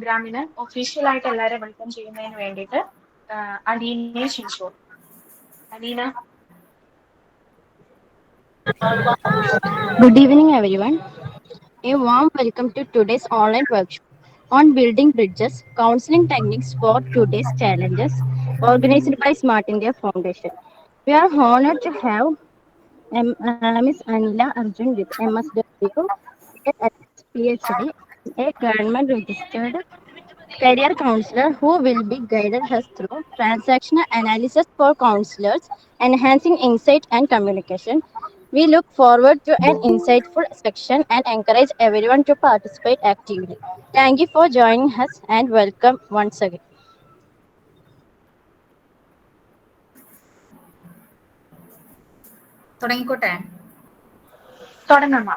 പ്രോഗ്രാമിന് ഒഫീഷ്യലായിട്ട് എല്ലാവരും വെൽക്കം ചെയ്യുന്നതിന് വേണ്ടിയിട്ട് അലീനയെ ക്ഷണിച്ചു. Aleena. Good evening, everyone. A warm welcome to today's online workshop on building bridges, counseling techniques for today's challenges, organized by Smart India Foundation. We are honored to have Ms. Anila Arjun with MSW, PhD, a government registered career counselor who will be guided us through transactional analysis for counselors, enhancing insight and communication. We look forward to an insightful section and encourage everyone to participate actively. Thank you for joining us and welcome once again. തുടങ്ങിക്കോട്ടെ. തുടങ്ങാം.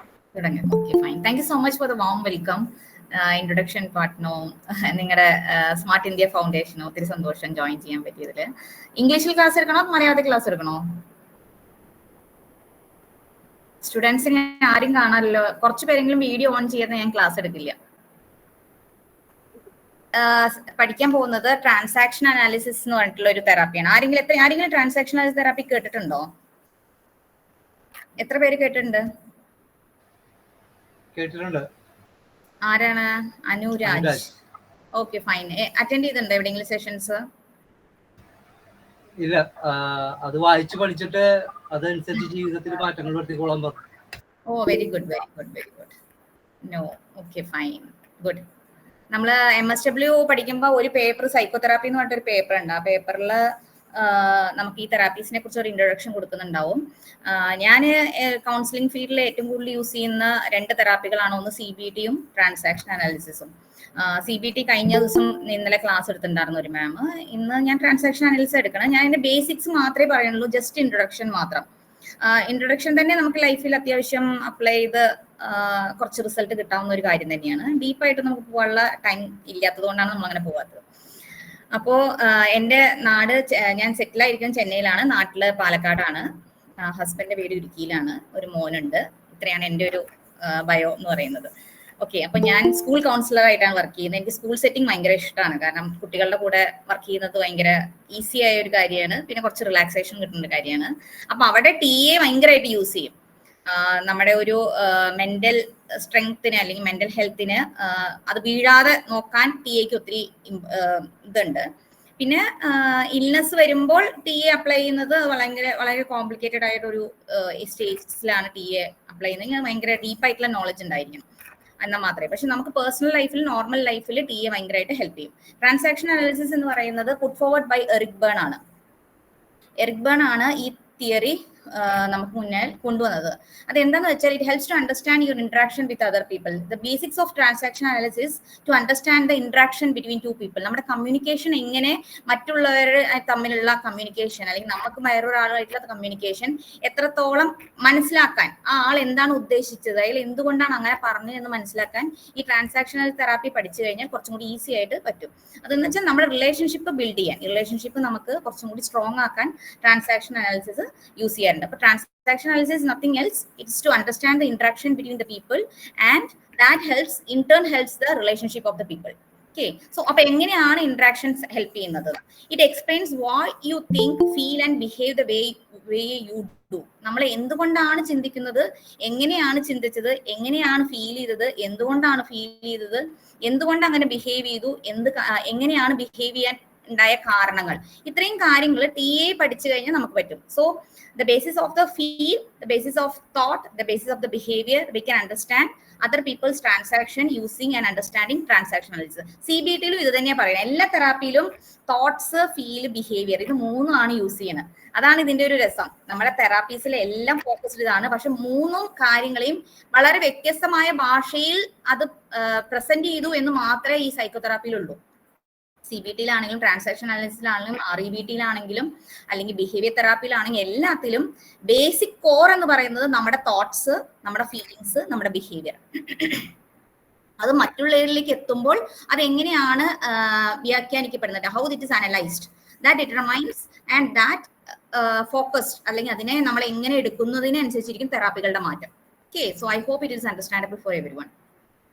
Okay, fine. Thank you so much for the warm welcome. Introduction പാർട്ടിനോ നിങ്ങളുടെ smart India ഫൗണ്ടേഷനോ ഒത്തിരി സന്തോഷം join ചെയ്യാൻ പറ്റിയതിൽ. ഇംഗ്ലീഷിൽ class എടുക്കണോ മലയാളത്തിൽ ക്ലാസ് എടുക്കണോ? സ്റ്റുഡൻസിനെ ആരും കാണാമല്ലോ. കുറച്ച് പേരെങ്കിലും വീഡിയോ ഓൺ ചെയ്യാതെ ഞാൻ ക്ലാസ് എടുക്കില്ല. പഠിക്കാൻ പോകുന്നത് ട്രാൻസാക്ഷൻ അനാലിസിസ് എന്ന് പറഞ്ഞിട്ടുള്ള ഒരു തെറാപ്പിയാണ്. ആരെങ്കിലും ട്രാൻസാക്ഷൻ അനാലിസിസ് തെറാപ്പി കേട്ടിട്ടുണ്ടോ? എത്ര പേര് കേട്ടിട്ടുണ്ട്? ആരാണ്? അനുരാജ്. Okay, fine. അറ്റൻഡ് ചെയ്തിട്ടുണ്ടോ എവിടെയെങ്കിലും സെഷൻസ്? ഇല്ല, അത് വായിച്ചു പഠിച്ചിട്ട് അതനുസരിച്ച് ജീവിതത്തിൽ മാറ്റങ്ങൾ വരുത്തിക്കോളാൻ പറഞ്ഞു. Oh, very good, very good, very good. No, okay, fine, good. നമ്മൾ MSW പഠിക്കുമ്പോൾ ഒരു പേപ്പർ സൈക്കോതെറാപ്പി എന്ന് പറഞ്ഞിട്ടൊരു പേപ്പർ ഉണ്ട്. ആ പേപ്പറിൽ നമുക്ക് ഈ തെറാപ്പീസിനെ കുറിച്ച് ഒരു ഇൻട്രൊഡക്ഷൻ കൊടുക്കുന്നുണ്ടാവും. ഞാൻ കൗൺസിലിംഗ് ഫീൽഡിൽ ഏറ്റവും കൂടുതൽ യൂസ് ചെയ്യുന്ന 2 തെറാപ്പികളാണ്. ഒന്ന് CBT യും ട്രാൻസാക്ഷൻ അനാലിസിസും. CBT കഴിഞ്ഞ ദിവസം ഇന്നലെ ക്ലാസ് എടുത്തിട്ടുണ്ടായിരുന്നു ഒരു മാം. ഇന്ന് ഞാൻ ട്രാൻസാക്ഷൻ അനാലിസിസ് എടുക്കണം. ഞാൻ അതിന്റെ ബേസിക്സ് മാത്രമേ പറയുന്നുള്ളൂ, ജസ്റ്റ് ഇൻട്രൊഡക്ഷൻ മാത്രം. ഇൻട്രൊഡക്ഷൻ തന്നെ നമുക്ക് ലൈഫിൽ അത്യാവശ്യം അപ്ലൈ ചെയ്ത് കുറച്ച് റിസൾട്ട് കിട്ടാവുന്ന ഒരു കാര്യം തന്നെയാണ്. ഡീപ്പായിട്ട് നമുക്ക് പോകാനുള്ള ടൈം ഇല്ലാത്തത് കൊണ്ടാണ് നമ്മൾ അങ്ങനെ പോകാത്തത്. അപ്പോ എൻ്റെ നാട്, ഞാൻ സെറ്റിലായിരിക്കുന്നത് ചെന്നൈയിലാണ്. നാട്ടില് പാലക്കാടാണ്. ഹസ്ബൻഡിന്റെ പേര് ഇടുക്കിയിലാണ്. ഒരു മോനുണ്ട്. ഇത്രയാണ് എൻ്റെ ഒരു ബയോ എന്ന് പറയുന്നത്. ഓക്കെ, അപ്പൊ ഞാൻ സ്കൂൾ കൗൺസിലർ ആയിട്ടാണ് വർക്ക് ചെയ്യുന്നത്. എനിക്ക് സ്കൂൾ സെറ്റിംഗ് ഭയങ്കര ഇഷ്ടമാണ്. കാരണം കുട്ടികളുടെ കൂടെ വർക്ക് ചെയ്യുന്നത് ഭയങ്കര ഈസി ആയ ഒരു കാര്യമാണ്. പിന്നെ കുറച്ച് റിലാക്സേഷൻ കിട്ടുന്ന കാര്യമാണ്. അപ്പൊ അവിടെ TA ഭയങ്കരമായിട്ട് യൂസ് ചെയ്യും. നമ്മുടെ ഒരു മെന്റൽ സ്ട്രെങ്ത്തിന് അല്ലെങ്കിൽ മെന്റൽ ഹെൽത്തിന് അത് വീഴാതെ നോക്കാൻ TAക്ക് ഒത്തിരി ഇതുണ്ട്. പിന്നെ ഇൽനെസ് വരുമ്പോൾ TA അപ്ലൈ ചെയ്യുന്നത് വളരെ കോംപ്ലിക്കേറ്റഡ് ആയിട്ടൊരു സ്റ്റേജിലാണ് TA അപ്ലൈ ചെയ്യുന്നത്. ഇങ്ങനെ ഭയങ്കര ഡീപ്പായിട്ടുള്ള നോളജ് ഉണ്ടായിരിക്കണം എന്നാൽ മാത്രമേ. പക്ഷെ നമുക്ക് പേഴ്സണൽ ലൈഫിൽ, നോർമൽ ലൈഫിൽ TA ഭയങ്കരമായിട്ട് ഹെൽപ്പ് ചെയ്യും. ട്രാൻസാക്ഷൻ അനാലിസിസ് എന്ന് പറയുന്നത് put forward by Eric Berne ആണ്. എറിക് ബേൺ ആണ് ഈ തിയറി നമുക്ക് മുന്നിൽ കൊണ്ടുവന്നത്. അത് എന്താണെന്ന് വെച്ചാൽ it helps to understand your interaction with other people. The basics of transaction analysis to understand the interaction between 2 people. നമ്മുടെ കമ്മ്യൂണിക്കേഷൻ എങ്ങനെ, മറ്റുള്ളവർ തമ്മിലുള്ള കമ്മ്യൂണിക്കേഷൻ അല്ലെങ്കിൽ നമുക്ക് വേറൊരാളായിട്ടുള്ള കമ്മ്യൂണിക്കേഷൻ എത്രത്തോളം മനസ്സിലാക്കാൻ, ആ ആൾ എന്താണ് ഉദ്ദേശിച്ചത്, അതിൽ എന്തുകൊണ്ടാണ് അങ്ങനെ പറഞ്ഞതെന്ന് മനസ്സിലാക്കാൻ ഈ ട്രാൻസാക്ഷണൽ തെറാപ്പി പഠിച്ചു കഴിഞ്ഞാൽ കുറച്ചും കൂടി ഈസി ആയിട്ട് പറ്റും. അതെന്ന് വെച്ചാൽ നമ്മുടെ റിലേഷൻഷിപ്പ് ബിൽഡ് ചെയ്യാൻ, റിലേഷൻഷിപ്പ് നമുക്ക് കുറച്ചും കൂടി സ്ട്രോങ് ആക്കാൻ ട്രാൻസാക്ഷൻ അനാലിസിസ് യൂസ് ചെയ്യാറുണ്ട്. But transaction analysis is nothing else. It's to understand the interaction between the people, and that helps, in turn helps the relationship of the people. Okay, so appo enganeyana interactions help cheyyunnathu? It explains why you think, feel and behave the way you do. നമ്മൾ എന്തുകൊണ്ടാണ് ചിന്തിക്കുന്നത്, എങ്ങനെയാണ് ചിന്തിച്ചത്, എങ്ങനെയാണ് feel ചെയ്തത്, എന്തുകൊണ്ടാണ് feel ചെയ്തത്, എന്തുകൊണ്ട് അങ്ങനെ ബിഹേവ് ചെയ്തു, എങ്ങനെയാണ് ബിഹേവ് ചെയ്യാൻ ഉണ്ടായ കാരണങ്ങൾ, ഇത്രയും കാര്യങ്ങൾ TA പഠിച്ചു കഴിഞ്ഞാൽ നമുക്ക് പറ്റും. So the basis of the feel, the basis of thought, the basis of the behavior, we can understand other people's transaction using and understanding transaction analysis. CBT-യിലും ഇത് തന്നെയാണ് പറയുന്നത്. എല്ലാ തെറാപ്പിയിലും തോട്ട്സ്, ഫീൽ, ബിഹേവിയർ, ഇത് 3 ആണ് യൂസ് ചെയ്യുന്നത്. അതാണ് ഇതിന്റെ ഒരു രസം. നമ്മുടെ തെറാപ്പീസിലെ എല്ലാം ഫോക്കസ്ഡ് ഇതാണ്. പക്ഷെ 3 കാര്യങ്ങളെയും വളരെ വ്യത്യസ്തമായ ഭാഷയിൽ അത് പ്രസന്റ് ചെയ്തു എന്ന് മാത്രമേ ഈ സൈക്കോതെറാപ്പിയിലുള്ളൂ. CBT-യിലാണെങ്കിലും ട്രാൻസാക്ഷൻ അനാലിസിസിലാണെങ്കിലും REBT-യിലാണെങ്കിലും അല്ലെങ്കിൽ ബിഹേവിയർ തെറാപ്പിയിലാണെങ്കിലും എല്ലാത്തിലും ബേസിക് കോർ എന്ന് പറയുന്നത് നമ്മുടെ തോട്ട്സ്, നമ്മുടെ ഫീലിങ്സ്, നമ്മുടെ ബിഹേവിയർ. അത് മറ്റുള്ളവരിലേക്ക് എത്തുമ്പോൾ അത് എങ്ങനെയാണ് വ്യാഖ്യാനിക്കപ്പെടുന്നത്, how it is analysed, that determines and that focused, അല്ലെങ്കിൽ അതിനെ നമ്മൾ എങ്ങനെ എടുക്കുന്നതിനനുസരിച്ചിരിക്കും തെറാപ്പികളുടെ മാറ്റം. Okay, so I hope it is understandable for everyone.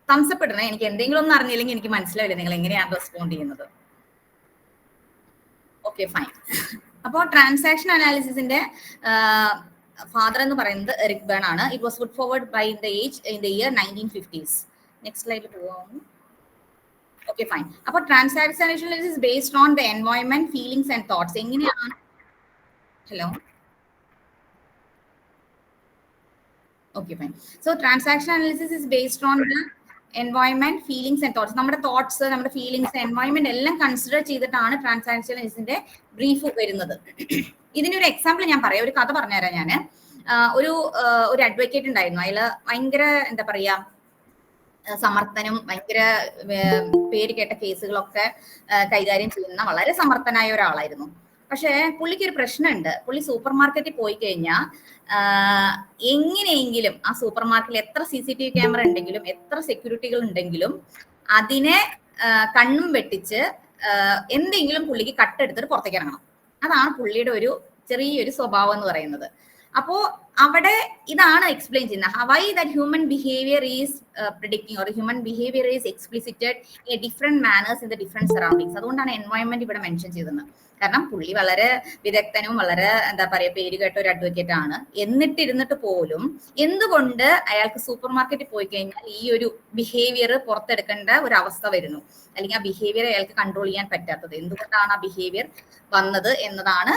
Thumbs up ഇടണേ. എനിക്ക് എന്തെങ്കിലും ഒന്നും അറിഞ്ഞില്ലെങ്കിൽ എനിക്ക് മനസ്സിലാവില്ല നിങ്ങൾ എങ്ങനെയാണ് റെസ്പോണ്ട് ചെയ്യുന്നത്. Okay fine. അപ്പോൾ ട്രാൻസാക്ഷൻ അനാലിസിസിന്റെ ഫാദർ എന്ന് പറയുന്നത് എറിക് ബേൺ ആണ്. It was put forward by in the year 1950s. Next സ്ലൈഡിൽ പോവാം. Okay fine. അപ്പോൾ transaction analysis is based on the environment, feelings and thoughts. എങ്ങനെയാണ് hello okay fine. So transaction analysis is based on the environment, feelings and thoughts. നമ്മുടെ thoughts, നമ്മുടെ feelings, environment എല്ലാം consider ചെയ്തിട്ടാണ് transaction അനാലിസിസിന്റെ brief വരുന്നത്. ഇതിന്റെ ഒരു എക്സാമ്പിൾ ഞാൻ പറയാം, ഒരു കഥ പറഞ്ഞുതരാം. ഞാൻ ഒരു അഡ്വക്കേറ്റ് ഉണ്ടായിരുന്നു. അതിൽ ഭയങ്കര എന്താ പറയാ സമർത്ഥനും ഭയങ്കര പേര് കേട്ട കേസുകളൊക്കെ കൈകാര്യം ചെയ്യുന്ന വളരെ സമർത്ഥനായ ഒരാളായിരുന്നു. പക്ഷെ പുള്ളിക്ക് ഒരു പ്രശ്നമുണ്ട്. പുള്ളി സൂപ്പർ മാർക്കറ്റിൽ പോയി കഴിഞ്ഞാൽ എങ്ങനെയെങ്കിലും ആ സൂപ്പർ മാർക്കറ്റിൽ എത്ര CCTV ക്യാമറ ഉണ്ടെങ്കിലും എത്ര സെക്യൂരിറ്റികൾ ഉണ്ടെങ്കിലും അതിനെ കണ്ണും വെട്ടിച്ച് എന്തെങ്കിലും പുള്ളിക്ക് കട്ടെടുത്തിട്ട് പുറത്തേക്ക് ഇറങ്ങണം. അതാണ് പുള്ളിയുടെ ഒരു ചെറിയൊരു സ്വഭാവം എന്ന് പറയുന്നത്. അപ്പോ അവിടെ ഇതാണ് എക്സ്പ്ലെയിൻ ചെയ്യുന്നത്. Why that human behaviour is predicting or human behaviour is explicited in different manners in the different surroundings. അതുകൊണ്ടാണ് എൻവയോൺമെന്റ് ഇവിടെ മെൻഷൻ ചെയ്തത്. കാരണം പുള്ളി വളരെ വിദഗ്ധനും വളരെ എന്താ പറയാ പേര് കേട്ട ഒരു അഡ്വക്കേറ്റ് ആണ്. എന്നിട്ടിരുന്നിട്ട് പോലും എന്തുകൊണ്ട് അയാൾക്ക് സൂപ്പർ മാർക്കറ്റിൽ പോയി കഴിഞ്ഞാൽ ഈ ഒരു ബിഹേവിയർ പുറത്തെടുക്കേണ്ട ഒരു അവസ്ഥ വരുന്നു, അല്ലെങ്കിൽ ആ ബിഹേവിയർ അയാൾക്ക് കൺട്രോൾ ചെയ്യാൻ പറ്റാത്തത്, എന്തുകൊണ്ടാണ് ആ ബിഹേവിയർ വന്നത് എന്നതാണ്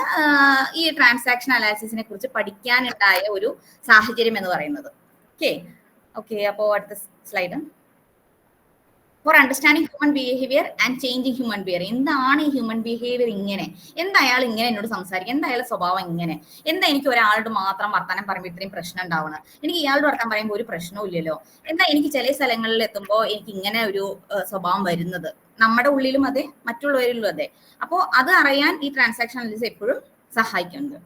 ഈ ട്രാൻസാക്ഷൻ അനാലിസിസിനെ കുറിച്ച് പഠിക്കാനുണ്ടായ ഒരു സാഹചര്യം എന്ന് പറയുന്നത്. ഓക്കെ അപ്പോൾ അടുത്ത slide. For understanding human behaviour and changing human behaviour. എന്താണ് ഈ ഹ്യൂമൻ ബിഹേവിയർ? ഇങ്ങനെ എന്താ അയാൾ ഇങ്ങനെ എന്നോട് സംസാരിക്കുക, എന്താ അയാളുടെ സ്വഭാവം ഇങ്ങനെ, എന്താ എനിക്ക് ഒരാളോട് മാത്രം വർത്താനം പറയുമ്പോൾ ഇത്രയും പ്രശ്നം ഉണ്ടാവണം, എനിക്ക് ഇയാളോട് വർത്താനം പറയുമ്പോൾ ഒരു പ്രശ്നവും ഇല്ലല്ലോ, എന്താ എനിക്ക് ചില സ്ഥലങ്ങളിൽ എത്തുമ്പോൾ എനിക്ക് ഇങ്ങനെ ഒരു സ്വഭാവം വരുന്നത്, നമ്മുടെ ഉള്ളിലും അതെ മറ്റുള്ളവരിലും അതെ. അപ്പോൾ അത് അറിയാൻ ഈ ട്രാൻസാക്ഷൻ അനാലിസിസ് എപ്പോഴും സഹായിക്കുന്നുണ്ട്.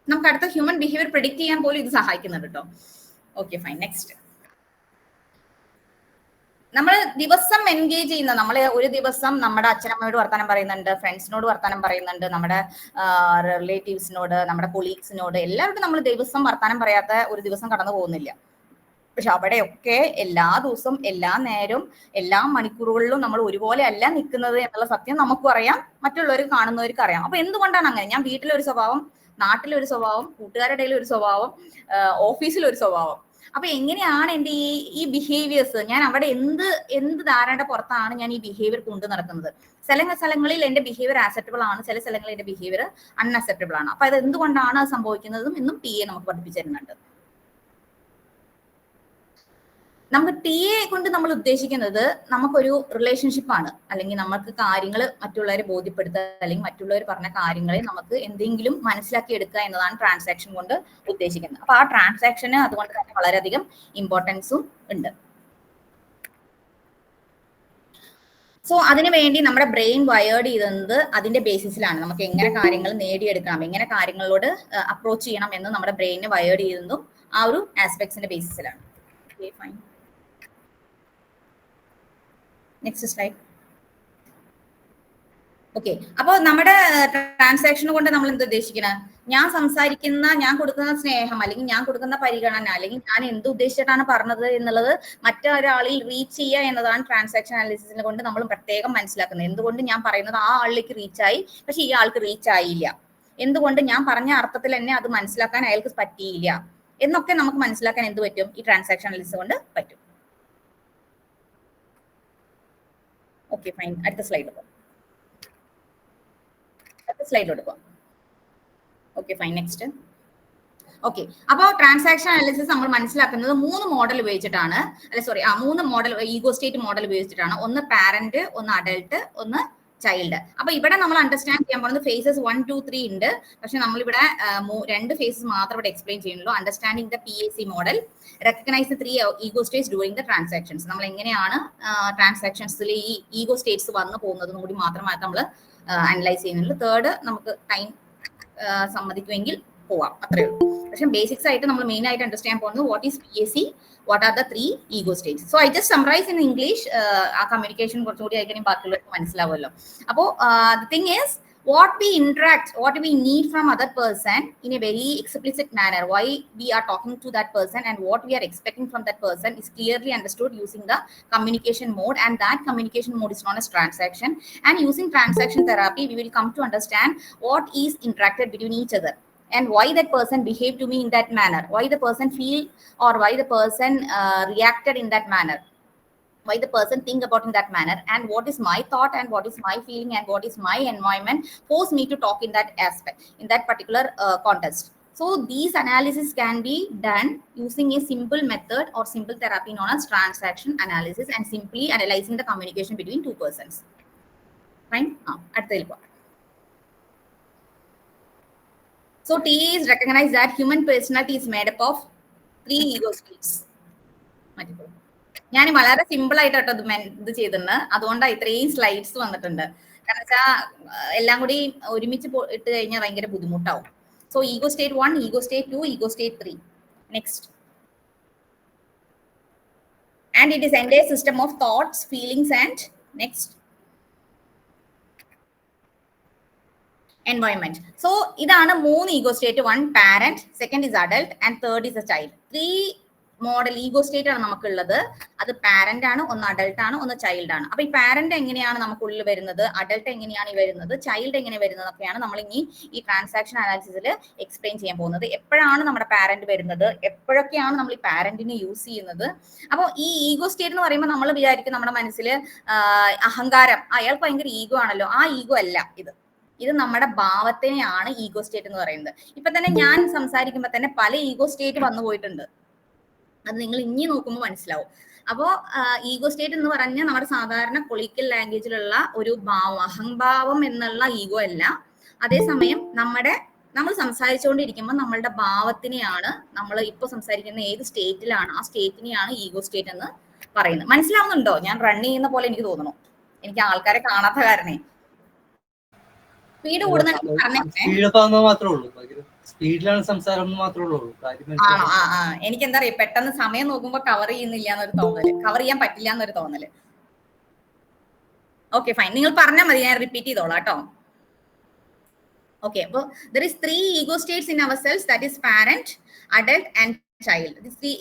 നമുക്ക് അടുത്ത ഹ്യൂമൻ ബിഹേവിയർ പ്രെഡിക്റ്റ് ചെയ്യാൻ പോലും ഇത് സഹായിക്കുന്നുണ്ട് കേട്ടോ. Okay fine. നെക്സ്റ്റ്, നമ്മൾ ദിവസം എൻഗേജ് ചെയ്യുന്ന, നമ്മൾ ഒരു ദിവസം നമ്മുടെ അച്ഛനമ്മയോട് വർത്താനം പറയുന്നുണ്ട്, ഫ്രണ്ട്സിനോട് വർത്താനം പറയുന്നുണ്ട്, നമ്മുടെ റിലേറ്റീവ്സിനോട്, നമ്മുടെ കൊളീഗ്സിനോട്, എല്ലാവരോടും നമ്മൾ ദിവസം വർത്താനം പറയാത്ത ഒരു ദിവസം കടന്നു പോകുന്നില്ല. പക്ഷെ അവിടെയൊക്കെ എല്ലാ ദിവസവും എല്ലാ നേരവും എല്ലാ മണിക്കൂറുകളിലും നമ്മൾ ഒരുപോലെ അല്ല നിൽക്കുന്നത് എന്നുള്ള സത്യം നമുക്കും അറിയാം, മറ്റുള്ളവർ കാണുന്നവർക്ക് അറിയാം. അപ്പൊ എന്തുകൊണ്ടാണ് അങ്ങനെ? ഞാൻ വീട്ടിലൊരു സ്വഭാവം, നാട്ടിലൊരു സ്വഭാവം, കൂട്ടുകാരുടെ ഇടയിൽ ഒരു സ്വഭാവം, ഓഫീസിലൊരു സ്വഭാവം. അപ്പൊ എങ്ങനെയാണ് എന്റെ ഈ ബിഹേവിയേഴ്സ്, ഞാൻ അവിടെ എന്ത് ധാരണയുടെ പുറത്താണ് ഞാൻ ഈ ബിഹേവിയർ കൊണ്ടു നടക്കുന്നത്? ചില സ്ഥലങ്ങളിൽ എന്റെ ബിഹേവിയർ ആക്സെപ്റ്റബിൾ ആണ്, ചില സ്ഥലങ്ങളിൽ എന്റെ ബിഹേവിയർ അൺഅക്സെപ്റ്റബിൾ ആണ്. അപ്പൊ അത് എന്തുകൊണ്ടാണ് സംഭവിക്കുന്നതും എന്നും TA നമുക്ക് പഠിപ്പിച്ചു തരുന്നുണ്ട്. നമുക്ക് TA കൊണ്ട് നമ്മൾ ഉദ്ദേശിക്കുന്നത് നമുക്കൊരു റിലേഷൻഷിപ്പാണ്, അല്ലെങ്കിൽ നമുക്ക് കാര്യങ്ങൾ മറ്റുള്ളവരെ ബോധ്യപ്പെടുത്തുക, അല്ലെങ്കിൽ മറ്റുള്ളവർ പറഞ്ഞ കാര്യങ്ങളെ നമുക്ക് എന്തെങ്കിലും മനസ്സിലാക്കി എടുക്കുക എന്നതാണ് ട്രാൻസാക്ഷൻ കൊണ്ട് ഉദ്ദേശിക്കുന്നത്. അപ്പൊ ആ ട്രാൻസാക്ഷന് അതുകൊണ്ട് തന്നെ വളരെയധികം ഇമ്പോർട്ടൻസും ഉണ്ട്. സോ അതിനു വേണ്ടി നമ്മുടെ ബ്രെയിൻ വയേർഡ് ചെയ്തത് അതിന്റെ ബേസിസിലാണ്. നമുക്ക് എങ്ങനെ കാര്യങ്ങൾ നേടിയെടുക്കണം, എങ്ങനെ കാര്യങ്ങളോട് അപ്രോച്ച് ചെയ്യണം എന്ന് നമ്മുടെ ബ്രെയിനെ വയേർഡ് ചെയ്യുന്നതും ആ ഒരു ആസ്പെക്ട്സിന്റെ ബേസിസിലാണ്. Okay fine. Next slide. Okay, അപ്പോൾ നമ്മുടെ ട്രാൻസാക്ഷൻ കൊണ്ട് നമ്മൾ എന്ത് ഉദ്ദേശിക്കണം? ഞാൻ സംസാരിക്കുന്ന, ഞാൻ കൊടുക്കുന്ന സ്നേഹം, അല്ലെങ്കിൽ ഞാൻ കൊടുക്കുന്ന പരിഗണന, അല്ലെങ്കിൽ ഞാൻ എന്ത് ഉദ്ദേശിച്ചിട്ടാണ് പറഞ്ഞത് എന്നുള്ളത് മറ്റൊരാളിൽ റീച്ച് ചെയ്യുക എന്നതാണ് ട്രാൻസാക്ഷൻ അനാലിസിസിനെ കൊണ്ട് നമ്മൾ പ്രത്യേകം മനസ്സിലാക്കുന്നത്. എന്തുകൊണ്ട് ഞാൻ പറയുന്നത് ആ ആളിലേക്ക് റീച്ചായി, പക്ഷെ ഈ ആൾക്ക് റീച്ച് ആയില്ല, എന്തുകൊണ്ട് ഞാൻ പറഞ്ഞ അർത്ഥത്തിൽ തന്നെ അത് മനസ്സിലാക്കാൻ അയാൾക്ക് പറ്റിയില്ല എന്നൊക്കെ നമുക്ക് മനസ്സിലാക്കാൻ എന്ത് പറ്റും? ഈ ട്രാൻസാക്ഷൻ അനാലിസിസ് കൊണ്ട് പറ്റും. Okay fine. അടുത്ത സ്ലൈഡ് എടുക്കാം. Okay fine. നെക്സ്റ്റ്. ഓക്കെ, അപ്പോൾ ട്രാൻസാക്ഷൻ അനാലിസിസ് നമ്മൾ മനസ്സിലാക്കുന്നത് 3 മോഡൽ ഉപയോഗിച്ചിട്ടാണ്, മൂന്ന് മോഡൽ, ഈഗോ സ്റ്റേറ്റ് മോഡൽ ഉപയോഗിച്ചിട്ടാണ്. ഒന്ന് പാരന്റ്, ഒന്ന് അഡൽട്ട്, ഒന്ന് ചൈൽഡ്. അപ്പൊ ഇവിടെ നമ്മൾ അണ്ടർസ്റ്റാൻഡ് ചെയ്യാൻ പോകുന്നത് ഫേസസ് 1, 2, 3 ഉണ്ട്. പക്ഷെ നമ്മളിവിടെ 2 ഫേസസ് മാത്രം ഇവിടെ എക്സ്പ്ലെയിൻ ചെയ്യുന്നുള്ളൂ. Understanding the PAC model, recognise 3 ego states during the transactions. നമ്മൾ എങ്ങനെയാണ് ട്രാൻസാക്ഷൻസിൽ ഈ ഈഗോ സ്റ്റേറ്റ്സ് വന്നു പോകുന്നതും കൂടി മാത്രമായിട്ട് നമ്മൾ അനലൈസ് ചെയ്യുന്നുള്ളൂ. തേർഡ് നമുക്ക് ടൈം സമ്മതിക്കുമെങ്കിൽ പോവാം, അത്രയേ ഉള്ളൂ. പക്ഷെ ബേസിക്സ് ആയിട്ട് നമ്മൾ മെയിൻ ആയിട്ട് അണ്ടർസ്റ്റാൻഡ് പോകുന്നത് what is PAC, what are the 3 ego States. So I just summarise in English. ആ കമ്മ്യൂണിക്കേഷൻ കുറച്ചുകൂടി ആയിരിക്കും ബാക്കിയുള്ളവർക്ക് മനസ്സിലാവുമല്ലോ. അപ്പോൾ the thing is what we interact, what we need from other person in a very explicit manner, why we are talking to that person and what we are expecting from that person is clearly understood using the communication mode, and that communication mode is known as transaction. And using transaction therapy, we will come to understand what is interacted between each other and why that person behaved to me in that manner, why the person feel or why the person reacted in that manner, why the person think about in that manner, and what is my thought and what is my feeling and what is my environment force me to talk in that aspect, in that particular context. So these analysis can be done using a simple method or simple therapy known as transaction analysis, and simply analyzing the communication between two persons. Fine. So T is recognized that human personality is made up of 3 ego states. ഞാൻ വളരെ simple ആയിട്ട് കേട്ടോ ഇത് ചെയ്തിട്ടുണ്ട്, അതുകൊണ്ടാണ് ഇത്രയും slides വന്നിട്ടുണ്ട്. കാരണം വെച്ചാൽ എല്ലാം കൂടി ഒരുമിച്ച് ഇട്ട് കഴിഞ്ഞാൽ ഭയങ്കര ബുദ്ധിമുട്ടാവും. So ego state 1, ego state 2, ego state 3. Next. And it is entire system of thoughts, feelings and next environment. So ഇതാണ് 3 ego state. 1 parent, second is adult and third is A child. 3 model ego state ആണ് നമുക്കുള്ളത്. അത് parent ആണ്, ഒന്ന് adult ആണ്, ഒന്ന് child ആണ്. അപ്പൊ ഈ പാരന്റ് എങ്ങനെയാണ് നമുക്കുള്ളിൽ വരുന്നത്, അഡൽട്ട് എങ്ങനെയാണ് ഈ വരുന്നത്, ചൈൽഡ് എങ്ങനെ വരുന്നത് ഒക്കെയാണ് നമ്മൾ ഇനി ഈ ട്രാൻസാക്ഷൻ അനാലിസിസിൽ എക്സ്പ്ലെയിൻ ചെയ്യാൻ പോകുന്നത്. എപ്പോഴാണ് നമ്മുടെ പാരന്റ് വരുന്നത്, എപ്പോഴൊക്കെയാണ് നമ്മൾ ഈ പാരന്റിനെ യൂസ് ചെയ്യുന്നത്. അപ്പോൾ ഈ ഈഗോ സ്റ്റേറ്റ് എന്ന് പറയുമ്പോൾ നമ്മൾ വിചാരിക്കും നമ്മുടെ മനസ്സിൽ അഹങ്കാരം, അയാൾക്ക് ഭയങ്കര ഈഗോ ആണല്ലോ. ആ ഈഗോ അല്ല ഇത് നമ്മുടെ ഭാവത്തിനെയാണ് ഈഗോ സ്റ്റേറ്റ് എന്ന് പറയുന്നത്. ഇപ്പൊ തന്നെ ഞാൻ സംസാരിക്കുമ്പോൾ തന്നെ പല ഈഗോ സ്റ്റേറ്റ് വന്നു പോയിട്ടുണ്ട്, അത് നിങ്ങൾ ഇനി നോക്കുമ്പോൾ മനസ്സിലാവും. അപ്പോ ഈഗോ സ്റ്റേറ്റ് എന്ന് പറഞ്ഞാൽ നമ്മുടെ സാധാരണ കൊളീക്കൽ ലാംഗ്വേജിലുള്ള ഒരു ഭാവം, അഹംഭാവം എന്നുള്ള ഈഗോ അല്ല. അതേസമയം നമ്മൾ സംസാരിച്ചുകൊണ്ടിരിക്കുമ്പോൾ നമ്മളുടെ ഭാവത്തിനെയാണ്, നമ്മൾ ഇപ്പൊ സംസാരിക്കുന്ന ഏത് സ്റ്റേറ്റിലാണ് ആ സ്റ്റേറ്റിനെയാണ് ഈഗോ സ്റ്റേറ്റ് എന്ന് പറയുന്നത്. മനസ്സിലാവുന്നുണ്ടോ? ഞാൻ റൺ ചെയ്യുന്ന പോലെ എനിക്ക് തോന്നുന്നു, എനിക്ക് ആൾക്കാരെ കാണാത്ത കാരണേ. സ്പീഡ് സ്പീഡിലാണ് സംസാരം മാത്രമേ ഉള്ളൂ. എനിക്ക് എന്താ പറയാ, പെട്ടെന്ന് സമയം നോക്കുമ്പോ കവർ ചെയ്യുന്നില്ല എന്നൊരു തോന്നല്, കവർ ചെയ്യാൻ പറ്റില്ല എന്നൊരു തോന്നല്. ഓക്കെ ഫൈൻ, നിങ്ങൾ പറഞ്ഞാൽ മതി, ഞാൻ റിപ്പീറ്റ് ചെയ്തോളാം കേട്ടോ. ഓക്കെ, അപ്പൊ there is 3 ego states in ourselves, that is parent, adult and child.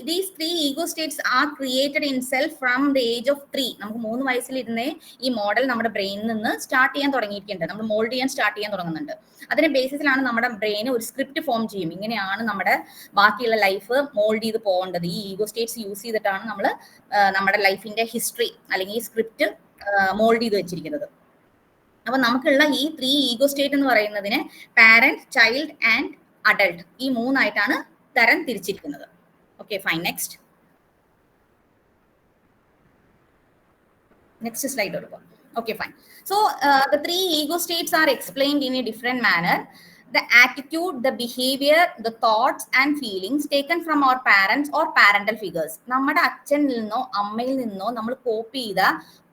These 3 ego states are created in self from the age of 3. നമുക്ക് 3 വയസ്സിലിരുന്നേ ഈ മോഡൽ നമ്മുടെ ബ്രെയിനിൽ നിന്ന് സ്റ്റാർട്ട് ചെയ്യാൻ തുടങ്ങിയിട്ടുണ്ട്, നമ്മൾ മോൾഡ് ചെയ്യാൻ സ്റ്റാർട്ട് ചെയ്യാൻ തുടങ്ങുന്നുണ്ട്. അതിന്റെ ബേസിസിലാണ് നമ്മുടെ ബ്രെയിൻ ഒരു സ്ക്രിപ്റ്റ് ഫോം ചെയ്യും, ഇങ്ങനെയാണ് നമ്മുടെ ബാക്കിയുള്ള ലൈഫ് മോൾഡ് ചെയ്ത് പോകേണ്ടത്. ഈ ഈഗോ സ്റ്റേറ്റ്സ് യൂസ് ചെയ്തിട്ടാണ് നമ്മൾ നമ്മുടെ ലൈഫിന്റെ ഹിസ്റ്ററി അല്ലെങ്കിൽ ഈ സ്ക്രിപ്റ്റ് മോൾഡ് ചെയ്ത് വെച്ചിരിക്കുന്നത്. അപ്പൊ നമുക്കുള്ള ഈ 3 ഈഗോ സ്റ്റേറ്റ് എന്ന് പറയുന്നതിന് പാരന്റ്, ചൈൽഡ് ആൻഡ് അഡൾട്ട്, ഈ 3 ആയിട്ടാണ് തരം തിരിച്ചിരിക്കുന്നത്. ഓക്കെ ഫൈൻ, നെക്സ്റ്റ് സ്ലൈഡ് എടുക്കാം. Okay, fine. So the 3 ego states are explained in a different manner. The attitude, the behavior, the thoughts and feelings taken from our parents or parental figures. നമ്മുടെ അച്ഛനിൽ നിന്നോ അമ്മയിൽ നിന്നോ നമ്മൾ copy ചെയ്ത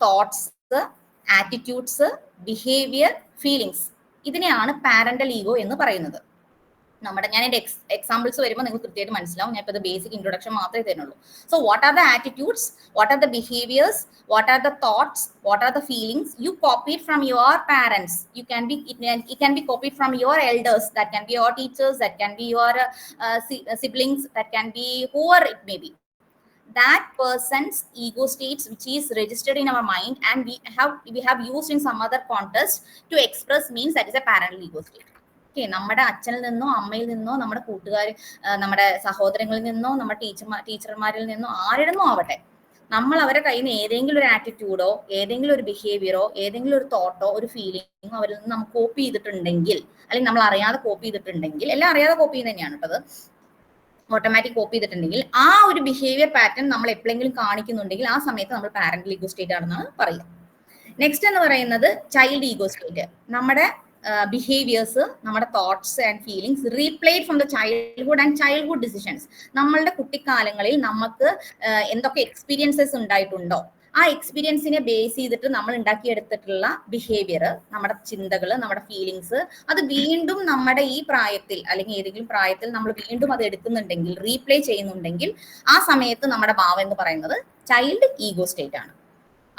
thoughts, attitudes, behaviour, feelings, ഇതിനെയാണ് parental ego എന്ന് പറയുന്നത്. ഞാൻ എൻ്റെ എക്സാമ്പിൾസ് വരുമ്പോൾ നിങ്ങൾക്ക് കൃത്യമായിട്ട് മനസ്സിലാവും. ഞാൻ ഇപ്പോൾ ഇത് ബേസിക് ഇൻട്രൊഡക്ഷൻ മാത്രമേ തരുന്നുള്ളൂ. So what are the attitudes, what are the behaviours, what are the thoughts, what are the feelings you copied from your parents? It can be copied from your elders, that can be your teachers, that can be your siblings, that can be whoever it may be. That person's ego states which is registered in our mind and we have used in some other context to express means that is a parental ego state. Okay, നമ്മുടെ അച്ഛനിൽ നിന്നോ അമ്മയിൽ നിന്നോ നമ്മുടെ കൂട്ടുകാർ, നമ്മുടെ സഹോദരങ്ങളിൽ നിന്നോ നമ്മുടെ ടീച്ചർമാരിൽ നിന്നോ ആരുടെ നിന്നോ ആവട്ടെ, നമ്മൾ അവരുടെ കയ്യിൽ നിന്ന് ഏതെങ്കിലും ഒരു ആറ്റിറ്റ്യൂഡോ ഏതെങ്കിലും ഒരു ബിഹേവിയറോ ഏതെങ്കിലും ഒരു തോട്ടോ ഒരു ഫീലിംഗോ അവരിൽ നിന്ന് നമുക്ക് കോപ്പി ചെയ്തിട്ടുണ്ടെങ്കിൽ, അല്ലെങ്കിൽ നമ്മൾ അറിയാതെ കോപ്പി ചെയ്തിട്ടുണ്ടെങ്കിൽ, എല്ലാം അറിയാതെ കോപ്പി ചെയ്യുന്നത് തന്നെയാണ് കേട്ടത്, ഓട്ടോമാറ്റിക് കോപ്പി ചെയ്തിട്ടുണ്ടെങ്കിൽ ആ ഒരു ബിഹേവിയർ പാറ്റേൺ നമ്മൾ എപ്പോഴെങ്കിലും കാണിക്കുന്നുണ്ടെങ്കിൽ ആ സമയത്ത് നമ്മൾ പാരന്റൽ ഈഗോ സ്റ്റേറ്റ് ആണെന്നാണ് പറയുക. നെക്സ്റ്റ് എന്ന് പറയുന്നത് ചൈൽഡ് ഈഗോ സ്റ്റേറ്റ്. നമ്മുടെ ബിഹേവിയേഴ്സ്, നമ്മുടെ thoughts and feelings replayed from the childhood and childhood decisions. നമ്മളുടെ കുട്ടിക്കാലങ്ങളിൽ നമുക്ക് എന്തൊക്കെ എക്സ്പീരിയൻസസ് ഉണ്ടായിട്ടുണ്ടോ ആ എക്സ്പീരിയൻസിനെ ബേസ് ചെയ്തിട്ട് നമ്മൾ ഉണ്ടാക്കിയെടുത്തിട്ടുള്ള ബിഹേവിയർ, നമ്മുടെ ചിന്തകൾ, നമ്മുടെ ഫീലിങ്സ്, അത് വീണ്ടും നമ്മുടെ ഈ പ്രായത്തിൽ അല്ലെങ്കിൽ ഏതെങ്കിലും പ്രായത്തിൽ നമ്മൾ വീണ്ടും അത് എടുക്കുന്നുണ്ടെങ്കിൽ, റീപ്ലേ ചെയ്യുന്നുണ്ടെങ്കിൽ ആ സമയത്ത് നമ്മുടെ ഭാവം എന്ന് പറയുന്നത് ചൈൽഡ് ഈഗോ സ്റ്റേറ്റ് ആണ്.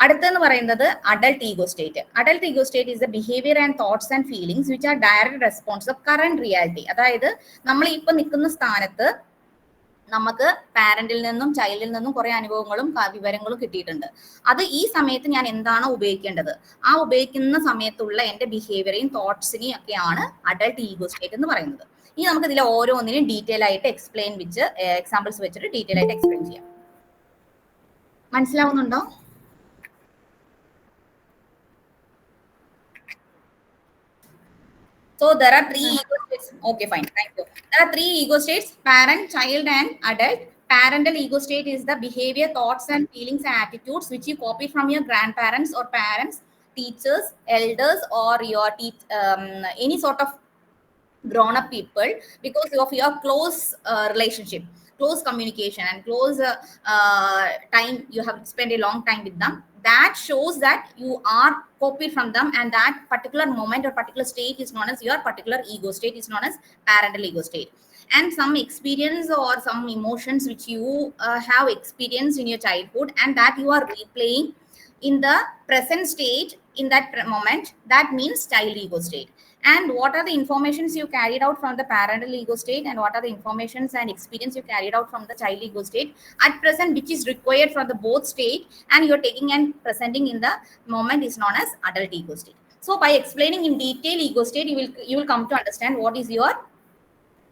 അടുത്തെന്ന് പറയുന്നത് adult ego state. Adult ego state is the behaviour and thoughts and feelings which are direct response of current reality. അതായത് നമ്മൾ ഇപ്പൊ നിൽക്കുന്ന സ്ഥാനത്ത് നമുക്ക് പാരന്റിൽ നിന്നും ചൈൽഡിൽ നിന്നും കുറെ അനുഭവങ്ങളും വിവരങ്ങളും കിട്ടിയിട്ടുണ്ട്. അത് ഈ സമയത്ത് ഞാൻ എന്താണോ ഉപയോഗിക്കേണ്ടത് ആ ഉപയോഗിക്കുന്ന സമയത്തുള്ള എന്റെ ബിഹേവിയറേയും തോട്ട്സിനെയും ഒക്കെയാണ് അഡൽട്ട് ഈഗോ സ്റ്റേറ്റ് എന്ന് പറയുന്നത്. ഇനി നമുക്ക് ഇതിലെ ഓരോന്നിനും ഡീറ്റെയിൽ ആയിട്ട് എക്സ്പ്ലെയിൻ വെച്ച് എക്സാമ്പിൾസ് വെച്ചിട്ട് ഡീറ്റെയിൽ ആയിട്ട് എക്സ്പ്ലെയിൻ ചെയ്യാം. മനസ്സിലാവുന്നുണ്ടോ? So there are three ego states. Okay, fine. Thank you. There are three ego states: parent, child, and adult. Parental ego state is the behavior, thoughts, and feelings and attitudes which you copy from your grandparents or parents, teachers, elders, or your any sort of grown-up people because of your close relationship, close communication, and close time you have spent a long time with them. That shows that you are copied from them, and that particular moment or particular state is known as your particular ego state, is known as parental ego state. And some experience or some emotions which you have experienced in your childhood and that you are replaying in the present state in that moment, that means child ego state. And what are the informations you carried out from the parental ego state, and what are the informations and experience you carried out from the child ego state at present, which is required for the both state, and you're taking and presenting in the moment, is known as adult ego state. So by explaining in detail ego state, you will come to understand what is your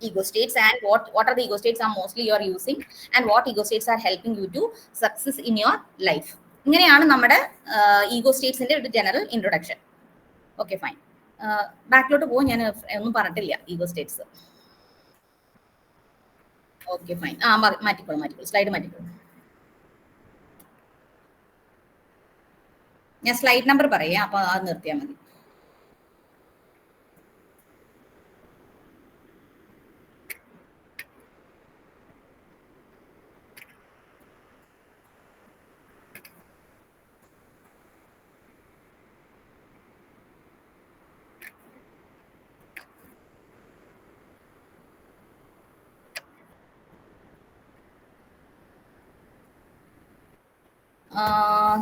ego states and what are the ego states are mostly you are using, and what ego states are helping you to success in your life. ഇങ്ങനെയാണ് നമ്മുടെ ego സ്റ്റേറ്റ്സിന്റെ ഒരു general introduction. Okay, fine. ബാക്കിലോട്ട് പോകും, ഞാൻ ഒന്നും പറഞ്ഞിട്ടില്ല ego states. Okay, fine. മാറ്റിക്കോളൂ slide മാറ്റിക്കോളൂ. ഞാൻ സ്ലൈഡ് നമ്പർ പറയാം, അപ്പൊ അത് നിർത്തിയാൽ മതി.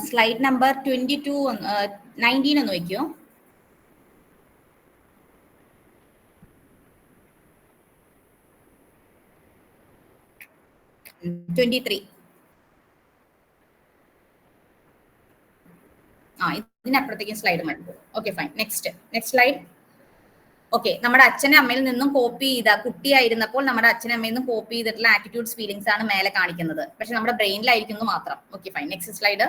സ്ലൈഡ് നമ്പർ 19 ഒന്ന് വയ്ക്കോ. ഇതിനപ്പുറത്തേക്കും സ്ലൈഡ് മതി. Okay, fine. Next slide. Okay, നമ്മുടെ അച്ഛനും അമ്മയിൽ നിന്നും കോപ്പി ചെയ്ത കുട്ടിയായിരുന്നപ്പോൾ നമ്മുടെ അച്ഛനും അമ്മയിൽ നിന്നും കോപ്പി ചെയ്തിട്ടുള്ള ആറ്റിറ്റ്യൂഡ്സ് ഫീലിംഗ്സ് ആണ് മേലെ കാണിക്കുന്നത്. പക്ഷെ നമ്മുടെ ബ്രെയിനിലായിരിക്കുന്നു മാത്രം. Okay, fine. Next slide.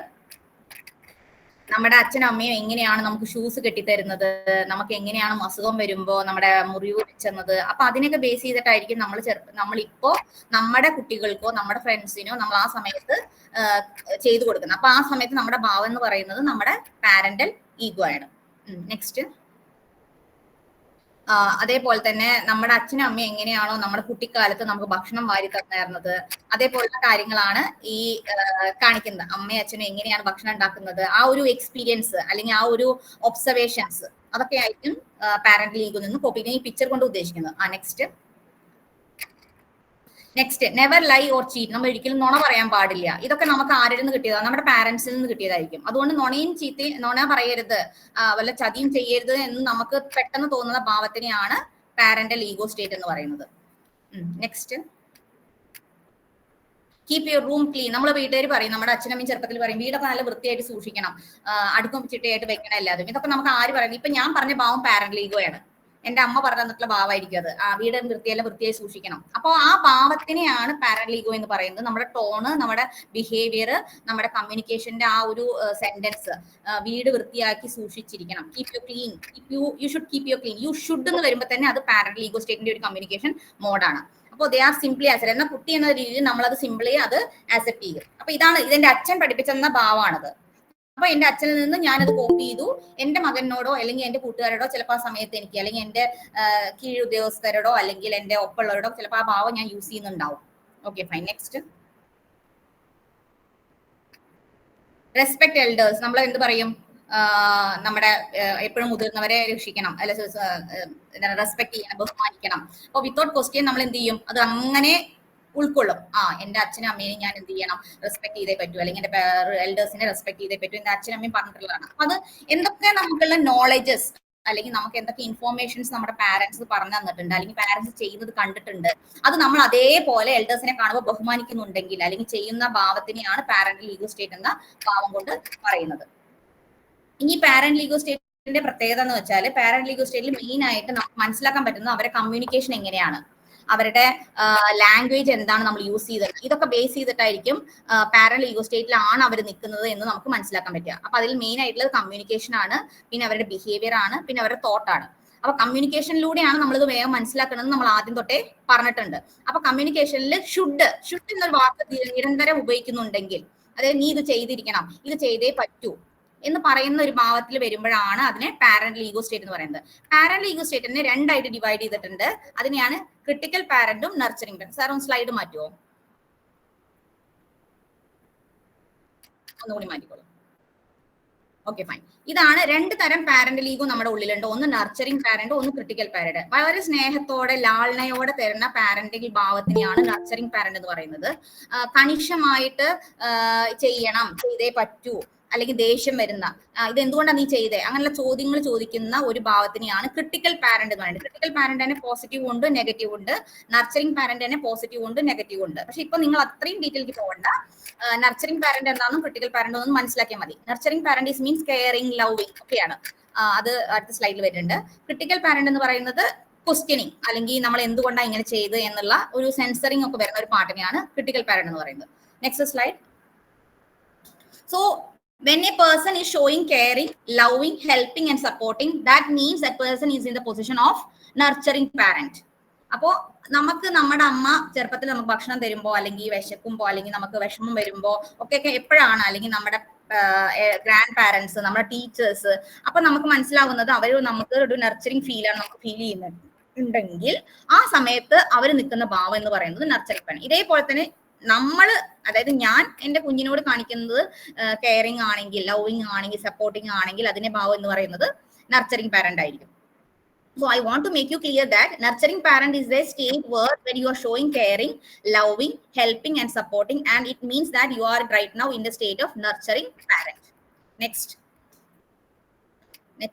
നമ്മുടെ അച്ഛനും അമ്മയും എങ്ങനെയാണ് നമുക്ക് ഷൂസ് കെട്ടിത്തരുന്നത്, നമുക്ക് എങ്ങനെയാണ് അസുഖം വരുമ്പോൾ നമ്മുടെ മുറിവ് വെച്ചത്, അപ്പൊ അതിനൊക്കെ ബേസ് ചെയ്തിട്ടായിരിക്കും നമ്മളിപ്പോ നമ്മുടെ കുട്ടികൾക്കോ നമ്മുടെ ഫ്രണ്ട്സിനോ നമ്മൾ ആ സമയത്ത് ചെയ്തു കൊടുക്കുന്നത്. അപ്പൊ ആ സമയത്ത് നമ്മുടെ ഭാവം എന്ന് പറയുന്നത് നമ്മുടെ പാരന്റൽ ഈഗോ ആണ്. നെക്സ്റ്റ്. അതേപോലെ തന്നെ നമ്മുടെ അച്ഛനും അമ്മയും എങ്ങനെയാണോ നമ്മുടെ കുട്ടിക്കാലത്ത് നമുക്ക് ഭക്ഷണം വാരി തന്നിരുന്നത്, അതേപോലുള്ള കാര്യങ്ങളാണ് ഈ കാണിക്കുന്നത്. അമ്മയും അച്ഛനും എങ്ങനെയാണ് ഭക്ഷണം ഉണ്ടാക്കുന്നത്, ആ ഒരു എക്സ്പീരിയൻസ് അല്ലെങ്കിൽ ആ ഒരു ഒബ്സർവേഷൻസ്, അതൊക്കെ ആയിരിക്കും പാരന്റൽ ഈഗോ നിന്ന് കോപ്പി ഈ പിക്ചർ കൊണ്ട് ഉദ്ദേശിക്കുന്നത്. Next, never lie or cheat. നമ്മൾ ഒരിക്കലും നുണ പറയാൻ പാടില്ല. ഇതൊക്കെ നമുക്ക് ആരിൽ നിന്ന് കിട്ടിയതാണ്? നമ്മുടെ പാരന്റ്സിൽ നിന്ന് കിട്ടിയതായിരിക്കും. അതുകൊണ്ട് നുണ പറയരുത്, വല്ല ചതിയും ചെയ്യരുത് എന്ന് നമുക്ക് പെട്ടെന്ന് തോന്നുന്ന ഭാവത്തിനെയാണ് പാരന്റൽ ഈഗോ സ്റ്റേറ്റ് എന്ന് പറയുന്നത്. Next, keep your room clean. നമ്മൾ വീട്ടുകാർ പറയും, നമ്മുടെ അച്ഛനമ്മയും ചെറുപ്പത്തിൽ പറയും വീടൊക്കെ നല്ല വൃത്തിയായിട്ട് സൂക്ഷിക്കണം, അടുക്കും ചിട്ടയായിട്ട് വെക്കണം എല്ലാതും. ഇതൊക്കെ നമുക്ക് ആര് പറയുന്നത്? ഇപ്പൊ ഞാൻ പറഞ്ഞ ഭാവം പാരന്റൽ ഈഗോയാണ്. എന്റെ അമ്മ പറഞ്ഞു തന്നിട്ടുള്ള ഭാവമായിരിക്കും അത്. ആ വീട് വൃത്തിയായി സൂക്ഷിക്കണം. അപ്പോൾ ആ ഭാവത്തിനെയാണ് പാരന്റൽ ഈഗോ എന്ന് പറയുന്നത്. നമ്മുടെ ടോണ്, നമ്മുടെ ബിഹേവിയർ, നമ്മുടെ കമ്മ്യൂണിക്കേഷന്റെ ആ ഒരു സെന്റൻസ്, വീട് വൃത്തിയാക്കി സൂക്ഷിച്ചിരിക്കണം. Keep you clean, you should keep you clean. You should എന്ന് വരുമ്പോൾ തന്നെ അത് പാരന്റൽ ഈഗോ സ്റ്റേറ്റിന്റെ ഒരു കമ്മ്യൂണിക്കേഷൻ മോഡാണ്. അപ്പോൾ ദേ ആർ സിംപ്ലി ആക്സെപ്റ്റ്. എന്നാൽ കുട്ടി എന്ന രീതിയിൽ നമ്മളത് സിംപ്ലി അത് ആക്സെപ്റ്റ് ചെയ്യും. അപ്പൊ ഇതെന്റെ അച്ഛൻ പഠിപ്പിച്ചെന്ന ഭാവമാണത്. അപ്പൊ എന്റെ അച്ഛനിൽ നിന്ന് ഞാനത് കോപ്പി ചെയ്തു. എന്റെ മകനോടോ അല്ലെങ്കിൽ എന്റെ കൂട്ടുകാരോടോ ചിലപ്പോൾ ആ സമയത്ത് എനിക്ക്, അല്ലെങ്കിൽ എന്റെ കീഴ് ഉദ്യോഗസ്ഥരോടോ അല്ലെങ്കിൽ എന്റെ ഒപ്പമുള്ളവരോടോ ചിലപ്പോൾ ആ ഭാവം ഞാൻ യൂസ് ചെയ്യുന്നുണ്ടാവും. Okay, fine. Next, respect elders. നമ്മൾ എന്ത് പറയും? നമ്മുടെ എപ്പോഴും മുതിർന്നവരെ രക്ഷിക്കണം, അല്ലെ റെസ്പെക്ട് ചെയ്യണം, ബഹുമാനിക്കണം. അപ്പോൾ വിത്തൗട്ട് ക്വസ്റ്റ്യൻ നമ്മൾ എന്ത് ചെയ്യും? അത് അങ്ങനെ ഉൾക്കൊള്ളും. എന്റെ അച്ഛനും അമ്മയും ഞാൻ എന്ത് ചെയ്യണം, റെസ്പെക്ട് ചെയ്തേ പറ്റൂ, അല്ലെങ്കിൽ എന്റെ എൽഡേഴ്സിനെ റെസ്പെക്ട് ചെയ്തേ പറ്റൂ, എന്റെ അച്ഛനും അമ്മയും പറഞ്ഞിട്ടുള്ളതാണ്. അപ്പൊ അത് എന്തൊക്കെ നമുക്കുള്ള നോളജസ് അല്ലെങ്കിൽ നമുക്ക് എന്തൊക്കെ ഇൻഫോർമേഷൻസ് നമ്മുടെ പാരന്റ്സ് പറഞ്ഞു തന്നിട്ടുണ്ട്, അല്ലെങ്കിൽ പാരന്റ്സ് ചെയ്യുന്നത് കണ്ടിട്ടുണ്ട്, അത് നമ്മൾ അതേപോലെ എൽഡേഴ്സിനെ കാണുമ്പോൾ ബഹുമാനിക്കുന്നുണ്ടെങ്കിൽ അല്ലെങ്കിൽ ചെയ്യുന്ന ഭാവത്തിനെയാണ് പാരന്റൽ ഈഗോ സ്റ്റേറ്റ് എന്ന ഭാവം കൊണ്ട് പറയുന്നത്. ഇനി പാരന്റൽ ഈഗോ സ്റ്റേറ്റിന്റെ പ്രത്യേകത എന്ന് വെച്ചാൽ, പാരന്റൽ ഈഗോ സ്റ്റേറ്റിൽ മെയിൻ ആയിട്ട് നമുക്ക് മനസ്സിലാക്കാൻ പറ്റുന്നത് അവരുടെ കമ്മ്യൂണിക്കേഷൻ എങ്ങനെയാണ്, അവരുടെ ലാംഗ്വേജ് എന്താണ് നമ്മൾ യൂസ് ചെയ്തത്, ഇതൊക്കെ ബേസ് ചെയ്തിട്ടായിരിക്കും പാരന്റൽ ഈഗോ സ്റ്റേറ്റിലാണ് അവർ നിൽക്കുന്നത് എന്ന് നമുക്ക് മനസ്സിലാക്കാൻ പറ്റുക. അപ്പൊ അതിൽ മെയിൻ ആയിട്ടുള്ളത് കമ്മ്യൂണിക്കേഷൻ ആണ്, പിന്നെ അവരുടെ ബിഹേവിയർ ആണ്, പിന്നെ അവരുടെ തോട്ട് ആണ്. അപ്പൊ കമ്മ്യൂണിക്കേഷനിലൂടെയാണ് നമ്മളിത് വേഗം മനസ്സിലാക്കുന്നത് നമ്മൾ ആദ്യം തൊട്ടേ പറഞ്ഞിട്ടുണ്ട്. അപ്പൊ കമ്മ്യൂണിക്കേഷനിൽ ഷുഡ് എന്നൊരു വാക്ക് നിരന്തരം ഉപയോഗിക്കുന്നുണ്ടെങ്കിൽ, അതായത് നീ ഇത് ചെയ്തിരിക്കണം, ഇത് ചെയ്തേ പറ്റൂ എന്ന് പറയുന്ന ഒരു ഭാവത്തിൽ വരുമ്പോഴാണ് അതിനെ പാരന്റൽ ഈഗോ സ്റ്റേറ്റ് എന്ന് പറയുന്നത്. പാരന്റൽ ഈഗോ സ്റ്റേറ്റിനെ രണ്ടായിട്ട് ഡിവൈഡ് ചെയ്തിട്ടുണ്ട്. അതിനെയാണ് ക്രിട്ടിക്കൽ പാരന്റും നർച്ചറിംഗ് പാരന്റ്. സാർ ഒന്ന് സ്ലൈഡ് മാറ്റുമോ? ഒന്നുകൂടി മാറ്റിക്കോളൂ. Okay, fine. ഇതാണ് രണ്ട് തരം പാരന്റൽ ഈഗോ നമ്മുടെ ഉള്ളിലുണ്ട്. ഒന്ന് നർച്ചറിംഗ് പാരന്റ്, ഒന്ന് ക്രിട്ടിക്കൽ പാരന്റ്. വളരെ സ്നേഹത്തോടെ ലാളനയോടെ തരുന്ന പാരന്റൽ ഭാവത്തിനെയാണ് നർച്ചറിംഗ് പാരന്റ് എന്ന് പറയുന്നത്. കണിശമായിട്ട് ചെയ്യണം, ചെയ്തേ പറ്റൂ, അല്ലെങ്കിൽ ദേഷ്യം വരുന്ന, ഇത് എന്തുകൊണ്ടാണ് നീ ചെയ്തേ, അങ്ങനെയുള്ള ചോദ്യങ്ങൾ ചോദിക്കുന്ന ഒരു ഭാവത്തിനെയാണ് ക്രിട്ടിക്കൽ പാരന്റ് എന്ന് പറയുന്നത്. ക്രിട്ടിക്കൽ പാരന്റ് തന്നെ പോസിറ്റീവ് ഉണ്ട്, നെഗറ്റീവ് ഉണ്ട്. നർച്ചറിംഗ് പാരന്റ് തന്നെ പോസിറ്റീവ് ഉണ്ട്, നെഗറ്റീവ് ഉണ്ട്. പക്ഷെ ഇപ്പൊ നിങ്ങൾ അത്രയും ഡീറ്റെയിലേക്ക് പോകണ്ട. നർച്ചറിംഗ് പാരന്റ് എന്താണെന്നും ക്രിട്ടിക്കൽ പാരന്റ് ഒന്നും മനസ്സിലാക്കിയാൽ മതി. Nurturing parent is means caring, loving ഒക്കെയാണ്. അത് അടുത്ത സ്ലൈഡിൽ വരുന്നുണ്ട്. ക്രിട്ടിക്കൽ പാരന്റ് എന്ന് പറയുന്നത് ക്വസ്റ്റ്യനിങ്, അല്ലെങ്കിൽ നമ്മൾ എന്തുകൊണ്ടാണ് ഇങ്ങനെ ചെയ്ത് എന്നുള്ള ഒരു സെൻസറിങ് ഒക്കെ വരുന്ന ഒരു പാർട്ടിനെയാണ് ക്രിട്ടിക്കൽ പാരന്റ് എന്ന് പറയുന്നത്. Next slide. So when a person is showing caring, loving, helping and supporting, that means that person is in the position of nurturing parent. അപ്പോ നമുക്ക് നമ്മുടെ അമ്മ ചെറുപ്പത്തിൽ നമുക്ക് ഭക്ഷണം തരുമ്പോ, അല്ലെങ്കിൽ വിശക്കുമ്പോ, അല്ലെങ്കിൽ നമുക്ക് വിഷമം വരുമ്പോ ഒക്കെ എപ്പോഴാണ്, അല്ലെങ്കിൽ നമ്മുടെ ഗ്രാൻഡ് പാരന്റ്സ്, നമ്മുടെ ടീച്ചേഴ്സ്, അപ്പൊ നമുക്ക് മനസ്സിലാവുന്നത് അവർ നമുക്ക് ഒരു നർച്ചറിങ് ഫീലാണ് നമുക്ക് ഫീൽ ചെയ്യുന്നുണ്ടെങ്കിൽ ആ സമയത്ത് അവർ നിൽക്കുന്ന ഭാവം എന്ന് പറയുന്നത് നർച്ചറിങ് പാരന്റ്. ഇതേപോലെ തന്നെ നമ്മൾ, അതായത് ഞാൻ എന്റെ കുഞ്ഞിനോട് കാണിക്കുന്നത് കെയറിങ് ആണെങ്കിൽ, ലവിങ് ആണെങ്കിൽ, സപ്പോർട്ടിങ് ആണെങ്കിൽ അതിന്റെ ഭാവം എന്ന് പറയുന്നത് നർച്ചറിങ് പാരന്റ് ആയിരിക്കും. So I want to make you clear that nurturing parent is a state where when you are showing caring, loving, helping and supporting, and it means that you are right now in the state of nurturing parent. Next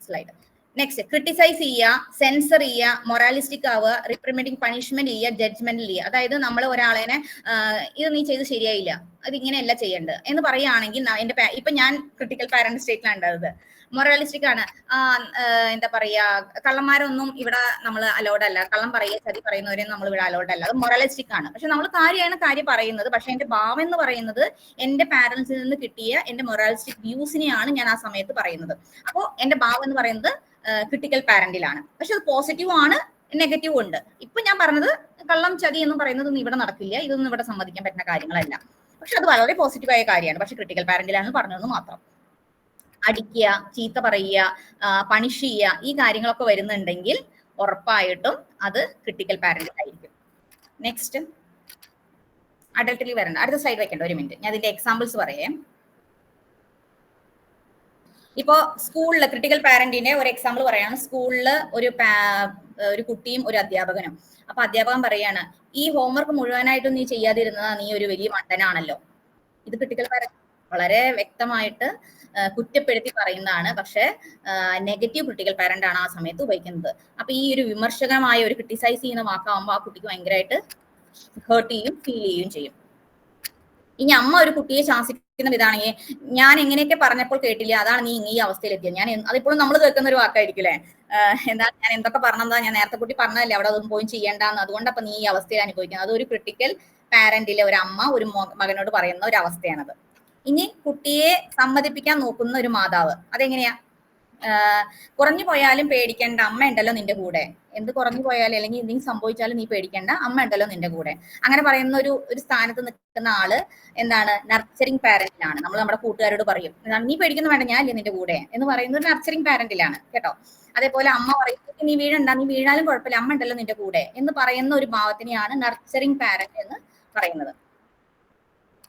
slide. Next, criticise ചെയ്യുക, censor ചെയ്യുക, moralistic ആവുക, റിപ്രിമെന്റിങ് punishment ചെയ്യുക, judgement ചെയ്യുക. അതായത് നമ്മൾ ഒരാളെ ഇത് നീ ചെയ്ത് ശരിയായില്ല, അത് ഇങ്ങനെയല്ല ചെയ്യേണ്ടത് എന്ന് പറയുകയാണെങ്കിൽ, എന്റെ ഇപ്പൊ ഞാൻ ക്രിട്ടിക്കൽ പാരന്റ് സ്റ്റേറ്റിലാണ് ഉണ്ടായത്. മൊറാലിസ്റ്റിക് ആണ്, എന്താ പറയാ, കള്ളന്മാരൊന്നും ഇവിടെ നമ്മൾ അലൗഡ് അല്ല, കള്ളം പറയുക, ചതി പറയുന്നവരെയും നമ്മൾ ഇവിടെ അലൗഡ് അല്ല, അത് മൊറാലിസ്റ്റിക് ആണ്. പക്ഷെ നമ്മൾ കാര്യം പറയുന്നത്, പക്ഷെ എന്റെ ഭാവം എന്ന് പറയുന്നത് എന്റെ പാരന്റ്സിൽ നിന്ന് കിട്ടിയ എന്റെ മൊറാലിസ്റ്റിക് വ്യൂസിനെയാണ് ഞാൻ ആ സമയത്ത് പറയുന്നത്. അപ്പോ എന്റെ ഭാവം എന്ന് പറയുന്നത് ക്രിട്ടിക്കൽ പാരന്റിലാണ്. പക്ഷെ അത് പോസിറ്റീവ് ആണ്, നെഗറ്റീവ് ഉണ്ട്. ഇപ്പൊ ഞാൻ പറഞ്ഞത് കള്ളം ചതി എന്ന് പറയുന്നതൊന്നും ഇവിടെ നടക്കില്ല, ഇതൊന്നും ഇവിടെ സമ്മതിക്കാൻ പറ്റുന്ന കാര്യങ്ങളല്ല. പക്ഷെ അത് വളരെ പോസിറ്റീവായ കാര്യമാണ്. പക്ഷെ ക്രിട്ടിക്കൽ പാരന്റിലാണ് പറഞ്ഞതെന്ന് മാത്രം. അടിക്കുക, ചീത്ത പറയുക, പണിഷ് ചെയ്യുക, ഈ കാര്യങ്ങളൊക്കെ വരുന്നുണ്ടെങ്കിൽ ഉറപ്പായിട്ടും അത് ക്രിട്ടിക്കൽ പാരന്റിലായിരിക്കും. നെക്സ്റ്റ്, അഡൽട്ടിൽ വരണ്ട. അടുത്ത സ്ലൈഡ് വെക്കണ്ട, ഒരു മിനിറ്റ്, ഞാൻ ഇതിന്റെ എക്സാമ്പിൾസ് പറയാം. ഇപ്പോ സ്കൂളില് ക്രിട്ടിക്കൽ പാരന്റിന്റെ ഒരു എക്സാമ്പിൾ പറയാണ്. സ്കൂളില് ഒരു കുട്ടിയും ഒരു അധ്യാപകനും. അപ്പൊ അധ്യാപകൻ പറയാണ്, ഈ ഹോംവർക്ക് മുഴുവനായിട്ടും നീ ചെയ്യാതിരുന്നതാ, നീ ഒരു വലിയ മണ്ടനാണല്ലോ. ഇത് ക്രിട്ടിക്കൽ പാരന്റ് വളരെ വ്യക്തമായിട്ട് കുറ്റപ്പെടുത്തി പറയുന്നതാണ്. പക്ഷെ നെഗറ്റീവ് ക്രിട്ടിക്കൽ പാരന്റ് ആണ് ആ സമയത്ത് ഉപയോഗിക്കുന്നത്. അപ്പൊ ഈ ഒരു വിമർശകമായ ഒരു ക്രിട്ടിസൈസ് ചെയ്യുന്ന വാക്കാവുമ്പോൾ ആ കുട്ടിക്ക് ഭയങ്കരമായിട്ട് ഹേർട്ട് ചെയ്യും, ഫീൽ ചെയ്യുകയും ചെയ്യും. ഇനി അമ്മ ഒരു കുട്ടിയെ ശാസിക്കുന്ന വിധാണെങ്കിൽ, ഞാൻ എങ്ങനെയൊക്കെ പറഞ്ഞപ്പോൾ കേട്ടില്ല, അതാണ് നീ ഈ അവസ്ഥയിലെത്തിയത്. ഞാൻ അതിപ്പോഴും നമ്മൾ കേൾക്കുന്ന ഒരു വാക്കായിരിക്കില്ലേ, എന്താ ഞാൻ എന്തൊക്കെ പറഞ്ഞതാ, ഞാൻ നേരത്തെ കുട്ടി പറഞ്ഞതല്ലേ അവിടെ അതൊന്നും പോയി ചെയ്യേണ്ടെന്ന്, അതുകൊണ്ട് അപ്പൊ നീ ഈ അവസ്ഥയിൽ അനുഭവിക്കുന്നത്. അതൊരു ക്രിട്ടിക്കൽ പാരന്റിലെ ഒരു അമ്മ ഒരു മകനോട് പറയുന്ന ഒരു അവസ്ഥയാണത്. ഇനി കുട്ടിയെ സമ്മതിപ്പിക്കാൻ നോക്കുന്ന ഒരു മാതാവ്, അതെങ്ങനെയാ, കുറഞ്ഞു പോയാലും പേടിക്കേണ്ട, അമ്മ ഉണ്ടല്ലോ നിന്റെ കൂടെ, എന്ത് കുറഞ്ഞു പോയാലും അല്ലെങ്കിൽ എന്തെങ്കിലും സംഭവിച്ചാലും നീ പേടിക്കേണ്ട, അമ്മ ഉണ്ടല്ലോ നിന്റെ കൂടെ, അങ്ങനെ പറയുന്ന ഒരു സ്ഥാനത്ത് നിൽക്കുന്ന ആള് എന്താണ്, നർച്ചറിങ് പാരന്റിലാണ്. നമ്മൾ നമ്മുടെ കൂട്ടുകാരോട് പറയും, നീ പേടിക്കുന്ന വേണ്ട, ഞാൻ ഇല്ലേ നിന്റെ കൂടെ എന്ന് പറയുന്ന ഒരു നർച്ചറിങ് പാരന്റിലാണ് കേട്ടോ. അതേപോലെ അമ്മ പറയും, നീ വീഴണ്ട, നീ വീഴാലും കുഴപ്പമില്ല, അമ്മ ഉണ്ടല്ലോ നിന്റെ കൂടെ എന്ന് പറയുന്ന ഒരു ഭാവത്തിനെയാണ് നർച്ചറിങ് പാരന്റ് എന്ന് പറയുന്നത്.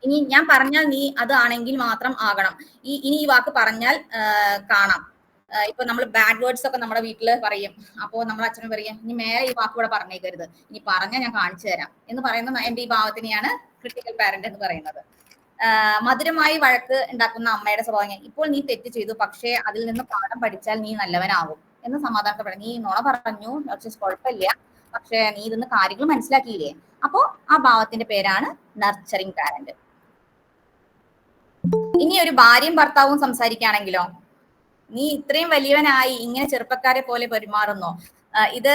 ഇനി ഞാൻ പറഞ്ഞാൽ നീ അതാണെങ്കിൽ മാത്രം ആകണം, ഇനി ഈ വാക്ക് പറഞ്ഞാൽ കാണാം, ഇപ്പൊ നമ്മൾ ബാഡ് വേർഡ്സ് ഒക്കെ നമ്മുടെ വീട്ടിൽ പറയും. അപ്പോൾ നമ്മുടെ അച്ഛനും പറയും, ഇനി മേലെ ഈ വാക്ക് കൂടെ പറഞ്ഞേക്കരുത്, ഇനി പറഞ്ഞാൽ ഞാൻ കാണിച്ചു തരാം എന്ന് പറയുന്ന എന്റെ ഈ ഭാവത്തിനെയാണ് ക്രിട്ടിക്കൽ പാരന്റ് എന്ന് പറയുന്നത്. മധുരമായി വഴക്ക് ഉണ്ടാക്കുന്ന അമ്മയുടെ സ്വഭാവം, ഇപ്പോൾ നീ തെറ്റ് ചെയ്തു, പക്ഷേ അതിൽ നിന്ന് പാഠം പഠിച്ചാൽ നീ നല്ലവനാകും എന്ന് സമാധാനപ്പെടും. നീ നുണ പറഞ്ഞു, കുഴപ്പമില്ല, പക്ഷെ നീ ഇതൊന്ന് കാര്യങ്ങൾ മനസ്സിലാക്കിയില്ലേ. അപ്പോ ആ ഭാവത്തിന്റെ പേരാണ് നർച്ചറിങ് പാരന്റ്. ഇനി ഒരു ഭാര്യയും ഭർത്താവും സംസാരിക്കുകയാണെങ്കിലോ, നീ ഇത്രയും വലിയവനായി ഇങ്ങനെ ചെറുപ്പക്കാരെ പോലെ പെരുമാറുന്നോ? ഇത്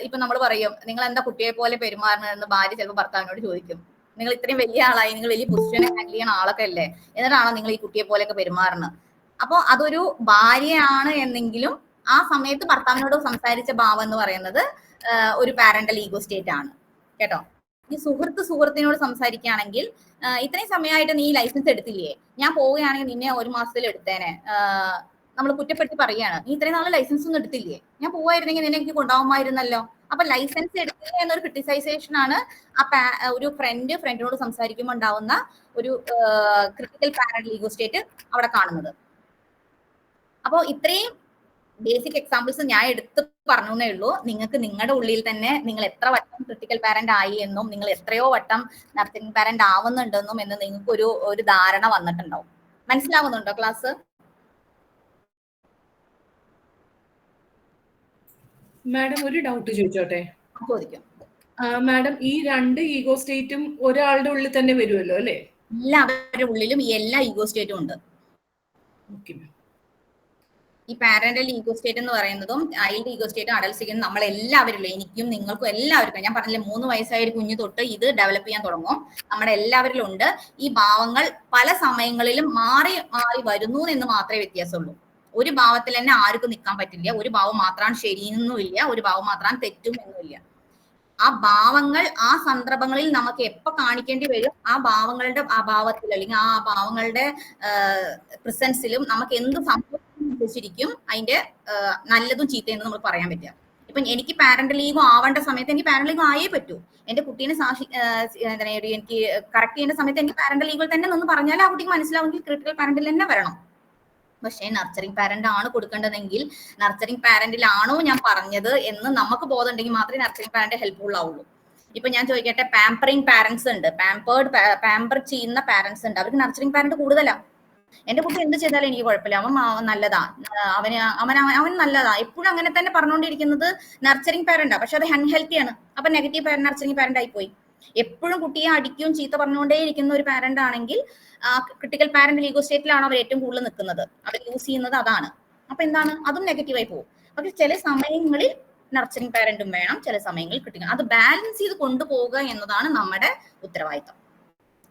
ഇപ്പൊ നമ്മൾ പറയും, നിങ്ങൾ എന്താ കുട്ടിയെ പോലെ പെരുമാറുന്നതെന്ന് ഭാര്യ ചിലപ്പോൾ ഭർത്താവിനോട് ചോദിക്കും. നിങ്ങൾ ഇത്രയും വലിയ ആളായി, നിങ്ങൾ വലിയ പൊസിഷനെ ഹാൻഡിൽ ചെയ്യുന്ന ആളൊക്കെ അല്ലേ, എന്നിട്ടാണോ നിങ്ങൾ ഈ കുട്ടിയെ പോലെയൊക്കെ പെരുമാറുന്നത്? അപ്പൊ അതൊരു ഭാര്യയാണ് എന്നെങ്കിലും ആ സമയത്ത് ഭർത്താവിനോട് സംസാരിച്ച ഭാവം എന്ന് പറയുന്നത് ഒരു പാരന്റൽ ഈഗോ സ്റ്റേറ്റ് ആണ് കേട്ടോ. ഈ സുഹൃത്തിനോട് സംസാരിക്കുകയാണെങ്കിൽ, ഇത്രയും സമയമായിട്ട് നീ ലൈസൻസ് എടുത്തില്ലേ, ഞാൻ പോവുകയാണെങ്കിൽ നിന്നെ 1 മാസത്തിൽ എടുത്തേനെ, നമ്മൾ കുറ്റപ്പെടുത്തി പറയുകയാണ്, നീ ഇത്രയും നാളെ ലൈസൻസ് ഒന്നും എടുത്തില്ലേ, ഞാൻ പോവായിരുന്നെങ്കിൽ നിന്നെ എനിക്ക് കൊണ്ടുപോകുമായിരുന്നല്ലോ. അപ്പൊ ലൈസൻസ് എടുത്തില്ല എന്നൊരു ക്രിട്ടിസൈസേഷൻ ആണ് ഒരു ഫ്രണ്ടിനോട് സംസാരിക്കുമ്പോൾ ഉണ്ടാവുന്ന ഒരു ക്രിട്ടിക്കൽ പാരന്റൽ ഈഗോ സ്റ്റേറ്റ് അവിടെ കാണുന്നത്. അപ്പോ ഇത്രയും ബേസിക് എക്സാമ്പിൾസ് ഞാൻ എടുത്ത് പറഞ്ഞേ ഉള്ളൂ. നിങ്ങൾക്ക് നിങ്ങളുടെ ഉള്ളിൽ തന്നെ നിങ്ങൾ എത്ര വട്ടം ക്രിട്ടിക്കൽ പാരന്റ് ആയി എന്നും നിങ്ങൾ എത്രയോ വട്ടം നർച്ചറിങ് പാരന്റ് ആവുന്നുണ്ടെന്നും എന്ന് നിങ്ങൾക്ക് ഒരു ധാരണ വന്നിട്ടുണ്ടാവും. മനസ്സിലാവുന്നുണ്ടോ ക്ലാസ്? മാഡം ഒരു ഡൗട്ട് ചോദിച്ചോട്ടെ? ചോദിക്കും. മാഡം, ഈ 2 ഈഗോ സ്റ്റേറ്റും ഒരാളുടെ ഉള്ളിൽ തന്നെ വരുമല്ലോ അല്ലേ? എല്ലാവരുടെ ഉള്ളിലും ഈ എല്ലാ ഈഗോ സ്റ്റേറ്റും ഉണ്ട്. ഈ പാരന്റൽ ഈഗോ സ്റ്റേറ്റ് എന്ന് പറയുന്നതും ചൈൽഡ് ഈഗോ സ്റ്റേറ്റും അഡൽട്സിക്കും നമ്മളെല്ലാവരും, എനിക്കും നിങ്ങൾക്കും എല്ലാവർക്കും, ഞാൻ പറഞ്ഞില്ലേ 3 വയസ്സായ ഒരു കുഞ്ഞു തൊട്ട് ഇത് ഡെവലപ്പ് ചെയ്യാൻ തുടങ്ങും. നമ്മുടെ എല്ലാവരിലും ഉണ്ട്. ഈ ഭാവങ്ങൾ പല സമയങ്ങളിലും മാറി മാറി വരുന്നു എന്ന് മാത്രമേ വ്യത്യാസമുള്ളൂ. ഒരു ഭാവത്തിൽ തന്നെ ആർക്കും നിൽക്കാൻ പറ്റില്ല. ഒരു ഭാവം മാത്രമാണ് ശരിയെന്നുമില്ല, ഒരു ഭാവം മാത്രമാണ് തെറ്റും എന്നുമില്ല. ആ ഭാവങ്ങൾ ആ സന്ദർഭങ്ങളിൽ നമുക്ക് എപ്പോ കാണിക്കേണ്ടി വരും, ആ ഭാവങ്ങളുടെ അഭാവത്തിൽ അല്ലെങ്കിൽ ആ ഭാവങ്ങളുടെ പ്രസൻസിലും നമുക്ക് എന്ത് സംഭവിച്ചിരിക്കും അതിന്റെ നല്ലതും ചീത്തയെന്ന് നമ്മൾ പറയാൻ പറ്റുക. ഇപ്പൊ എനിക്ക് പാരന്റൽ ഈഗോ ആവേണ്ട സമയത്ത് എനിക്ക് പാരന്റൽ ഈഗോ ആയേ പറ്റൂ. എന്റെ കുട്ടീനെ എനിക്ക് കറക്റ്റ് ചെയ്യേണ്ട സമയത്ത് എനിക്ക് പാരന്റൽ ഈഗോ തന്നെ എന്ന് പറഞ്ഞാൽ ആ കുട്ടിക്ക് മനസ്സിലാവുമെങ്കിൽ ക്രിട്ടിക്കൽ പാരന്റിൽ തന്നെ വരണം. പക്ഷേ നർച്ചറിങ് പാരന്റ് ആണ് കൊടുക്കേണ്ടതെങ്കിൽ നർച്ചറിങ് പാരന്റിലാണോ ഞാൻ പറഞ്ഞത് എന്ന് നമുക്ക് ബോധം ഉണ്ടെങ്കിൽ മാത്രമേ നർച്ചറിങ് പാരന്റ് ഹെൽപ്ഫുൾ ആവുള്ളൂ. ഇപ്പൊ ഞാൻ ചോദിക്കട്ടെ, പാമ്പറിങ് പാരന്റ്സ് ഉണ്ട്, പാമ്പർ ചെയ്യുന്ന പാരന്റ്സ് ഉണ്ട്, അവർക്ക് നർച്ചറിങ് പാരന്റ് കൂടുതലാണ്. എന്റെ കുട്ടി എന്ത് ചെയ്താലും എനിക്ക് കുഴപ്പമില്ല, അവൻ നല്ലതാ, അവൻ നല്ലതാ, എപ്പോഴും അങ്ങനെ തന്നെ പറഞ്ഞുകൊണ്ടിരിക്കുന്നത് നർച്ചറിങ് പാരന്റാ. പക്ഷെ അത് അൺഹെൽത്തിയാണ്. അപ്പൊ നെഗറ്റീവ് നർച്ചറിങ് പാരന്റ് ആയിപ്പോയി. എപ്പോഴും കുട്ടിയെ അടിക്കുകയും ചീത്ത പറഞ്ഞുകൊണ്ടേ ഇരിക്കുന്ന ഒരു പാരന്റ് ആണെങ്കിൽ ക്രിട്ടിക്കൽ പാരന്റൽ ഈഗോ സ്റ്റേറ്റിലാണ് അവർ ഏറ്റവും കൂടുതൽ നിൽക്കുന്നത്. അവർ യൂസ് ചെയ്യുന്നത് അതാണ്. അപ്പൊ എന്താണ്, അതും നെഗറ്റീവായി പോകും. പക്ഷെ ചില സമയങ്ങളിൽ നർച്ചറിങ് പാരന്റും വേണം, ചില സമയങ്ങളിൽ ക്രിട്ടിക്കൽ. അത് ബാലൻസ് ചെയ്ത് കൊണ്ടുപോകുക എന്നതാണ് നമ്മുടെ ഉത്തരവാദിത്തം.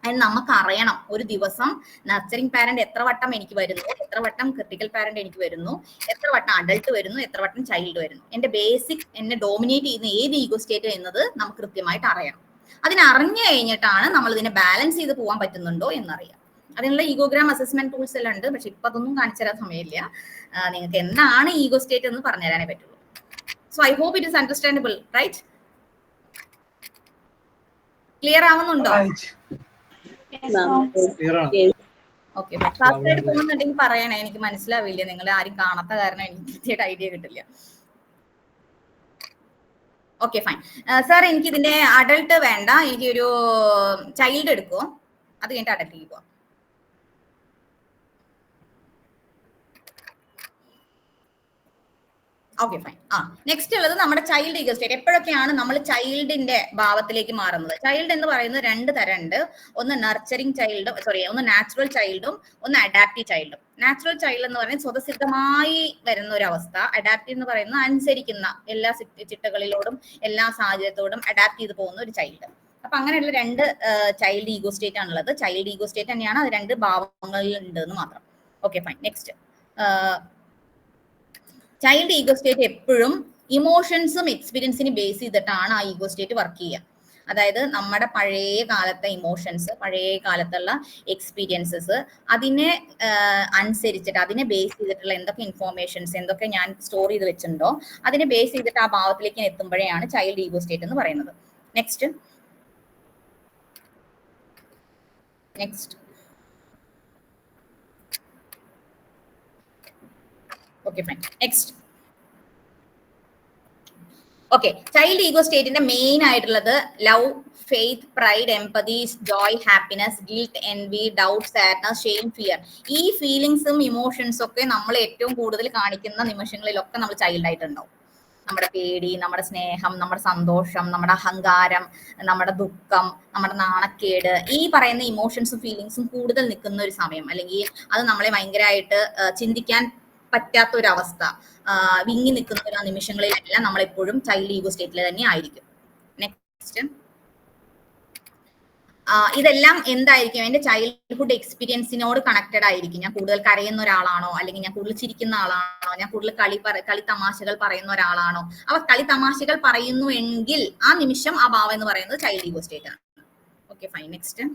അതിന് നമുക്ക് അറിയണം ഒരു ദിവസം നർച്ചറിങ് പാരന്റ് എത്ര വട്ടം എനിക്ക് വരുന്നു, എത്ര വട്ടം ക്രിട്ടിക്കൽ പാരന്റ് എനിക്ക് വരുന്നു, എത്ര വട്ടം അഡൾട്ട് വരുന്നു, എത്ര വട്ടം ചൈൽഡ് വരുന്നു, എന്റെ ബേസിക് എന്നെ ഡോമിനേറ്റ് ചെയ്യുന്ന ഏത് ഈഗോ സ്റ്റേറ്റ് എന്നത് നമുക്ക് കൃത്യമായിട്ട് അറിയണം. അതിനറിഞ്ഞു കഴിഞ്ഞിട്ടാണ് നമ്മൾ ഇതിനെ ബാലൻസ് ചെയ്ത് പോകാൻ പറ്റുന്നുണ്ടോ എന്നറിയാം. അതിനുള്ള ഈഗോഗ്രാം അസസ്മെന്റ് ടൂൾസ് എല്ലാം ഉണ്ട്. പക്ഷെ ഇപ്പൊ അതൊന്നും കാണിച്ചു തരാൻ സമയമില്ല. നിങ്ങൾക്ക് എന്താണ് ഈഗോ സ്റ്റേറ്റ് എന്ന് പറഞ്ഞു തരാനേ പറ്റുള്ളൂ. So I hope it is understandable, right? Clear ആവുന്നുണ്ടോ? ഓക്കെ. ഫാസ്റ്റ് ആയിട്ട് പോകുന്നുണ്ടെങ്കിൽ പറയണേ, എനിക്ക് മനസ്സിലാവില്ല. നിങ്ങൾ ആരും കാണാത്ത കാരണം എനിക്ക് കൃത്യമായിട്ട് ഐഡിയ കിട്ടില്ല. Okay, fine sir. എനിക്ക് ഇതിന്റെ അഡൾട്ട് വേണ്ട, എനിക്കൊരു ചൈൽഡ് എടുക്കുമോ? അത് കഴിഞ്ഞിട്ട് അഡൾട്ടിലേക്ക് പോവാം. Okay, fine. നെക്സ്റ്റ് ഉള്ളത് നമ്മുടെ ചൈൽഡ് ഈഗോ സ്റ്റേറ്റ്. എപ്പോഴൊക്കെയാണ് നമ്മൾ ചൈൽഡിന്റെ ഭാവത്തിലേക്ക് മാറുന്നത്? ചൈൽഡ് എന്ന് പറയുന്നത് 2 തരം ഉണ്ട്. ഒന്ന് നർച്ചറിങ് ചൈൽഡും, ഒന്ന് നാച്ചുറൽ ചൈൽഡും, ഒന്ന് അഡാപ്റ്റീവ് ചൈൽഡും. നാച്ചുറൽ ചൈൽഡ് എന്ന് പറയുന്നത് സ്വതസിദ്ധമായി വരുന്ന ഒരു അവസ്ഥ. അഡാപ്റ്റീവ് എന്ന് പറയുന്നത് അനുസരിക്കുന്ന, എല്ലാ ചിട്ടകളിലോടും എല്ലാ സാഹചര്യത്തോടും അഡാപ്റ്റ് ചെയ്ത് പോകുന്ന ഒരു ചൈൽഡ്. അപ്പൊ അങ്ങനെയുള്ള 2 ചൈൽഡ് ഈഗോ സ്റ്റേറ്റ് ആണുള്ളത്. ചൈൽഡ് ഈഗോ സ്റ്റേറ്റ് തന്നെയാണ്, അത് 2 ഭാവങ്ങളിൽ ഉണ്ട് എന്ന് മാത്രം. Okay, fine. Next, child ego state എപ്പോഴും ഇമോഷൻസും എക്സ്പീരിയൻസിനും ബേസ് ചെയ്തിട്ടാണ് ആ ഈഗോ സ്റ്റേറ്റ് വർക്ക് ചെയ്യുക. അതായത് നമ്മുടെ പഴയ കാലത്തെ ഇമോഷൻസ്, പഴയ കാലത്തുള്ള എക്സ്പീരിയൻസസ്, അതിനെ അനുസരിച്ചിട്ട്, അതിനെ ബേസ് ചെയ്തിട്ടുള്ള എന്തൊക്കെ ഇൻഫോർമേഷൻസ്, എന്തൊക്കെ ഞാൻ സ്റ്റോർ ചെയ്ത് വെച്ചിട്ടുണ്ടോ അതിനെ ബേസ് ചെയ്തിട്ട് ആ ഭാവത്തിലേക്ക് എത്തുമ്പോഴാണ് ചൈൽഡ് ഈഗോ സ്റ്റേറ്റ് എന്ന് പറയുന്നത്. Next, okay fine. Next. Okay, child ego സ്റ്റേറ്റിന്റെ മെയിൻ ആയിട്ടുള്ളത് love, faith, pride, empathy, joy, happiness, guilt, envy, doubt, sadness, shame, fear. ഈ ഫീലിങ്സും ഇമോഷൻസും ഒക്കെ നമ്മൾ ഏറ്റവും കൂടുതൽ കാണിക്കുന്ന നിമിഷങ്ങളിലൊക്കെ നമ്മൾ ചൈൽഡ് ആയിട്ടുണ്ടാവും. നമ്മുടെ പേടി, നമ്മുടെ സ്നേഹം, നമ്മുടെ സന്തോഷം, നമ്മുടെ അഹങ്കാരം, നമ്മുടെ ദുഃഖം, നമ്മുടെ നാണക്കേട്, ഈ പറയുന്ന ഇമോഷൻസും ഫീലിങ്സും കൂടുതൽ നിൽക്കുന്ന ഒരു സമയം, അല്ലെങ്കിൽ അത് നമ്മളെ ഭയങ്കരമായിട്ട് ചിന്തിക്കാൻ പറ്റാത്ത ഒരു അവസ്ഥ, വിങ്ങി നിൽക്കുന്ന ഒരു നിമിഷങ്ങളിലെല്ലാം നമ്മളെപ്പോഴും ചൈൽഡ് ഈഗോ സ്റ്റേറ്റിൽ തന്നെ ആയിരിക്കും. നെക്സ്റ്റ്. ഇതെല്ലാം എന്തായിരിക്കും? എന്റെ ചൈൽഡ്ഹുഡ് എക്സ്പീരിയൻസിനോട് കണക്റ്റഡ് ആയിരിക്കും. ഞാൻ കൂടുതൽ കരയുന്ന ഒരാളാണോ, അല്ലെങ്കിൽ ഞാൻ കൂടുതൽ ചിരിക്കുന്ന ആളാണോ, ഞാൻ കൂടുതൽ കളി തമാശകൾ പറയുന്ന ഒരാളാണോ? അവ കളി തമാശകൾ പറയുന്നു എങ്കിൽ ആ നിമിഷം ആ ഭാവം എന്ന് പറയുന്നത് ചൈൽഡ് ഈഗോ സ്റ്റേറ്റ് ആണ്. Okay fine. നെക്സ്റ്റ്.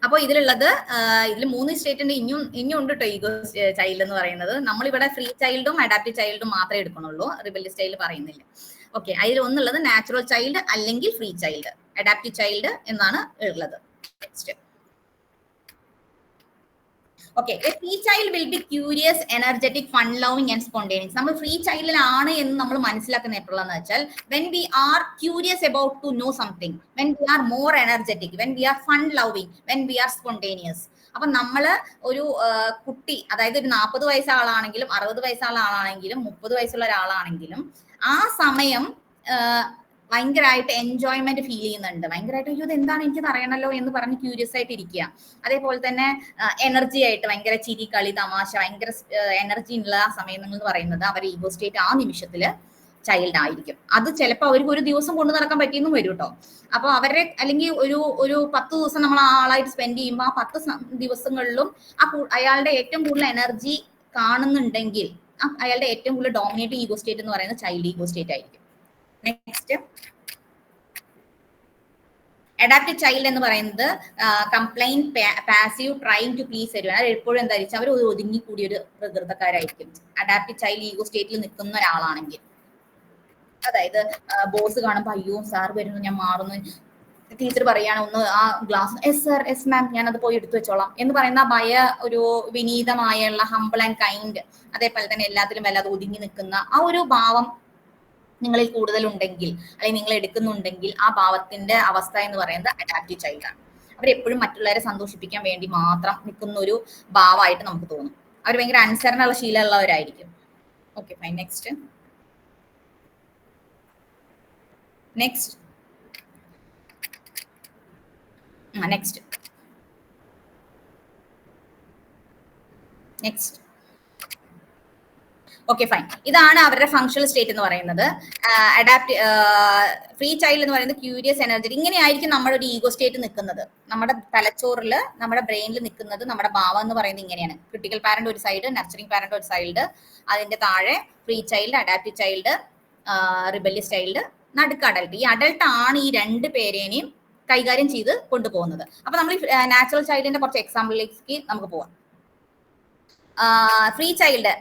അപ്പോൾ ഇതിലുള്ളത് ഇതിൽ 3 സ്റ്റേറ്റിന്റെ ഇനിയും ഉണ്ട് കേട്ടോ ഈഗോ ചൈൽഡ് എന്ന് പറയുന്നത്. നമ്മളിവിടെ ഫ്രീ ചൈൽഡും അഡാപ്റ്റീവ് ചൈൽഡും മാത്രമേ എടുക്കണുള്ളൂ, റിബല്യസ് ചൈൽഡ് പറയുന്നില്ല. ഓക്കെ, അതിൽ ഒന്നുള്ളത് നാച്ചുറൽ ചൈൽഡ് അല്ലെങ്കിൽ ഫ്രീ ചൈൽഡ്, അഡാപ്റ്റീവ് ചൈൽഡ് എന്നാണ് ഉള്ളത്. Next. Okay, free child will be curious, energetic, fun loving and spontaneous. നമ്മൾ ഫ്രീ ചൈൽഡിലാണ് എന്ന് നമ്മൾ മനസ്സിലാക്കുന്ന എപ്പോഴാന്ന് വെച്ചാൽ when we are curious about to know something, when we are more energetic, when we are fun loving, when we are spontaneous. അപ്പൊ നമ്മള് ഒരു കുട്ടി, അതായത് ഒരു 40 വയസ്സുള്ള ആളാണെങ്കിലും 60 വയസ്സുള്ള ആളാണെങ്കിലും 30 വയസ്സുള്ള ഒരാളാണെങ്കിലും ആ സമയം ഭയങ്കരമായിട്ട് എൻജോയ്മെന്റ് ഫീൽ ചെയ്യുന്നുണ്ട്, ഭയങ്കരമായിട്ട് അയ്യോ ഇത് എന്താണ് എനിക്കത് അറിയണല്ലോ എന്ന് പറഞ്ഞ് ക്യൂരിയസ് ആയിട്ട് ഇരിക്കുക. അതേപോലെ തന്നെ എനർജി ആയിട്ട് ഭയങ്കര ചിരി, കളി, തമാശ, ഭയങ്കര എനർജി ഉള്ള ആ സമയം എന്ന് പറയുന്നത് അവരുടെ ഈഗോ സ്റ്റേറ്റ് ആ നിമിഷത്തില് ചൈൽഡ് ആയിരിക്കും. അത് ചിലപ്പോൾ അവർക്ക് ഒരു ദിവസം കൊണ്ടു നടക്കാൻ പറ്റിയെന്നും വരും കേട്ടോ. അപ്പൊ അവരുടെ അല്ലെങ്കിൽ ഒരു 10 ദിവസം നമ്മൾ ആ ആളായിട്ട് സ്പെൻഡ് ചെയ്യുമ്പോൾ ആ 10 ദിവസങ്ങളിലും അയാളുടെ ഏറ്റവും കൂടുതൽ എനർജി കാണുന്നുണ്ടെങ്കിൽ അയാളുടെ ഏറ്റവും കൂടുതൽ ഡോമിനേറ്റ് ഈഗോ സ്റ്റേറ്റ് എന്ന് പറയുന്നത് ചൈൽഡ് ഈഗോ സ്റ്റേറ്റ് ആയിരിക്കും. നെക്സ്റ്റ്. അഡാപ്റ്റീവ് ചൈൽഡ് എന്ന് പറയുന്നത് compliant, passive, trying to please everyone. അത് എപ്പോഴും എന്താ വെച്ചാൽ അവർ ഒതുങ്ങി കൂടിയ ഒരു പ്രകൃതക്കാരായിരിക്കും. അഡാപ്റ്റീവ് ചൈൽഡ് ഈഗോ സ്റ്റേറ്റിൽ നിൽക്കുന്ന ഒരാളാണെങ്കിൽ, അതായത് ബോസ് കാണുമ്പോൾ അയ്യോ സാർ വരുന്നു ഞാൻ മാറുന്നു, ടീച്ചർ പറയാണ് ഒന്ന് ആ glass S sir yes ma'am ഞാൻ അത് പോയി എടുത്തു വെച്ചോളാം എന്ന് പറയുന്ന ഒരു വിനീതമായുള്ള ഹംബിൾ ആൻഡ് കൈൻഡ്, അതേപോലെ തന്നെ എല്ലാത്തിലും വല്ലാതെ ഒതുങ്ങി നിൽക്കുന്ന ആ ഒരു ഭാവം നിങ്ങളിൽ കൂടുതൽ ഉണ്ടെങ്കിൽ അല്ലെങ്കിൽ നിങ്ങൾ എടുക്കുന്നുണ്ടെങ്കിൽ ആ ഭാവത്തിന്റെ അവസ്ഥ എന്ന് പറയുന്നത് അഡാപ്റ്റീവ് ചൈൽഡ് ആണ്. അവരെപ്പോഴും മറ്റുള്ളവരെ സന്തോഷിപ്പിക്കാൻ വേണ്ടി മാത്രം നിൽക്കുന്ന ഒരു ഭാവമായിട്ട് നമുക്ക് തോന്നും. അവർ ഭയങ്കര അനുസരണമുള്ള ശീലമുള്ളവരായിരിക്കും. Okay fine. Next. Next. Next. Next. Okay fine. ഇതാണ് അവരുടെ ഫങ്ഷണൽ സ്റ്റേറ്റ് എന്ന് പറയുന്നത്. ഫ്രീ ചൈൽഡ് എന്ന് പറയുന്നത് ക്യൂരിയസ്, എനർജറ്റിക്, ഇങ്ങനെയായിരിക്കും നമ്മുടെ ഒരു ഈഗോ സ്റ്റേറ്റ് നിൽക്കുന്നത്. നമ്മുടെ തലച്ചോറിൽ, നമ്മുടെ ബ്രെയിനിൽ നിൽക്കുന്നത് നമ്മുടെ ഭാവം എന്ന് പറയുന്നത് ഇങ്ങനെയാണ്. ക്രിട്ടിക്കൽ പാരന്റ് ഒരു സൈഡ്, നർച്ചറിംഗ് പാരന്റ് ഒരു സൈഡ്, അതിന്റെ താഴെ free child, adaptive child, rebellious child, നടുക്ക് അഡൽട്ട്. ഈ അഡൽട്ട് ആണ് ഈ 2 പേരേനെയും കൈകാര്യം ചെയ്ത് കൊണ്ടുപോകുന്നത്. അപ്പൊ നമ്മൾ നാച്ചുറൽ ചൈൽഡിന്റെ കുറച്ച് എക്സാമ്പിളിലേക്ക് നമുക്ക് പോവാം. ഫ്രീ ചൈൽഡ്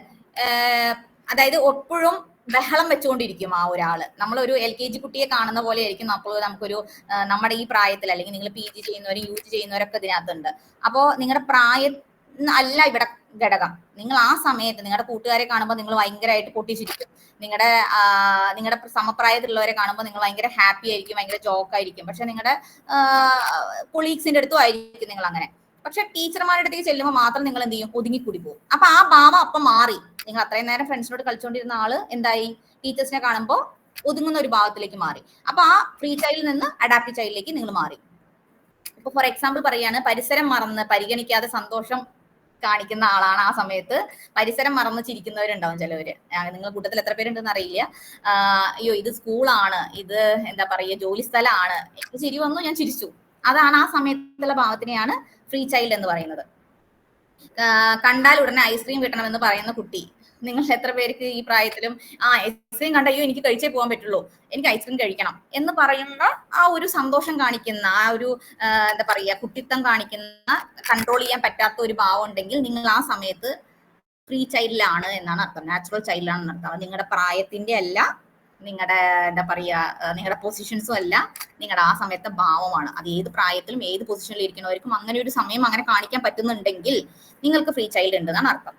അതായത് എപ്പോഴും ബഹളം വെച്ചുകൊണ്ടിരിക്കും ആ ഒരാള്. നമ്മളൊരു LKG കുട്ടിയെ കാണുന്ന പോലെ ആയിരിക്കും നമുക്കൊരു നമ്മുടെ ഈ പ്രായത്തിൽ, അല്ലെങ്കിൽ നിങ്ങൾ PG ചെയ്യുന്നവരും UG ചെയ്യുന്നവരൊക്കെ ഇതിനകത്തുണ്ട്. അപ്പോ നിങ്ങളുടെ പ്രായം അല്ല ഇവിടെ ഘടകം. നിങ്ങൾ ആ സമയത്ത് നിങ്ങളുടെ കൂട്ടുകാരെ കാണുമ്പോൾ നിങ്ങൾ ഭയങ്കരമായിട്ട് പൊട്ടിച്ചിരിക്കും. നിങ്ങളുടെ സമപ്രായത്തിലുള്ളവരെ കാണുമ്പോൾ നിങ്ങൾ ഭയങ്കര ഹാപ്പി ആയിരിക്കും, ഭയങ്കര ജോക്കായിരിക്കും. പക്ഷെ നിങ്ങളുടെ കൊളീഗ്സിന്റെ അടുത്തും ആയിരിക്കും നിങ്ങൾ അങ്ങനെ. പക്ഷെ ടീച്ചർമാരുടെ അടുത്തേക്ക് ചെല്ലുമ്പോൾ മാത്രം നിങ്ങൾ എന്ത് ചെയ്യും? ഒതുങ്ങിക്കൂടി പോകും. അപ്പൊ ആ ഭാവം അപ്പം മാറി. നിങ്ങൾ അത്രയും നേരം ഫ്രണ്ട്സിനോട് കളിച്ചുകൊണ്ടിരുന്ന ആള് എന്തായി? ടീച്ചേഴ്സിനെ കാണുമ്പോൾ ഒതുങ്ങുന്ന ഒരു ഭാവത്തിലേക്ക് മാറി. അപ്പൊ ആ ഫ്രീ ചൈൽഡിൽ നിന്ന് അഡാപ്റ്റീവ് ചൈൽഡിലേക്ക് നിങ്ങൾ മാറി. ഇപ്പൊ ഫോർ എക്സാമ്പിൾ പറയാണ്, പരിസരം മറന്ന് പരിഗണിക്കാതെ സന്തോഷം കാണിക്കുന്ന ആളാണ്. ആ സമയത്ത് പരിസരം മറന്ന് ചിരിക്കുന്നവരുണ്ടാവും ചിലവര്. നിങ്ങൾ കൂട്ടത്തിൽ എത്ര പേരുണ്ടെന്ന് അറിയില്ല. അയ്യോ ഇത് സ്കൂളാണ്, ഇത് എന്താ പറയുക ജോലി സ്ഥലമാണ്, എനിക്ക് ചിരി വന്നു ഞാൻ ചിരിച്ചു. അതാണ് ആ സമയത്തുള്ള ഭാവത്തിനെയാണ് ഫ്രീ ചൈൽഡ് എന്ന് പറയുന്നത്. കണ്ടാൽ ഉടനെ ഐസ്ക്രീം കിട്ടണമെന്ന് പറയുന്ന കുട്ടി, നിങ്ങൾ എത്ര പേർക്ക് ഈ പ്രായത്തിലും ഐസ്ക്രീം കണ്ട അയ്യോ എനിക്ക് കഴിച്ചേ പോകാൻ പറ്റുള്ളൂ, എനിക്ക് ഐസ്ക്രീം കഴിക്കണം എന്ന് പറയുന്ന ആ ഒരു സന്തോഷം കാണിക്കുന്ന, ആ ഒരു എന്താ പറയുക കുട്ടിത്തം കാണിക്കുന്ന, കൺട്രോൾ ചെയ്യാൻ പറ്റാത്ത ഒരു ഭാവം ഉണ്ടെങ്കിൽ നിങ്ങൾ ആ സമയത്ത് ഫ്രീ ചൈൽഡിലാണ് എന്നാണ് അർത്ഥം, നാച്ചുറൽ ചൈൽഡിലാണെന്ന് അർത്ഥം. നിങ്ങളുടെ പ്രായത്തിന്റെ അല്ല, നിങ്ങളുടെ എന്താ പറയുക നിങ്ങളുടെ പൊസിഷൻസും അല്ല, നിങ്ങളുടെ ആ സമയത്തെ ഭാവമാണ്. അത് ഏത് പ്രായത്തിലും ഏത് പൊസിഷനിൽ ഇരിക്കുന്നവർക്കും അങ്ങനെ ഒരു സമയം അങ്ങനെ കാണിക്കാൻ പറ്റുന്നുണ്ടെങ്കിൽ നിങ്ങൾക്ക് ഫ്രീ ചൈൽഡ് ഉണ്ടെന്നാണ് അർത്ഥം.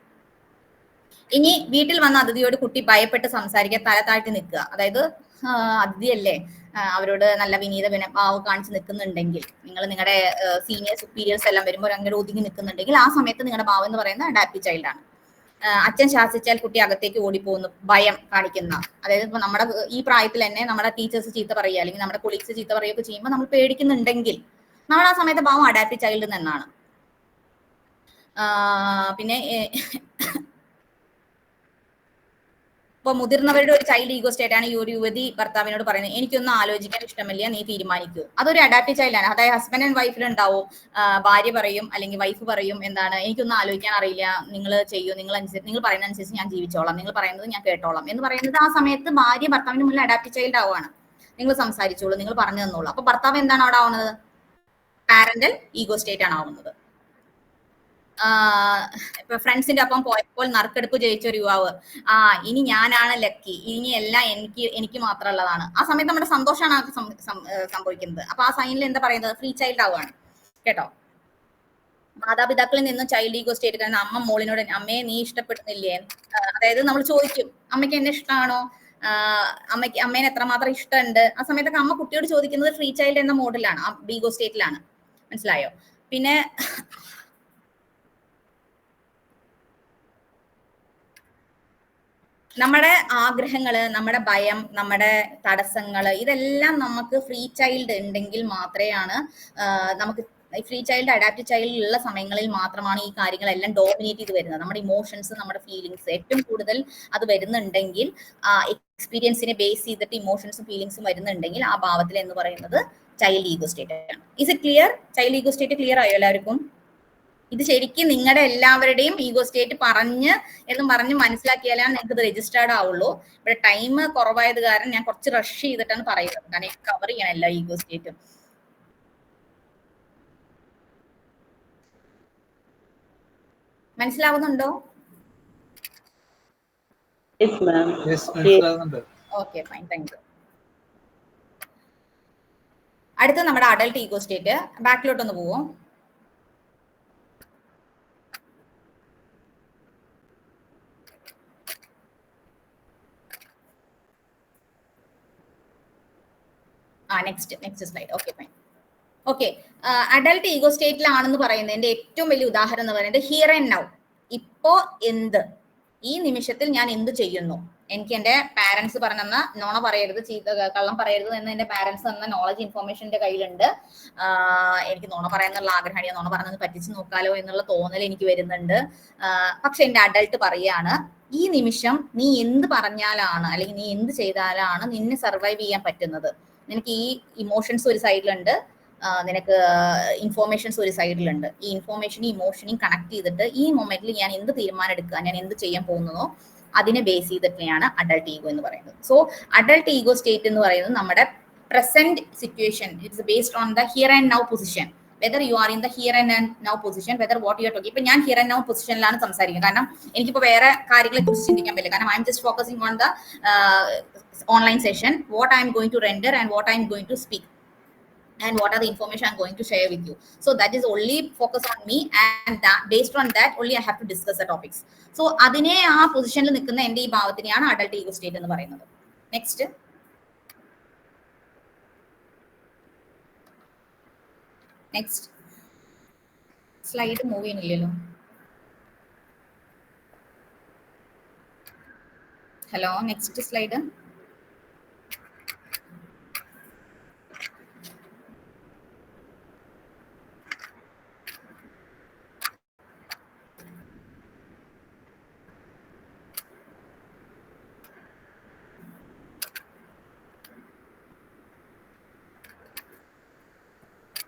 ഇനി വീട്ടിൽ വന്ന അതിഥിയോട് കുട്ടി ഭയപ്പെട്ട് സംസാരിക്കാൻ തല താഴ്ത്തി നിൽക്കുക. അതായത് അതിഥിയല്ലേ, അവരോട് നല്ല വിനീത ഭാവം കാണിച്ച് നിൽക്കുന്നുണ്ടെങ്കിൽ, നിങ്ങൾ നിങ്ങളുടെ സീനിയർ സുപ്പീരിയേഴ്സ് എല്ലാം വരുമ്പോൾ അങ്ങനെ ഒതുങ്ങി നിൽക്കുന്നുണ്ടെങ്കിൽ ആ സമയത്ത് നിങ്ങളുടെ ഭാവം എന്ന് പറയുന്നത് അഡാപ്റ്റീവ് ചൈൽഡ് ആണ്. അച്ഛൻ ശാസിച്ചാൽ കുട്ടി അകത്തേക്ക് ഓടിപ്പോകുന്നു, ഭയം കാണിക്കുന്ന. അതായത് ഇപ്പൊ നമ്മുടെ ഈ പ്രായത്തിൽ തന്നെ നമ്മുടെ ടീച്ചേഴ്സ് ചീത്ത പറയുക അല്ലെങ്കിൽ നമ്മുടെ കൊളീഗ്സ് ചീത്ത പറയുകയൊക്കെ ചെയ്യുമ്പോൾ നമ്മൾ പേടിക്കുന്നുണ്ടെങ്കിൽ നമ്മൾ ആ സമയത്ത് ഭാവം അഡാപ്റ്റീവ് ചൈൽഡ് എന്നാണ്. പിന്നെ ഇപ്പൊ മുതിർന്നവരുടെ ഒരു ചൈൽഡ് ഈഗോ സ്റ്റേറ്റ് ആണ് ഈ ഒരു യുവതി ഭർത്താവിനോട് പറയുന്നത്, എനിക്കൊന്നും ആലോചിക്കാൻ ഇഷ്ടമില്ല, നീ തീരുമാനിക്കൂ. അതൊരു അഡാപ്റ്റീവ് ചൈൽഡ് ആണ്. അതായത് ഹസ്ബൻഡ് ആൻഡ് വൈഫിൽ ഉണ്ടാവും, ഭാര്യ പറയും അല്ലെങ്കിൽ വൈഫ് പറയും, എന്താണ്, എനിക്കൊന്നും ആലോചിക്കാൻ അറിയില്ല, നിങ്ങൾ ചെയ്യൂ, നിങ്ങൾ പറയുന്ന അനുസരിച്ച് ഞാൻ ജീവിച്ചോളാം, നിങ്ങൾ പറയുന്നത് ഞാൻ കേട്ടോളാം എന്ന് പറയുന്നത് ആ സമയത്ത് ഭാര്യ ഭർത്താവിന് മുന്നിൽ അഡാപ്റ്റീവ് ചൈൽഡ് ആവുകയാണ്. നിങ്ങൾ സംസാരിച്ചോളൂ, നിങ്ങൾ പറഞ്ഞു തന്നോളൂ. അപ്പൊ ഭർത്താവ് എന്താണ് അവിടെ ആവുന്നത്? പാരന്റൽ ഈഗോ സ്റ്റേറ്റ് ആണ് ആവുന്നത്. ഇപ്പൊ ഫ്രണ്ട്സിന്റെ ഒപ്പം പോയപ്പോൾ നറുക്കെടുപ്പ് ജയിച്ച ഒരു യുവാവ്, ഇനി ഞാനാണ് ലക്കി, ഇനി എല്ലാം എനിക്ക് മാത്രമുള്ളതാണ്. ആ സമയത്ത് നമ്മുടെ സന്തോഷമാണ് സംഭവിക്കുന്നത്. അപ്പൊ ആ സൈനിൽ എന്താ പറയുന്നത്? ഫ്രീ ചൈൽഡ് ആവുകയാണ് കേട്ടോ. മാതാപിതാക്കളിൽ നിന്നും ചൈൽഡ് ഈഗോ സ്റ്റേറ്റ് കാരണം അമ്മ മോളിനോട്, അമ്മയെ നീ ഇഷ്ടപ്പെടുന്നില്ലേ, അതായത് നമ്മൾ ചോദിക്കും അമ്മയ്ക്ക് എന്നെ ഇഷ്ടമാണോ, അമ്മേനെ എത്രമാത്രം ഇഷ്ടമുണ്ട്. ആ സമയത്തൊക്കെ അമ്മ കുട്ടിയോട് ചോദിക്കുന്നത് ഫ്രീ ചൈൽഡ് എന്ന മോഡിലാണ്, ഈഗോ സ്റ്റേറ്റിലാണ്. മനസ്സിലായോ? പിന്നെ നമ്മുടെ ആഗ്രഹങ്ങള്, നമ്മുടെ ഭയം, നമ്മുടെ തടസ്സങ്ങള്, ഇതെല്ലാം നമുക്ക് ഫ്രീ ചൈൽഡ് ഉണ്ടെങ്കിൽ മാത്രമാണ് നമുക്ക് ഫ്രീ ചൈൽഡ് അഡാപ്റ്റീവ് ചൈൽഡ് ഉള്ള സമയങ്ങളിൽ മാത്രമാണ് ഈ കാര്യങ്ങളെല്ലാം ഡോമിനേറ്റ് ചെയ്ത് വരുന്നത്. നമ്മുടെ ഇമോഷൻസ്, നമ്മുടെ ഫീലിങ്സ് ഏറ്റവും കൂടുതൽ അത് വരുന്നുണ്ടെങ്കിൽ, എക്സ്പീരിയൻസിനെ ബേസ് ചെയ്തിട്ട് ഇമോഷൻസും ഫീലിങ്സും വരുന്നുണ്ടെങ്കിൽ ആ ഭാവത്തിൽ എന്ന് പറയുന്നത് ചൈൽഡ് ഈഗോ സ്റ്റേറ്റ് ആണ്. Is it clear? Child ego state clear ആയോ എല്ലാവർക്കും? ഇത് ശരിക്കും നിങ്ങളുടെ എല്ലാവരുടെയും ഈഗോ സ്റ്റേറ്റ് പറഞ്ഞ് മനസ്സിലാക്കിയാലാണ് നിങ്ങൾക്ക് ഇത് രജിസ്റ്റേർഡ് ആവുള്ളൂ. ഇവിടെ ടൈം കുറവായത് കാരണം ഞാൻ കുറച്ച് റഷ് ചെയ്തിട്ടാണ് പറയുന്നത്, കാരണം കവർ ചെയ്യണം എല്ലാ ഈഗോ സ്റ്റേറ്റും. മനസ്സിലാവുന്നുണ്ടോ? Okay, fine, thank you. അടുത്ത നമ്മുടെ അഡൽട്ട് ഈഗോ സ്റ്റേറ്റ്. ബാക്കിലോട്ടൊന്ന് പോവോ? Next slide. Okay, fine. Okay, adult ego സ്റ്റേറ്റിലാണെന്ന് പറയുന്നതിന്റെ ഏറ്റവും വലിയ ഉദാഹരണം എന്ന് പറയുന്നത് ഹിയർ ആൻഡ് നൗ. ഇപ്പോ എന്ത്, ഈ നിമിഷത്തിൽ ഞാൻ എന്ത് ചെയ്യുന്നു. എനിക്ക് എന്റെ പാരന്റ്സ് പറഞ്ഞെന്ന നോണ പറയരുത്, കള്ളം പറയരുത് എന്ന് എന്റെ പാരന്റ്സ് തന്ന നോളജ് ഇൻഫോർമേഷൻ എന്റെ കയ്യിലുണ്ട്. എനിക്ക് നോണ പറയാനുള്ള ആഗ്രഹമാണ്, നോണ പറഞ്ഞത് പറ്റിച്ച് നോക്കാലോ എന്നുള്ള തോന്നൽ എനിക്ക് വരുന്നുണ്ട്. പക്ഷെ എന്റെ അഡൽട്ട് പറയാണ്, ഈ നിമിഷം നീ എന്ത് പറഞ്ഞാലാണ് അല്ലെങ്കിൽ നീ എന്ത് ചെയ്താലാണ് നിന്നെ സർവൈവ് ചെയ്യാൻ പറ്റുന്നത്. നിനക്ക് ഈ ഇമോഷൻസ് ഒരു സൈഡിലുണ്ട്, നിനക്ക് ഇൻഫോർമേഷൻസ് ഒരു സൈഡിലുണ്ട്. ഈ ഇൻഫോർമേഷനും ഇമോഷനെയും കണക്ട് ചെയ്തിട്ട് ഈ മൊമെന്റിൽ ഞാൻ എന്ത് തീരുമാനം എടുക്കുക, ഞാൻ എന്ത് ചെയ്യാൻ പോകുന്നതോ അതിനെ ബേസ് ചെയ്തിട്ടാണ് അഡൽട്ട് ഈഗോ എന്ന് പറയുന്നത്. സോ അഡൽട്ട് ഈഗോ സ്റ്റേറ്റ് എന്ന് പറയുന്നത് നമ്മുടെ present situation, it's based on the here and now position. Whether you are in the here and now position, whether what you are talking. ഇപ്പൊ ഞാൻ here and now പൊസിഷനിലാണ് സംസാരിക്കുന്നത്, കാരണം എനിക്കിപ്പോ വേറെ കാര്യങ്ങളെ കുറിച്ച് ചിന്തിക്കാൻ പറ്റില്ല, കാരണം I am just focusing on the online session, what I am going to render and what I am going to speak and what are the information I am going to share with you. So that is only focus on me, and that, based on that only I have to discuss the topics. So adine aa position il nikkunna ende ee bhavathiyana adult ego state ennu parayunnathu. Next slide move cheyyunnillalo. Hello, next slide.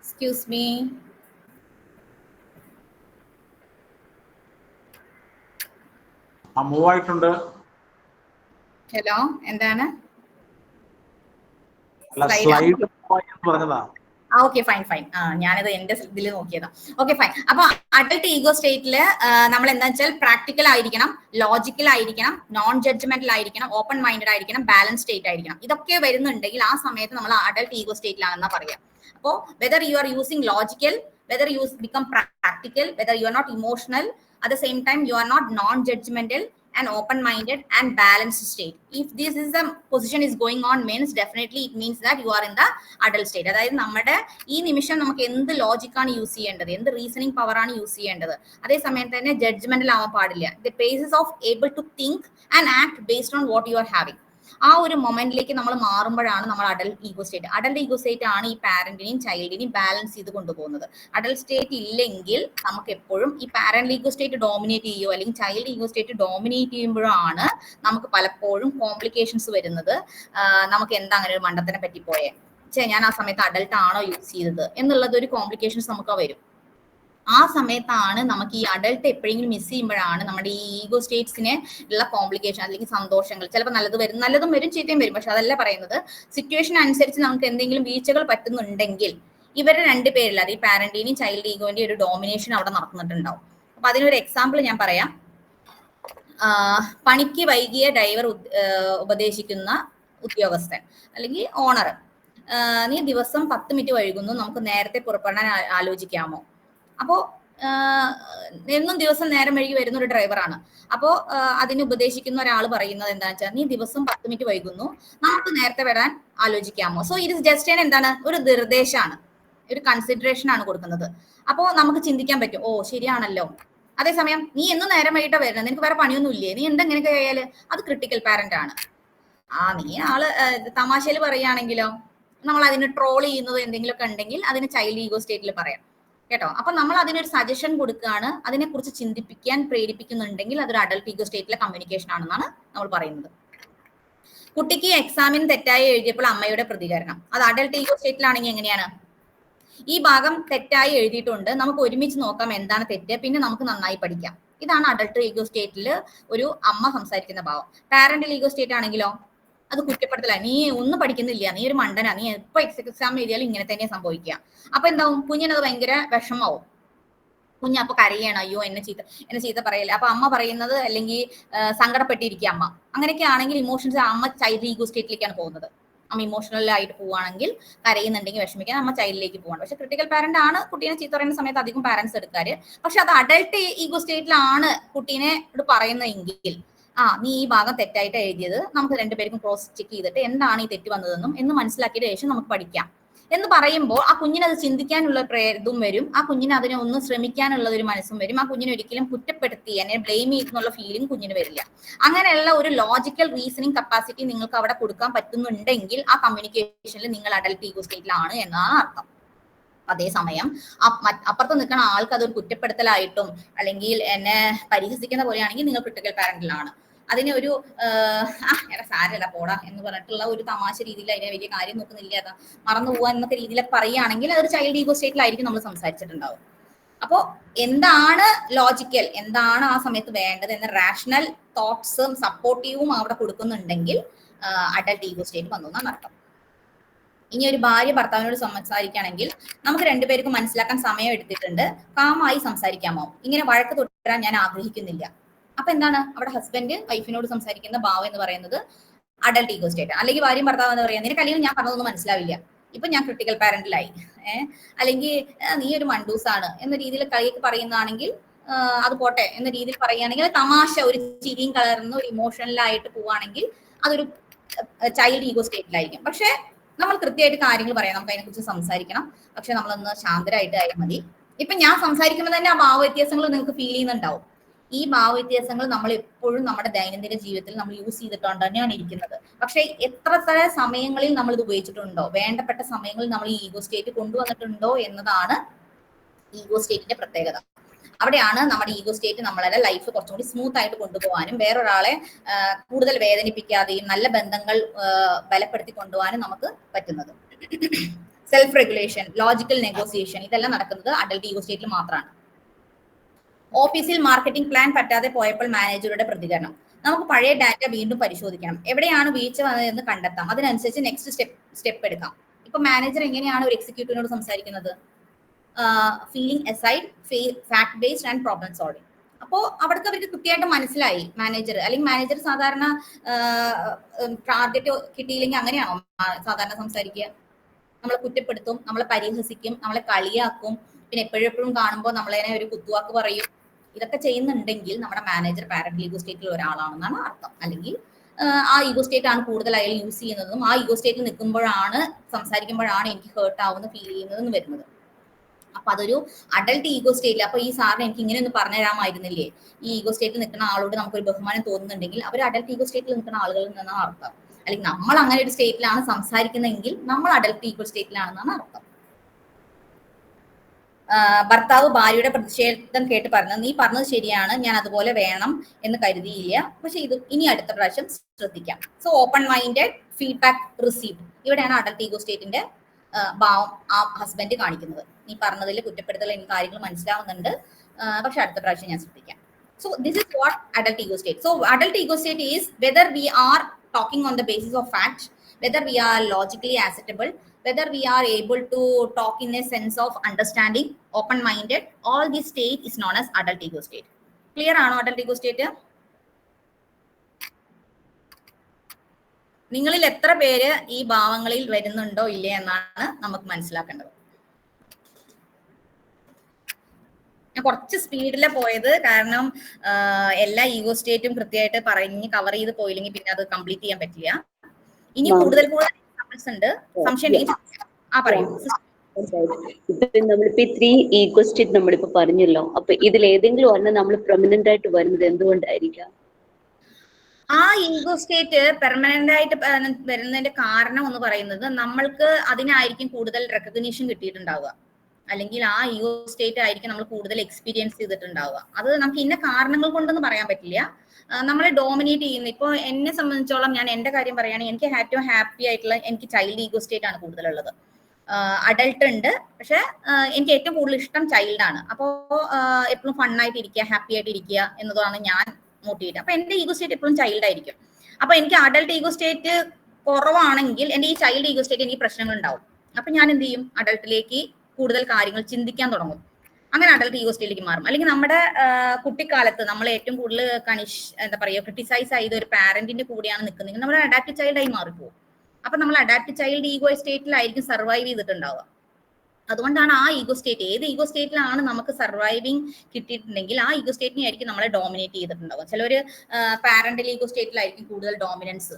Excuse me. Move ആയിട്ടുണ്ട്. Hello, എന്താണ്? Slide പറഞ്ഞതാ. Okay, fine. ഞാനത് എന്റെ ഇതിൽ നോക്കിയതാ. Okay, fine. അപ്പൊ adult ego സ്റ്റേറ്റില് നമ്മൾ എന്താ വെച്ചാൽ പ്രാക്ടിക്കൽ ആയിരിക്കണം, ലോജിക്കൽ ആയിരിക്കണം, നോൺ ജഡ്ജ്മെന്റൽ ആയിരിക്കണം, ഓപ്പൺ മൈൻഡഡ് ആയിരിക്കണം, ബാലൻസ് സ്റ്റേറ്റ് ആയിരിക്കണം. ഇതൊക്കെ വരുന്നുണ്ടെങ്കിൽ ആ സമയത്ത് നമ്മൾ അഡൽട്ട് ഈഗോ സ്റ്റേറ്റിലാണെന്നാ പറയാം. അപ്പോൾ whether you are using logical, whether you become practical, whether you are not emotional, at the same time you are not non-judgmental and open-minded and balanced state. If this is the position is going on means definitely it means that you are in the adult state. അതായത് നമ്മുടെ ഈ നിമിഷം നമുക്ക് എന്ത് ലോജിക്കാണ് use ചെയ്യേണ്ടത്, എന്ത് reasoning power ആണ് use ചെയ്യേണ്ടത്, അതേസമയം തന്നെ ജഡ്ജ്മെന്റൽ ആവാൻ പാടില്ല. The basis of able to think and act based on what you are having. ആ ഒരു മൊമെന്റിലേക്ക് നമ്മൾ മാറുമ്പോഴാണ് നമ്മൾ adult ego state. Adult ego state ആണ് ഈ പാരന്റിനെയും ചൈൽഡിനെയും ബാലൻസ് ചെയ്ത് കൊണ്ടുപോകുന്നത്. അഡൽട്ട് സ്റ്റേറ്റ് ഇല്ലെങ്കിൽ നമുക്ക് എപ്പോഴും ഈ പാരന്റ് ഈഗോ സ്റ്റേറ്റ് ഡോമിനേറ്റ് ചെയ്യുകയോ അല്ലെങ്കിൽ ചൈൽഡ് ഈഗോ സ്റ്റേറ്റ് ഡോമിനേറ്റ് ചെയ്യുമ്പോഴാണ് നമുക്ക് പലപ്പോഴും കോംപ്ലിക്കേഷൻസ് വരുന്നത്. നമുക്ക് എന്താ അങ്ങനെ ഒരു മണ്ടത്തിനെ പറ്റിപ്പോയേ, ഞാൻ ആ സമയത്ത് അഡൽട്ട് ആണോ യൂസ് ചെയ്തത് എന്നുള്ളത് ഒരു കോംപ്ലിക്കേഷൻസ് നമുക്ക് വരും. ആ സമയത്താണ് നമുക്ക് ഈ അഡൽട്ട് എപ്പോഴെങ്കിലും മിസ് ചെയ്യുമ്പോഴാണ് നമ്മുടെ ഈ ഈഗോ സ്റ്റേറ്റ്സിന് ഉള്ള കോംപ്ലിക്കേഷൻ അല്ലെങ്കിൽ സന്തോഷങ്ങൾ ചിലപ്പോൾ നല്ലതും വരും ചീത്തയും വരും. പക്ഷെ അതല്ല പറയുന്നത്, സിറ്റുവേഷൻ അനുസരിച്ച് നമുക്ക് എന്തെങ്കിലും വീഴ്ചകൾ പറ്റുന്നുണ്ടെങ്കിൽ ഇവരുടെ രണ്ടുപേരിൽ അത് ഈ പാരന്റിന്റെയും ചൈൽഡ് ഈഗോന്റെയും ഒരു ഡോമിനേഷൻ അവിടെ നടക്കുന്നുണ്ടാവും. അപ്പൊ അതിനൊരു എക്സാമ്പിൾ ഞാൻ പറയാം. പണിക്ക് വൈകിയ ഡ്രൈവർ ഉപദേശിക്കുന്ന ഉദ്യോഗസ്ഥൻ അല്ലെങ്കിൽ ഓണർ, നീ ദിവസം 10 മിനിറ്റ് വൈകുന്നു, നമുക്ക് നേരത്തെ പുറപ്പെടാൻ ആലോചിക്കാമോ? അപ്പോ എന്നും ദിവസം നേരം വൈകി വരുന്ന ഒരു ഡ്രൈവറാണ്. അപ്പോ അതിന് ഉപദേശിക്കുന്ന ഒരാൾ പറയുന്നത് എന്താ വെച്ചാൽ, നീ ദിവസം 10 മിനിറ്റ് വൈകുന്നു, നമുക്ക് നേരത്തെ വരാൻ ആലോചിക്കാമോ? സോ ഇത് ജസ്റ്റ് എന്താണ്, ഒരു നിർദ്ദേശമാണ്, ഒരു കൺസിഡറേഷൻ ആണ് കൊടുക്കുന്നത്. അപ്പോ നമുക്ക് ചിന്തിക്കാൻ പറ്റും, ഓ ശരിയാണല്ലോ. അതേസമയം നീ എന്നും നേരം വൈകിട്ടാ വരുന്നത്, നിനക്ക് വേറെ പണിയൊന്നും ഇല്ലേ, നീ എന്തെങ്ങനെയൊക്കെ ആയാല്, അത് ക്രിട്ടിക്കൽ പാരന്റ് ആണ്. നീ തമാശയിൽ പറയുകയാണെങ്കിലോ, നമ്മൾ അതിന് ട്രോൾ ചെയ്യുന്നത് എന്തെങ്കിലുമൊക്കെ ഉണ്ടെങ്കിൽ അതിന് ചൈൽഡ് ഈഗോ സ്റ്റേറ്റിൽ പറയാം കേട്ടോ. അപ്പൊ നമ്മൾ അതിനൊരു സജഷൻ കൊടുക്കുകയാണ്, അതിനെക്കുറിച്ച് ചിന്തിപ്പിക്കാൻ പ്രേരിപ്പിക്കുന്നുണ്ടെങ്കിൽ അതൊരു അഡൽട്ട് ഈഗോ സ്റ്റേറ്റിലെ കമ്മ്യൂണിക്കേഷൻ ആണെന്നാണ് നമ്മൾ പറയുന്നത്. കുട്ടിക്ക് എക്സാമിന് തെറ്റായി എഴുതിയപ്പോൾ അമ്മയുടെ പ്രതികരണം, അത് അഡൽട്ട് ഈഗോ സ്റ്റേറ്റിലാണെങ്കിൽ എങ്ങനെയാണ്? ഈ ഭാഗം തെറ്റായി എഴുതിയിട്ടുണ്ട്, നമുക്ക് ഒരുമിച്ച് നോക്കാം എന്താണ് തെറ്റ്, പിന്നെ നമുക്ക് നന്നായി പഠിക്കാം. ഇതാണ് അഡൽട്ട് ഈഗോ സ്റ്റേറ്റിൽ ഒരു അമ്മ സംസാരിക്കുന്ന ഭാവം. പാരന്റൽ ഈഗോ സ്റ്റേറ്റ് ആണെങ്കിലോ അത് കുറ്റപ്പെടുത്തല, നീ ഒന്നും പഠിക്കുന്നില്ല, നീ ഒരു മണ്ടനാ, നീ എപ്പോ എക്സാം എഴുതിയാലും ഇങ്ങനെ തന്നെ സംഭവിക്കുക. അപ്പൊ എന്താവും, കുഞ്ഞിനത് ഭയങ്കര വിഷമാവും. കുഞ്ഞ് അപ്പൊ കരയാണ്, അയ്യോ എന്നെ ചീത്ത പറയല്ലേ. അപ്പൊ അമ്മ പറയുന്നത് അല്ലെങ്കിൽ സങ്കടപ്പെട്ടിരിക്കുക അമ്മ. അങ്ങനെയൊക്കെ ആണെങ്കിൽ ഇമോഷൻസ് അമ്മ ചൈൽഡ് ഈഗോ സ്റ്റേറ്റിലേക്കാണ് പോകുന്നത്. അമ്മ ഇമോഷണൽ ആയിട്ട് പോവുകയാണെങ്കിൽ, കരയുന്നുണ്ടെങ്കിൽ വിഷമിക്കാൻ അമ്മ ചൈൽഡിലേക്ക് പോവാണ്. പക്ഷെ ക്രിട്ടിക്കൽ പാരന്റ് ആണ് കുട്ടീനെ ചീത്ത പറയുന്ന സമയത്ത് അധികം പാരന്റ്സ് എടുക്കാറ്. പക്ഷെ അത് അഡൽട്ട് ഈഗോ സ്റ്റേറ്റിലാണ് കുട്ടീനെ പറയുന്നതെങ്കിൽ, നീ ഈ ഭാഗം തെറ്റായിട്ട് എഴുതിയത്, നമുക്ക് രണ്ടുപേർക്കും ക്രോസ് ചെക്ക് ചെയ്തിട്ട് എന്താണ് ഈ തെറ്റ് വന്നതെന്നും എന്ന് മനസ്സിലാക്കിയ ശേഷം നമുക്ക് പഠിക്കാം എന്ന് പറയുമ്പോൾ ആ കുഞ്ഞിന് അത് ചിന്തിക്കാനുള്ള ഇതും വരും, ആ കുഞ്ഞിന് അതിനെ ഒന്ന് ശ്രമിക്കാനുള്ള ഒരു മനസ്സും വരും. ആ കുഞ്ഞിനെ ഒരിക്കലും കുറ്റപ്പെടുത്തി എന്നെ ബ്ലെയിം ചെയ്യുന്നുള്ള ഫീലിംഗ് കുഞ്ഞിന് വരില്ല. അങ്ങനെയുള്ള ഒരു ലോജിക്കൽ റീസണിങ് കപ്പാസിറ്റി നിങ്ങൾക്ക് അവിടെ കൊടുക്കാൻ പറ്റുന്നുണ്ടെങ്കിൽ ആ കമ്മ്യൂണിക്കേഷനിൽ നിങ്ങൾ അഡൽട്ട് ഈഗോ സ്റ്റേറ്റിലാണ് എന്നാണ് അർത്ഥം. അതേസമയം അപ്പുറത്ത് നിൽക്കുന്ന ആൾക്ക് അതൊരു കുറ്റപ്പെടുത്തലായിട്ടും അല്ലെങ്കിൽ എന്നെ പരിഹസിക്കുന്ന പോലെയാണെങ്കിൽ നിങ്ങൾ ക്രിട്ടിക്കൽ പാരന്റിലാണ്. അതിനെ ഒരു സാരല്ല പോടാ എന്ന് പറഞ്ഞിട്ടുള്ള ഒരു തമാശ രീതിയിൽ അതിനെ വലിയ കാര്യം നോക്കുന്നില്ല, അതാ മറന്നു പോവാ എന്നൊക്കെ രീതിയിലൊക്കെ പറയുകയാണെങ്കിൽ അതൊരു ചൈൽഡ് ഈഗോ സ്റ്റേറ്റിലായിരിക്കും നമ്മൾ സംസാരിച്ചിട്ടുണ്ടാവും. അപ്പോൾ എന്താണ് ലോജിക്കൽ, എന്താണ് ആ സമയത്ത് വേണ്ടത് എന്ന റാഷണൽ തോട്ട്സും സപ്പോർട്ടീവും അവിടെ കൊടുക്കുന്നുണ്ടെങ്കിൽ അഡൽട്ട് ഈഗോ സ്റ്റേറ്റ് വന്നു എന്നാണ് അർത്ഥം. ഇനി ഒരു ഭാര്യ ഭർത്താവിനോട് സംസാരിക്കുകയാണെങ്കിൽ, നമുക്ക് രണ്ടുപേർക്കും മനസ്സിലാക്കാൻ സമയം എടുത്തിട്ടുണ്ട്, കാമായി സംസാരിക്കാമോ, ഇങ്ങനെ വഴക്ക് തുടരാൻ ഞാൻ ആഗ്രഹിക്കുന്നില്ല. അപ്പൊ എന്താണ് അവിടെ ഹസ്ബൻഡ് വൈഫിനോട് സംസാരിക്കുന്ന ഭാവം എന്ന് പറയുന്നത് അഡൽട്ട് ഈഗോ സ്റ്റേറ്റ്. അല്ലെങ്കിൽ ഭാര്യയും ഭർത്താവ് എന്ന് പറയാം, നിനക്ക് അല്ലെങ്കിൽ ഞാൻ പറഞ്ഞതൊന്നും മനസ്സിലാവില്ല, ഇപ്പൊ ഞാൻ ക്രിട്ടിക്കൽ പാരന്റിലായി, അല്ലെങ്കിൽ നീ ഒരു മണ്ടൂസാണ് എന്ന രീതിയിൽ കളിയൊക്കെ പറയുന്നതാണെങ്കിൽ അത് പോട്ടെ എന്ന രീതിയിൽ പറയുകയാണെങ്കിൽ, തമാശ ഒരു ചിരിയും കലർന്ന് ഒരു ഇമോഷണലായിട്ട് പോവുകയാണെങ്കിൽ അതൊരു ചൈൽഡ് ഈഗോ സ്റ്റേറ്റിലായിരിക്കും. പക്ഷെ നമ്മൾ കൃത്യമായിട്ട് കാര്യങ്ങൾ പറയാം, നമുക്ക് അതിനെക്കുറിച്ച് സംസാരിക്കണം, പക്ഷെ നമ്മളൊന്ന് ശാന്തരായിട്ട് ആയാൽ മതി. ഇപ്പൊ ഞാൻ സംസാരിക്കുമ്പോൾ തന്നെ ആ ഭാവ വ്യത്യാസങ്ങൾ നിങ്ങൾക്ക് ഫീൽ ചെയ്യുന്നുണ്ടാവും. ഈ ഭാവ വ്യത്യാസങ്ങൾ നമ്മൾ എപ്പോഴും നമ്മുടെ ദൈനംദിന ജീവിതത്തിൽ നമ്മൾ യൂസ് ചെയ്തിട്ടുണ്ട് തന്നെയാണ് ഇരിക്കുന്നത്. പക്ഷെ എത്ര സമയങ്ങളിൽ നമ്മൾ ഇത് ഉപയോഗിച്ചിട്ടുണ്ടോ, വേണ്ടപ്പെട്ട സമയങ്ങളിൽ നമ്മൾ ഈ ഈഗോ സ്റ്റേറ്റ് കൊണ്ടുവന്നിട്ടുണ്ടോ എന്നതാണ് ഈഗോ സ്റ്റേറ്റിന്റെ പ്രത്യേകത. അവിടെയാണ് നമ്മുടെ ഈഗോ സ്റ്റേറ്റ് നമ്മളുടെ ലൈഫ് കുറച്ചും കൂടി സ്മൂത്ത് ആയിട്ട് കൊണ്ടുപോകാനും വേറൊരാളെ കൂടുതൽ വേദനിപ്പിക്കാതെയും നല്ല ബന്ധങ്ങൾ ബലപ്പെടുത്തി കൊണ്ടുപോകാനും നമുക്ക് പറ്റുന്നത്. സെൽഫ് റെഗുലേഷൻ, ലോജിക്കൽ നെഗോസിയേഷൻ, ഇതെല്ലാം നടക്കുന്നത് അഡൽട്ട് ഈഗോ സ്റ്റേറ്റിൽ മാത്രമാണ്. ഓഫീസിൽ മാർക്കറ്റിംഗ് പ്ലാൻ പറ്റാതെ പോയപ്പോൾ മാനേജറുടെ പ്രതികരണം, നമുക്ക് പഴയ ഡാറ്റ വീണ്ടും പരിശോധിക്കണം, എവിടെയാണ് വീഴ്ച വന്നതെന്ന് കണ്ടെത്താം, അതിനനുസരിച്ച് നെക്സ്റ്റ് സ്റ്റെപ്പ് എടുക്കാം. ഇപ്പൊ മാനേജർ എങ്ങനെയാണ് ഒരു എക്സിക്യൂട്ടീവിനോട് സംസാരിക്കുന്നത്? Feeling aside, fact based and problem solving. അപ്പോൾ അവിടേക്ക് അവർക്ക് കൃത്യമായിട്ട് മനസ്സിലായി മാനേജർ, അല്ലെങ്കിൽ മാനേജർ സാധാരണ ടാർഗറ്റ് കിട്ടിയില്ലെങ്കിൽ അങ്ങനെയാണോ സാധാരണ സംസാരിക്കുക? നമ്മളെ കുറ്റപ്പെടുത്തും, നമ്മളെ പരിഹസിക്കും, നമ്മളെ കളിയാക്കും, പിന്നെ എപ്പോഴും കാണുമ്പോൾ നമ്മളതിനെ ഒരു കുത്തുവാക്ക് പറയും. ഇതൊക്കെ ചെയ്യുന്നുണ്ടെങ്കിൽ നമ്മുടെ മാനേജർ പാരന്റൽ ഈഗോ സ്റ്റേറ്റിൽ ഒരാളാണെന്നാണ് അർത്ഥം. അല്ലെങ്കിൽ ആ ഈഗോ സ്റ്റേറ്റ് ആണ് കൂടുതൽ അയാൾ യൂസ് ചെയ്യുന്നതും ആ ഈഗോ സ്റ്റേറ്റിൽ നിൽക്കുമ്പോഴാണ് സംസാരിക്കുമ്പോഴാണ് എനിക്ക് ഹേർട്ട് ആവുന്ന ഫീൽ ചെയ്യുന്നതെന്ന് വരുന്നത്. അപ്പൊ അതൊരു അഡൽട്ട് ഈഗോ സ്റ്റേറ്റിൽ. അപ്പൊ ഈ സാറിന് എനിക്ക് ഇങ്ങനെ ഒന്ന് പറഞ്ഞു തരാമായിരുന്നില്ലേ, ഈ ഈഗോ സ്റ്റേറ്റിൽ നിൽക്കുന്ന ആളോട് നമുക്കൊരു ബഹുമാനം തോന്നുന്നുണ്ടെങ്കിൽ അവർ അഡൽട്ട് ഈഗോ സ്റ്റേറ്റിൽ നിൽക്കുന്ന ആളുകളിൽ നിന്നാണ് അർത്ഥം. അല്ലെങ്കിൽ നമ്മൾ അങ്ങനെ ഒരു സ്റ്റേറ്റിലാണ് സംസാരിക്കുന്നതെങ്കിൽ നമ്മൾ അഡൽട്ട് ഈഗോ സ്റ്റേറ്റിലാണെന്നാണ് അർത്ഥം. ഭർത്താവ് ഭാര്യയുടെ പ്രതിഷേധം കേട്ട് പറഞ്ഞത്, നീ പറഞ്ഞത് ശരിയാണ്, ഞാൻ അതുപോലെ വേണം എന്ന് കരുതിയില്ല, പക്ഷെ ഇത് ഇനി അടുത്ത പ്രാവശ്യം ശ്രദ്ധിക്കാം. So open minded, feedback received. ഇവിടെയാണ് അഡൽട്ട് ഈഗോ സ്റ്റേറ്റിന്റെ ഭാവം ആ ഹസ്ബൻഡ് കാണിക്കുന്നത്. നീ പറഞ്ഞതിൽ കുറ്റപ്പെടുത്തൽ എനിക്ക് കാര്യങ്ങൾ മനസ്സിലാവുന്നുണ്ട്, പക്ഷെ അടുത്ത പ്രാവശ്യം ഞാൻ ശ്രദ്ധിക്കാം. So this is what adult ego state. So adult ego state is whether we are talking on the basis of fact, whether we are logically acceptable, whether we are able to talk in a sense of understanding, open minded. All this state is known as adult ego state. Clear ആണോ adult ego state? നിങ്ങളിൽ എത്ര പേര് ഈ ഭാവങ്ങളിൽ വരുന്നുണ്ടോ ഇല്ലേ എന്നാണ് നമുക്ക് മനസ്സിലാക്കേണ്ടത്. ഞാൻ കുറച്ച് സ്പീഡിലാണ് പോയത്, കാരണം എല്ലാ ഈഗോ സ്റ്റേറ്റും കൃത്യമായിട്ട് പറഞ്ഞ് കവർ ചെയ്ത് പോയില്ലെങ്കിൽ പിന്നെ അത് കംപ്ലീറ്റ് ചെയ്യാൻ പറ്റില്ല. ഇനി കൂടുതൽ എക്സാമ്പിൾസ് ഉണ്ട്, സംശയം പറയൂ. നമ്മളിപ്പോ 3 ഈഗോ സ്റ്റേറ്റ് നമ്മളിപ്പോ പറഞ്ഞല്ലോ, അപ്പൊ ഇതിൽ ഏതെങ്കിലും ഒരെണ്ണം നമ്മൾ പ്രൊമിനന്റ് ആയിട്ട് വരുന്നത് എന്തുകൊണ്ടായിരിക്കാം? ആ ഈഗോ സ്റ്റേറ്റ് പെർമനന്റ് ആയിട്ട് വരുന്നതിന്റെ കാരണം എന്ന് പറയുന്നത് നമ്മൾക്ക് അതിനായിരിക്കും കൂടുതൽ റെക്കഗ്നീഷൻ കിട്ടിയിട്ടുണ്ടാവുക, അല്ലെങ്കിൽ ആ ഈഗോ സ്റ്റേറ്റ് ആയിരിക്കും നമ്മൾ കൂടുതൽ എക്സ്പീരിയൻസ് ചെയ്തിട്ടുണ്ടാവുക. അത് നമുക്ക് ഇന്ന കാരണങ്ങൾ കൊണ്ടൊന്നും പറയാൻ പറ്റില്ല. നമ്മളെ ഡോമിനേറ്റ് ചെയ്യുന്ന, ഇപ്പോൾ എന്നെ സംബന്ധിച്ചോളം ഞാൻ എന്റെ കാര്യം പറയുകയാണെങ്കിൽ എനിക്ക് ഏറ്റവും ഹാപ്പി ആയിട്ടുള്ള എനിക്ക് ചൈൽഡ് ഈഗോ സ്റ്റേറ്റ് ആണ് കൂടുതലുള്ളത്. അഡൾട്ട് ഉണ്ട്, പക്ഷെ എനിക്ക് ഏറ്റവും കൂടുതൽ ഇഷ്ടം ചൈൽഡാണ്. അപ്പോൾ എപ്പോഴും ഫണ്ണായിട്ട് ഇരിക്കുക, ഹാപ്പി ആയിട്ട് ഇരിക്കുക എന്നതാണ് ഞാൻ മോട്ടിവേറ്റ്. അപ്പൊ എന്റെ ഈഗോ സ്റ്റേറ്റ് എപ്പോഴും ചൈൽഡ് ആയിരിക്കും. അപ്പൊ എനിക്ക് അഡൾട്ട് ഈഗോ സ്റ്റേറ്റ് കുറവാണെങ്കിൽ എന്റെ ഈ ചൈൽഡ് ഈഗോ സ്റ്റേറ്റ് എനിക്ക് പ്രശ്നങ്ങൾ ഉണ്ടാവും. അപ്പൊ ഞാൻ എന്ത് ചെയ്യും, അഡൾട്ടിലേക്ക് കൂടുതൽ കാര്യങ്ങൾ ചിന്തിക്കാൻ തുടങ്ങും. അങ്ങനെ അഡൾട്ട് ഈഗോ സ്റ്റേറ്റിലേക്ക് മാറും. അല്ലെങ്കിൽ നമ്മുടെ കുട്ടിക്കാലത്ത് നമ്മൾ ഏറ്റവും കൂടുതൽ ക്രിട്ടിസൈസ് ചെയ്ത ഒരു പാരന്റിന്റെ കൂടെയാണ് നിൽക്കുന്നതെങ്കിൽ നമ്മൾ അഡാപ്റ്റ് ചൈൽഡ് ആയി മാറിപ്പോകും. അപ്പൊ നമ്മൾ അഡാപ്റ്റ് ചൈൽഡ് ഈഗോ സ്റ്റേറ്റിലായിരിക്കും സർവൈവ് ചെയ്തിട്ടുണ്ടാവുക. അതുകൊണ്ടാണ് ആ ഈഗോ സ്റ്റേറ്റ്, ഏത് ഈഗോ സ്റ്റേറ്റിലാണ് നമുക്ക് സർവൈവിങ് കിട്ടിയിട്ടുണ്ടെങ്കിൽ ആ ഈഗോ സ്റ്റേറ്റിനെ ആയിരിക്കും നമ്മളെ ഡോമിനേറ്റ് ചെയ്തിട്ടുണ്ടാവുക. ചിലവര് പാരന്റൽ ഈഗോ സ്റ്റേറ്റിലായിരിക്കും കൂടുതൽ ഡോമിനൻസ്,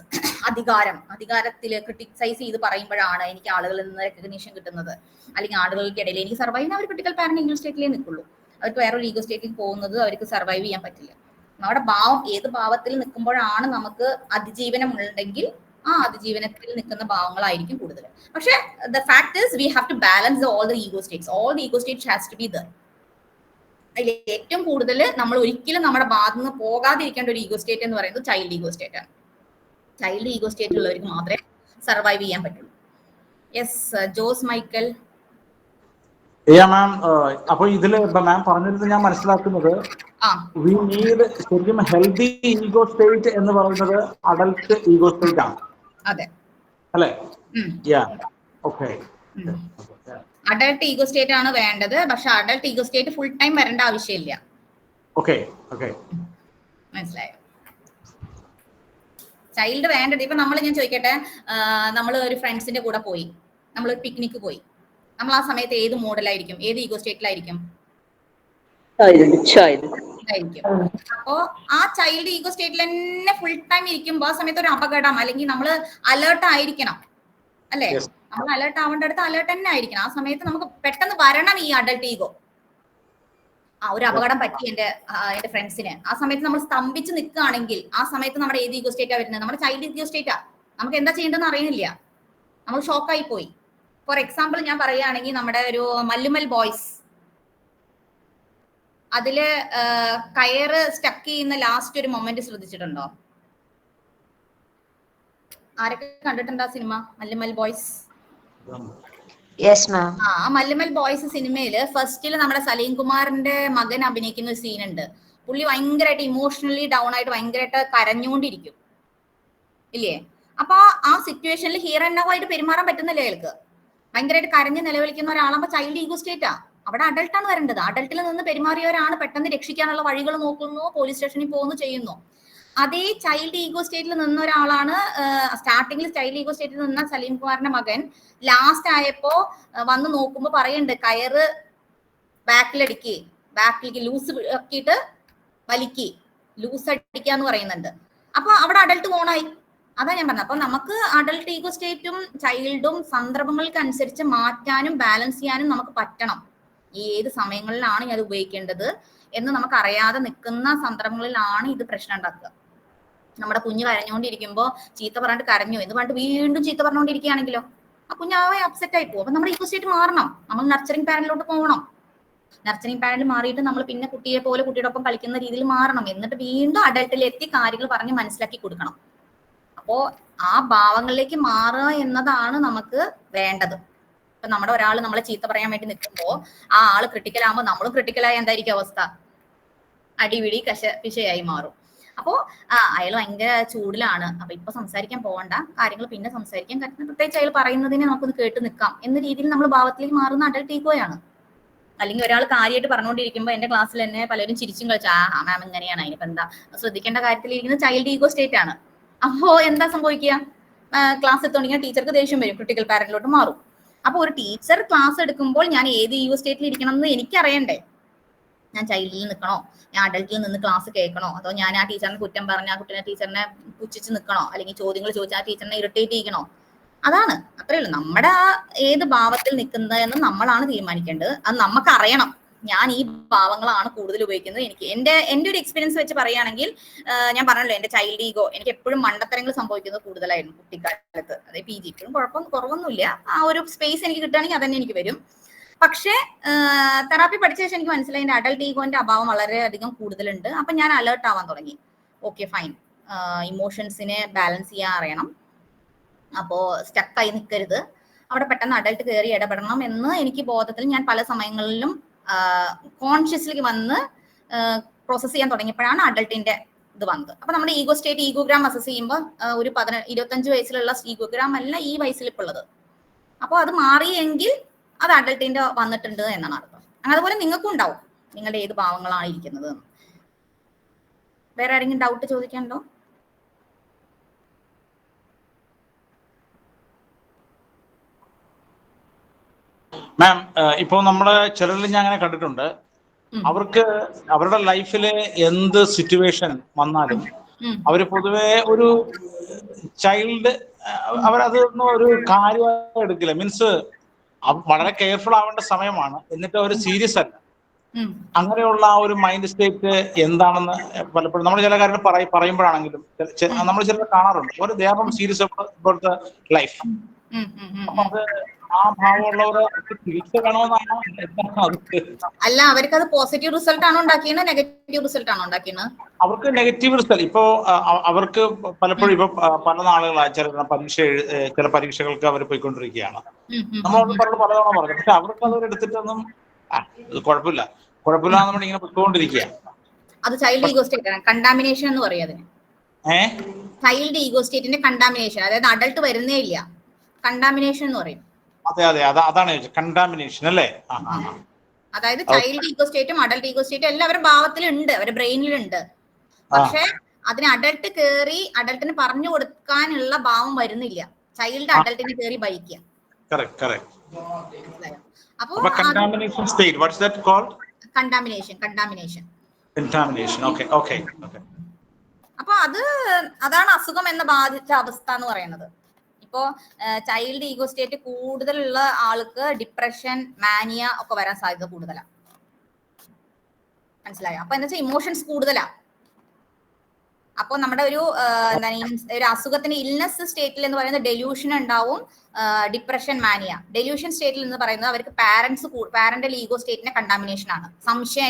അധികാരത്തിൽ ക്രിട്ടിസൈസ് ചെയ്ത് പറയുമ്പോഴാണ് എനിക്ക് ആളുകളിൽ നിന്ന് റെക്കഗ്നീഷൻ കിട്ടുന്നത്, അല്ലെങ്കിൽ ആളുകൾക്കിടയിൽ എനിക്ക് സർവൈവ് ചെയ്യാൻ അവർ ക്രിട്ടിക്കൽ പാരന്റ് ഈഗോ സ്റ്റേറ്റിലേ നിൽക്കുള്ളൂ. അവർക്ക് വേറൊരു ഈഗോ സ്റ്റേറ്റിൽ പോകുന്നത് അവർക്ക് സർവൈവ് ചെയ്യാൻ പറ്റില്ല. നമ്മുടെ ഭാവം ഏത് ഭാവത്തിൽ നിൽക്കുമ്പോഴാണ് നമുക്ക് അതിജീവനം ഉണ്ടെങ്കിൽ ആ അതിജീവനത്തിൽ നിൽക്കുന്ന ഭാവങ്ങളായിരിക്കും കൂടുതൽ. പക്ഷെ the fact is we have to balance all the ego states. All the ego states has to be there. അതിൽ ഏറ്റവും കൂടുതൽ നമ്മൾ ഒരിക്കലും നമ്മുടെ ഭാഗത്ത് നിന്ന് പോകാതിരിക്കേണ്ട ഒരു ഈഗോ സ്റ്റേറ്റ് എന്ന് പറയുന്നത് ചൈൽഡ് ഈഗോ സ്റ്റേറ്റ് ആണ്. ചൈൽഡ് ഈഗോ സ്റ്റേറ്റ് ഉള്ളവർക്ക് മാത്രമേ സർവൈവ് ചെയ്യാൻ പറ്റുള്ളൂ. Yes, Jose Michael. മാം, അപ്പൊ ഇതില് മാം പറഞ്ഞിരുന്നത് ഞാൻ മനസ്സിലാക്കുന്നത് വി നീഡ് ശരിക്കും ഹെൽത്തി ഈഗോ സ്റ്റേറ്റ് എന്ന് പറയുന്നത് അഡൽട്ട് ഈഗോ സ്റ്റേറ്റ് ആണ്. അതെ അല്ലേ? ഓക്കെ. അഡൽട്ട് ഈഗോ സ്റ്റേറ്റ് ആണ് വേണ്ടത്. പക്ഷെ adult ego state full time വരേണ്ട ആവശ്യമില്ല. ഓക്കെ, മനസ്സിലായോ? ചൈൽഡ് വേണ്ടത് ഇപ്പൊ ഞാൻ ചോദിക്കട്ടെ, നമ്മൾ ഒരു ഫ്രണ്ട്സിന്റെ കൂടെ പോയി, നമ്മൾ ഒരു പിക്നിക്ക് പോയി, നമ്മൾ ആ സമയത്ത് ഏത് മോഡലായിരിക്കും, ഏത് ഈഗോ സ്റ്റേറ്റിലായിരിക്കും? അപ്പോ ആ ചൈൽഡ് ഈഗോ സ്റ്റേറ്റിൽ തന്നെ ഫുൾ ടൈം ഇരിക്കുമ്പോ ആ സമയത്ത് ഒരു അപകടം, അല്ലെങ്കിൽ നമ്മൾ അലേർട്ട് ആയിരിക്കണം, അല്ലെ? നമ്മൾ അലേർട്ട് ആവേണ്ട അടുത്ത് അലേർട്ട് തന്നെ ആയിരിക്കണം. ആ സമയത്ത് നമുക്ക് പെട്ടെന്ന് വരണം ഈ അഡൽട്ട് ഈഗോ. ഒരു അപകടം പറ്റി എന്റെ ഫ്രണ്ട്സിന്, ആ സമയത്ത് നമ്മൾ സ്തംഭിച്ച് നിൽക്കുകയാണെങ്കിൽ ആ സമയത്ത് നമ്മുടെ ഏത് ഈഗോ സ്റ്റേറ്റാ വരുന്നത്? നമ്മുടെ ചൈൽഡ് ഈഗോ സ്റ്റേറ്റാ. നമുക്ക് എന്താ ചെയ്യേണ്ടതെന്ന് അറിയുന്നില്ല, നമ്മൾ ഷോക്കായി പോയി. ഫോർ എക്സാമ്പിൾ ഞാൻ പറയുകയാണെങ്കിൽ നമ്മുടെ ഒരു മല്ലുമൽ ബോയ്സ്, അതില് കയറ് സ്റ്റക്ക് ചെയ്യുന്ന ലാസ്റ്റ് ഒരു മൊമെന്റ് ശ്രദ്ധിച്ചിട്ടുണ്ടോ? ആരൊക്കെ കണ്ടിട്ടുണ്ടോ സിനിമ മല്ലുമൽ ബോയ്സ്? മല്ലുമൽ ബോയ്സ് സിനിമയില് ഫസ്റ്റില് നമ്മുടെ സലീം കുമാറിന്റെ മകൻ അഭിനയിക്കുന്ന ഒരു സീൻ ഉണ്ട്. പുള്ളി ഭയങ്കരമായിട്ട് ഇമോഷണലി ഡൗൺ ആയിട്ട് ഭയങ്കരമായിട്ട് കരഞ്ഞുകൊണ്ടിരിക്കും, ഇല്ലേ? അപ്പൊ ആ സിറ്റുവേഷനിൽ ഹീറോ ആയിട്ട് പെരുമാറാൻ പറ്റുന്നില്ല അയാൾക്ക്. ഭയങ്കരമായിട്ട് കരഞ്ഞ് നിലവിളിക്കുന്ന ഒരാളാകുമ്പോ ചൈൽഡ് ഈഗോ സ്റ്റേറ്റാ. അവിടെ അഡൾട്ടാണ് വരേണ്ടത്. അഡൾട്ടിൽ നിന്ന് പെരുമാറിയവരാണ് പെട്ടെന്ന് രക്ഷിക്കാനുള്ള വഴികൾ നോക്കുന്നു, പോലീസ് സ്റ്റേഷനിൽ പോകുന്നു, ചെയ്യുന്നു. അതേ ചൈൽഡ് ഈഗോ സ്റ്റേറ്റിൽ നിന്ന ഒരാളാണ്, സ്റ്റാർട്ടിങ്ങിൽ ചൈൽഡ് ഈഗോ സ്റ്റേറ്റിൽ നിന്ന സലീം കുമാറിന്റെ മകൻ ലാസ്റ്റ് ആയപ്പോ വന്ന് നോക്കുമ്പോ പറയുന്നുണ്ട്, കയറ് ബാക്കിലടിക്ക്, ബാക്കിലേക്ക് ലൂസ് ആക്കിയിട്ട് വലിക്കി, ലൂസ് അടിക്കുക എന്ന് പറയുന്നുണ്ട്. അപ്പൊ അവിടെ അഡൽട്ട് ഓണായി. അതാ ഞാൻ പറഞ്ഞത്. അപ്പൊ നമുക്ക് അഡൽട്ട് ഈഗോ സ്റ്റേറ്റും ചൈൽഡും സന്ദർഭങ്ങൾക്ക് അനുസരിച്ച് മാറ്റാനും ബാലൻസ് ചെയ്യാനും നമുക്ക് പറ്റണം. ഈ ഏത് സമയങ്ങളിലാണ് ഇത് ഉപയോഗിക്കേണ്ടത് എന്ന് നമുക്ക് അറിയാതെ നിൽക്കുന്ന സന്ദർഭങ്ങളിലാണ് ഇത് പ്രശ്നം ഉണ്ടാക്കുക. നമ്മുടെ കുഞ്ഞ് കരഞ്ഞുകൊണ്ടിരിക്കുമ്പോൾ ചീത്ത പറഞ്ഞിട്ട് കരഞ്ഞു എന്ന് പറഞ്ഞിട്ട് വീണ്ടും ചീത്ത പറഞ്ഞുകൊണ്ടിരിക്കുകയാണെങ്കിലോ ആ കുഞ്ഞാവെ അപ്സെറ്റ് ആയി പോകും. അപ്പൊ നമ്മുടെ ഈഗോ സ്റ്റേറ്റ് മാറണം. നമ്മൾ നർച്ചറിങ് പാരന്റിലോട്ട് പോകണം. നർച്ചറിങ് പാരന്റ് മാറിയിട്ട് നമ്മൾ പിന്നെ കുട്ടിയെ പോലെ കുട്ടിയുടെ ഒപ്പം കളിക്കുന്ന രീതിയിൽ മാറണം. എന്നിട്ട് വീണ്ടും അഡൽട്ടിലെത്തി കാര്യങ്ങൾ പറഞ്ഞ് മനസ്സിലാക്കി കൊടുക്കണം. അപ്പോ ആ ഭാവങ്ങളിലേക്ക് മാറുക എന്നതാണ് നമുക്ക് വേണ്ടത്. ഇപ്പൊ നമ്മുടെ ഒരാൾ നമ്മളെ ചീത്ത പറയാൻ വേണ്ടി നിൽക്കുമ്പോൾ ആ ആള് ക്രിട്ടിക്കൽ ആകുമ്പോൾ നമ്മളും ക്രിട്ടിക്കലായി എന്തായിരിക്കും അവസ്ഥ? അടിപിടി പിശയായി മാറും. അപ്പോ അയാൾ ഭയങ്കര ചൂടിലാണ്, അപ്പൊ ഇപ്പൊ സംസാരിക്കാൻ പോകണ്ട, കാര്യങ്ങൾ പിന്നെ സംസാരിക്കാൻ. പ്രത്യേകിച്ച് അയാൾ പറയുന്നതിനെ നമുക്കൊന്ന് കേട്ട് നിൽക്കാം എന്ന രീതിയിൽ നമ്മൾ ഭാവത്തിലേക്ക് മാറുന്ന അഡൽട്ട് ഈഗോയാണ്. അല്ലെങ്കിൽ ഒരാൾ കാര്യമായിട്ട് പറഞ്ഞുകൊണ്ടിരിക്കുമ്പോൾ എന്റെ ക്ലാസ്സിൽ തന്നെ പലരും ചിരിച്ചും കളിച്ചാ മാം ഇങ്ങനെയാണ്, അതിനിപ്പോ എന്താ? ശ്രദ്ധിക്കേണ്ട കാര്യത്തിൽ ഇരിക്കുന്നത് ചൈൽഡ് ഈഗോ സ്റ്റേറ്റ് ആണ്. അപ്പോ എന്താ സംഭവിക്കുക? ക്ലാസ് എത്തുകയാണെങ്കിൽ ടീച്ചർക്ക് ദേഷ്യം വരും, ക്രിട്ടിക്കൽ പാരന്റിലോട്ട് മാറും. അപ്പൊ ഒരു ടീച്ചർ ക്ലാസ് എടുക്കുമ്പോൾ ഞാൻ ഏത് ഈഗോ സ്റ്റേറ്റിൽ ഇരിക്കണം എന്ന് എനിക്കറിയണ്ടേ? ഞാൻ ചൈൽഡിൽ നിൽക്കണോ, ഞാൻ അഡൽട്ടിൽ നിന്ന് ക്ലാസ് കേൾക്കണോ, അതോ ഞാൻ ആ ടീച്ചറിനെ കുറ്റം പറഞ്ഞ ആ കുട്ടീനെ ടീച്ചറിനെ പുച്ഛിച്ച് നിൽക്കണോ, അല്ലെങ്കിൽ ചോദ്യങ്ങൾ ചോദിച്ചാൽ ആ ടീച്ചറിനെ ഇറിറ്റേറ്റ് ചെയ്യണോ? അതാണ്, അത്രേ ഉള്ളൂ. നമ്മുടെ ആ ഏത് ഭാവത്തിൽ നിൽക്കുന്നതെന്ന് നമ്മളാണ് തീരുമാനിക്കേണ്ടത്. അത് നമുക്കറിയണം. ഞാൻ ഈ ഭാവങ്ങളാണ് കൂടുതൽ ഉപയോഗിക്കുന്നത്. എനിക്ക് എന്റെ ഒരു എക്സ്പീരിയൻസ് വെച്ച് പറയുകയാണെങ്കിൽ ഞാൻ പറഞ്ഞല്ലോ, എന്റെ ചൈൽഡ് ഈഗോ എനിക്ക് എപ്പോഴും മണ്ടത്തരങ്ങൾ സംഭവിക്കുന്നത് കൂടുതലായിരുന്നു കുട്ടിക്കാലത്ത്. അതായത് PG ഇപ്പോഴും കുറവൊന്നുമില്ല. ആ ഒരു സ്പേസ് എനിക്ക് കിട്ടുകയാണെങ്കിൽ അതന്നെ എനിക്ക് വരും. പക്ഷേ തെറാപ്പി പഠിച്ച ശേഷം എനിക്ക് മനസ്സിലായി എന്റെ അഡൽട്ട് ഈഗോന്റെ അഭാവം വളരെയധികം കൂടുതലുണ്ട്. അപ്പൊ ഞാൻ അലേർട്ട് ആവാൻ തുടങ്ങി. ഓക്കെ ഫൈൻ, ഇമോഷൻസിനെ ബാലൻസ് ചെയ്യാൻ അറിയണം. അപ്പോ സ്റ്റക്കായി നിൽക്കരുത്, അവിടെ പെട്ടെന്ന് അഡൽട്ട് കയറി ഇടപെടണം എന്ന് എനിക്ക് ബോധത്തിൽ ഞാൻ പല സമയങ്ങളിലും കോൺഷ്യസ്ലി വന്ന് പ്രോസസ് ചെയ്യാൻ തുടങ്ങിയപ്പോഴാണ് അഡൽട്ടിന്റെ ഇത് വന്നത്. അപ്പൊ നമ്മുടെ ഈഗോ സ്റ്റേറ്റ് ഈഗോഗ്രാം അസസ് ചെയ്യുമ്പോൾ ഒരു 25 വയസ്സിലുള്ള ഈഗോഗ്രാം അല്ല ഈ വയസ്സിൽ ഇപ്പോൾ ഉള്ളത്. അപ്പോൾ അത് മാറിയെങ്കിൽ അത് അഡൽട്ടിന്റെ വന്നിട്ടുണ്ട് എന്നാണ് അർത്ഥം. അതുപോലെ നിങ്ങൾക്കും ഉണ്ടാവും നിങ്ങളുടെ ഏത് ഭാവങ്ങളാണ് ഇരിക്കുന്നത്. വേറെ ആരെങ്കിലും ഡൗട്ട് ചോദിക്കാനുണ്ടോ? മാം, ഇപ്പൊ നമ്മള് ചിലരിൽ ഞാൻ അങ്ങനെ കണ്ടിട്ടുണ്ട്, അവർക്ക് അവരുടെ ലൈഫില് എന്ത് സിറ്റുവേഷൻ വന്നാലും അവര് പൊതുവെ ഒരു ചൈൽഡ് അവരതൊന്നും ഒരു കാര്യമായി എടുക്കില്ല. മീൻസ് വളരെ കെയർഫുൾ ആവേണ്ട സമയമാണ്, എന്നിട്ട് അവർ സീരിയസ് അല്ല. അങ്ങനെയുള്ള ആ ഒരു മൈൻഡ് സ്റ്റേറ്റ് എന്താണെന്ന് പലപ്പോഴും നമ്മൾ ചില കാര്യങ്ങൾ പറയുമ്പോഴാണെങ്കിലും നമ്മൾ ചിലർ കാണാറുണ്ട്. ഒരു ദേഹം സീരിയസ് അബൌട്ട് ലൈഫ്. അപ്പൊ അത് ആ ഭാവമുള്ളവർ ചികിത്സ വേണമെന്നാണോ? അല്ല, അവർക്ക് അത് പോസിറ്റീവ് റിസൾട്ട് ആണോ ഉണ്ടാക്കിയത്, നെഗറ്റീവ് റിസൾട്ട് ആണോ ഉണ്ടാക്കിയത്? അവർക്ക് നെഗറ്റീവ് റിസൾട്ട്. ഇപ്പോ അവർക്ക് പലപ്പോഴും ഇപ്പൊ പല നാളുകളായി ചില പരീക്ഷകൾക്ക് അവർ പോയിക്കൊണ്ടിരിക്കുകയാണ്. നമ്മളോട് പലതവണ പറഞ്ഞു, പക്ഷെ അവർക്ക് അതൊരു എടുത്തിട്ടൊന്നും കുഴപ്പമില്ല നമ്മൾ ഇങ്ങനെ പോയിക്കൊണ്ടിരിക്കുക. അത് ചൈൽഡ് ഈഗോ സ്റ്റേറ്റ് ആണ്, കണ്ടാമിനേഷൻ എന്ന് പറയും അതിന്. ചൈൽഡ് ഈഗോ സ്റ്റേറ്റിന്റെ കണ്ടാമിനേഷൻ, അതായത് അഡൽട്ട് വരുന്നേ ഇല്ല, കണ്ടാമിനേഷൻ എന്ന് പറയും. അതെ അതാണ് കണ്ടാമിനേഷൻ അല്ലേ? അതായത് ചൈൽഡ് ഈഗോ സ്റ്റേറ്റും അഡൽട്ട് ഈഗോ സ്റ്റേറ്റും എല്ലാം അവരുടെ ഭാവത്തിലുണ്ട്, അവരുടെ ബ്രെയിനിലുണ്ട്. പക്ഷെ അതിന് അഡൽട്ട് കേറി അഡൽട്ടിന് പറഞ്ഞു കൊടുക്കാനുള്ള ഭാവം വരുന്നില്ല. ചൈൽഡ് അഡൽട്ടിന് കേറി ഭരിക്കുക. അപ്പൊ കണ്ടാമിനേഷൻ. അപ്പൊ അതാണ് അസുഖം എന്ന ബാധിച്ച അവസ്ഥ എന്ന് പറയുന്നത്. ഇപ്പോ ചൈൽഡ് ഈഗോ സ്റ്റേറ്റ് കൂടുതലുള്ള ആൾക്ക് ഡിപ്രഷൻ, മാനിയ ഒക്കെ വരാൻ സാധ്യത കൂടുതലാണ്. മനസ്സിലായോ? അപ്പൊ എന്താ വെച്ചാൽ ഇമോഷൻസ് കൂടുതലാ. അപ്പൊ നമ്മുടെ ഒരു അസുഖത്തിന് ഇൽനെസ് സ്റ്റേറ്റിൽ എന്ന് പറയുന്നത് ഡെലൂഷൻ ഉണ്ടാവും, ഡിപ്രഷൻ, മാനിയ. ഡെലൂഷൻ സ്റ്റേറ്റിൽ എന്ന് പറയുന്നത് അവർക്ക് പാരന്റൽ ഈഗോ സ്റ്റേറ്റിന്റെ കണ്ടാമിനേഷൻ ആണ്. സംശയം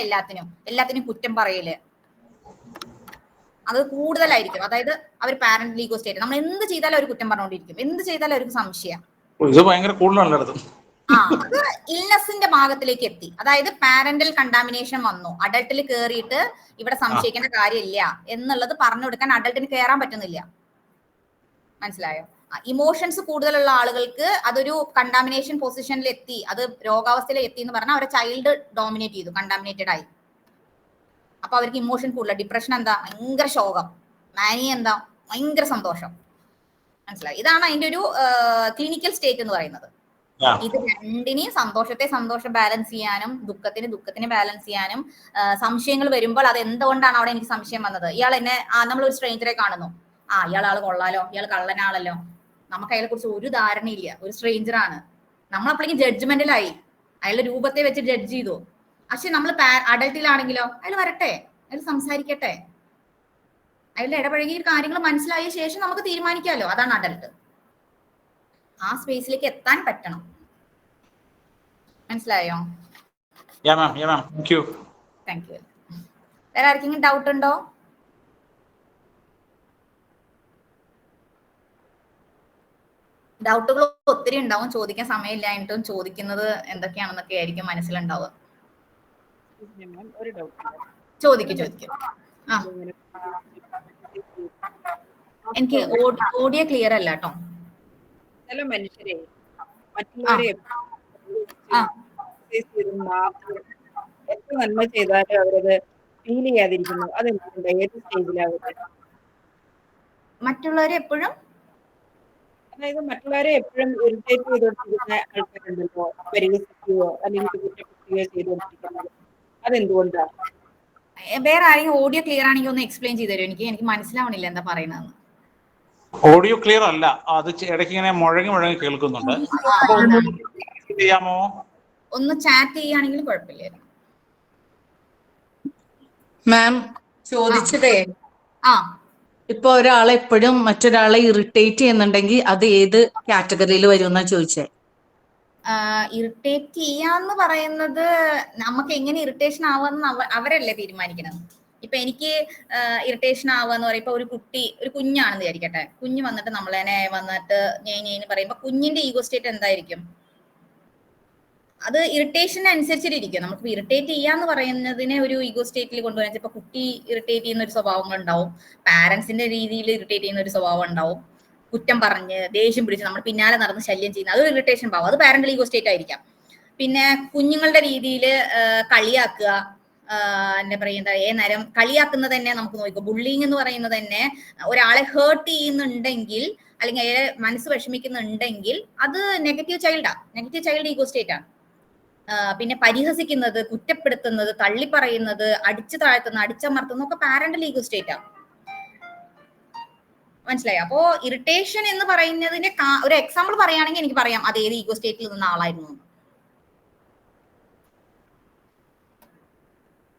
എല്ലാത്തിനും കുറ്റം പറയല് അത് കൂടുതലായിരിക്കും. അതായത് അവർ പാരന്റൽ ഈഗോ സ്റ്റേറ്റ്, നമ്മൾ എന്ത് ചെയ്താലും അവർ കുറ്റം പറഞ്ഞുകൊണ്ടിരിക്കും, എന്ത് ചെയ്താലും അവർക്ക് സംശയം. അത് ഇൽനെസിന്റെ ഭാഗത്തിലേക്ക് എത്തി. അതായത് പാരന്റൽ കണ്ടാമിനേഷൻ വന്നു, അഡൽട്ടിൽ കയറിയിട്ട് ഇവിടെ സംശയിക്കേണ്ട കാര്യമില്ല എന്നുള്ളത് പറഞ്ഞു കൊടുക്കാൻ അഡൽട്ടിന് കയറാൻ പറ്റുന്നില്ല. മനസ്സിലായോ? ഇമോഷൻസ് കൂടുതലുള്ള ആളുകൾക്ക് അതൊരു കണ്ടാമിനേഷൻ പൊസിഷനിൽ എത്തി, അത് രോഗാവസ്ഥയിൽ എത്തി എന്ന് പറഞ്ഞാൽ അവരെ ചൈൽഡ് ഡോമിനേറ്റ് ചെയ്തു, കണ്ടാമിനേറ്റഡ് ആയി. അപ്പൊ അവർക്ക് ഇമോഷൻ കൂടുതൽ. ഡിപ്രഷൻ എന്താ? ഭയങ്കര ശോകം. മാനിയ എന്താ? ഭയങ്കര സന്തോഷം. മനസ്സിലായി? ഇതാണ് അതിന്റെ ഒരു ക്ലിനിക്കൽ സ്റ്റേറ്റ് എന്ന് പറയുന്നത്. ഇത് രണ്ടിനെയും സന്തോഷ ബാലൻസ് ചെയ്യാനും ദുഃഖത്തിന് ബാലൻസ് ചെയ്യാനും സംശയങ്ങൾ വരുമ്പോൾ അത് എന്തുകൊണ്ടാണ് അവിടെ എനിക്ക് സംശയം വന്നത്, ഇയാൾ എന്നെ നമ്മൾ ഒരു സ്ട്രേഞ്ചറെ കാണുന്നു, ഇയാൾ ആള് കൊള്ളാലോ, ഇയാൾ കള്ളനാണല്ലോ, നമുക്ക് അയാളെ കുറിച്ച് ഒരു ധാരണയില്ല, ഒരു സ്ട്രേഞ്ചർ ആണ്, നമ്മൾ അപ്പോഴേക്കും ജഡ്ജ്മെന്റിലായി, അയാളുടെ രൂപത്തെ വെച്ച് ജഡ്ജ് ചെയ്തു. പക്ഷെ നമ്മൾ അഡൽട്ടിലാണെങ്കിലോ അയാൾ വരട്ടെ, അയാൾ സംസാരിക്കട്ടെ, അയാളുടെ ഇടപഴകിയ കാര്യങ്ങൾ മനസ്സിലായ ശേഷം നമുക്ക് തീരുമാനിക്കാമല്ലോ. അതാണ് അഡൽട്ട്. ആ സ്പേസിലേക്ക് എത്താൻ പറ്റണം. മനസ്സിലായോ? Thank you. വേറെ ആർക്കെങ്കിലും ഡൗട്ട് ഉണ്ടോ? ഡൗട്ടുകൾ ഒത്തിരി ഉണ്ടാവും, ചോദിക്കാൻ സമയമില്ലായിട്ടും ചോദിക്കുന്നത് എന്തൊക്കെയാണെന്നൊക്കെ ആയിരിക്കും മനസ്സിലുണ്ടാവുക. ചോദിക്കും. എനിക്ക് ഓഡിയോ ക്ലിയർ അല്ല കേട്ടോ. ചില മനുഷ്യരെ മറ്റുള്ളവരെ എത്ര നന്മ ചെയ്താലും അവരത് ഫീൽ ചെയ്യാതിരിക്കുന്നു. അതെന്തുകൊണ്ട്? ഏത് സ്റ്റേജിലാവട്ടെ മറ്റുള്ളവരെ എപ്പോഴും, അതായത് മറ്റുള്ളവരെ എപ്പോഴും ഇറിറ്റേറ്റ് ചെയ്തുകൊണ്ടിരിക്കുന്ന ആൾക്കാരുണ്ടല്ലോ, പരിഹസിക്കുകയോ അല്ലെങ്കിൽ കുറ്റപ്പെടുത്തുകയോ ചെയ്തുകൊണ്ടിരിക്കുന്നത്, അതെന്തുകൊണ്ടാണ്? വേറെ ആരെങ്കിലും ഓഡിയോ ക്ലിയർ ആണെങ്കിൽ ഒന്ന് എക്സ്പ്ലെയിൻ ചെയ്ത് തരുമോ? എനിക്ക് മനസ്സിലാവണില്ല എന്താ പറയുന്നതെന്ന്. ഓഡിയോ ക്ലിയർ അല്ല, അത് ഇടയ്ക്ക് ഇങ്ങനെ മുഴങ്ങി കേൾക്കുന്നുണ്ട്. ചെയ്യാമോ? ഒന്ന് ചാറ്റ് ചെയ്യുകയാണെങ്കിൽ കുഴപ്പമില്ല. മാം ചോദിച്ചതേ, ആ ഇപ്പൊ ഒരാളെ എപ്പോഴും മറ്റൊരാളെ ഇറിറ്റേറ്റ് ചെയ്യുന്നുണ്ടെങ്കിൽ അത് ഏത് കാറ്റഗറിയിൽ വരും എന്നാ ചോദിച്ചേ. ഇറിറ്റേറ്റ് ചെയ്യാന്ന് പറയുന്നത് നമുക്ക് എങ്ങനെ ഇറിറ്റേഷൻ ആവാന്ന് അവരല്ലേ തീരുമാനിക്കണം. ഇപ്പൊ എനിക്ക് ഇറിറ്റേഷൻ ആവാന്ന് പറയുമ്പോ ഒരു കുഞ്ഞാണെന്ന് വിചാരിക്കട്ടെ, കുഞ്ഞ് വന്നിട്ട് നമ്മളെ വന്നിട്ട് ഞാൻ പറയുമ്പോ കുഞ്ഞിന്റെ ഈഗോ സ്റ്റേറ്റ് എന്തായിരിക്കും? അത് ഇറിറ്റേഷന് അനുസരിച്ചിരിക്കും. നമുക്ക് ഇറിറ്റേറ്റ് ചെയ്യാന്ന് പറയുന്നതിനെ ഒരു ഈഗോ സ്റ്റേറ്റിൽ കൊണ്ടുവരാൻ ഇപ്പൊ കുട്ടി ഇറിറ്റേറ്റ് ചെയ്യുന്ന ഒരു സ്വഭാവങ്ങൾ ഉണ്ടാവും, പാരന്റ്സിന്റെ രീതിയിൽ ഇറിറ്റേറ്റ് ചെയ്യുന്ന ഒരു സ്വഭാവം ഉണ്ടാവും, കുറ്റം പറഞ്ഞ് ദേഷ്യം പിടിച്ച് നമ്മൾ പിന്നാലെ നടന്ന് ശല്യം ചെയ്യുന്ന അതൊരു ഇറിറ്റേഷൻ ഭാവം, അത് പാരന്റൽ ഈഗോ സ്റ്റേറ്റ് ആയിരിക്കാം. പിന്നെ കുഞ്ഞുങ്ങളുടെ രീതിയിൽ കളിയാക്കുക, എന്താ പറയുക, നേരം കളിയാക്കുന്നത് തന്നെ നമുക്ക് നോക്കാം. ബുള്ളിങ് എന്ന് പറയുന്നത് തന്നെ ഒരാളെ ഹേർട്ട് ചെയ്യുന്നുണ്ടെങ്കിൽ അല്ലെങ്കിൽ അയാളെ മനസ്സ് വിഷമിക്കുന്നുണ്ടെങ്കിൽ അത് നെഗറ്റീവ് ചൈൽഡ് ഈഗോ സ്റ്റേറ്റ് ആണ്. പിന്നെ പരിഹസിക്കുന്നത്, കുറ്റപ്പെടുത്തുന്നത്, തള്ളിപ്പറയുന്നത്, അടിച്ചു താഴ്ത്തുന്ന, അടിച്ചമർത്തുന്ന ഒക്കെ പാരന്റൽ ഈഗോ സ്റ്റേറ്റ് ആണ്. മനസ്സിലായോ? അപ്പോ ഇറിറ്റേഷൻ എന്ന് പറയുന്നതിന്റെ ഒരു എക്സാമ്പിൾ പറയുകയാണെങ്കിൽ എനിക്ക് പറയാം അത് ഏത് ഈഗോ സ്റ്റേറ്റിൽ നിന്ന ആളായിരുന്നു,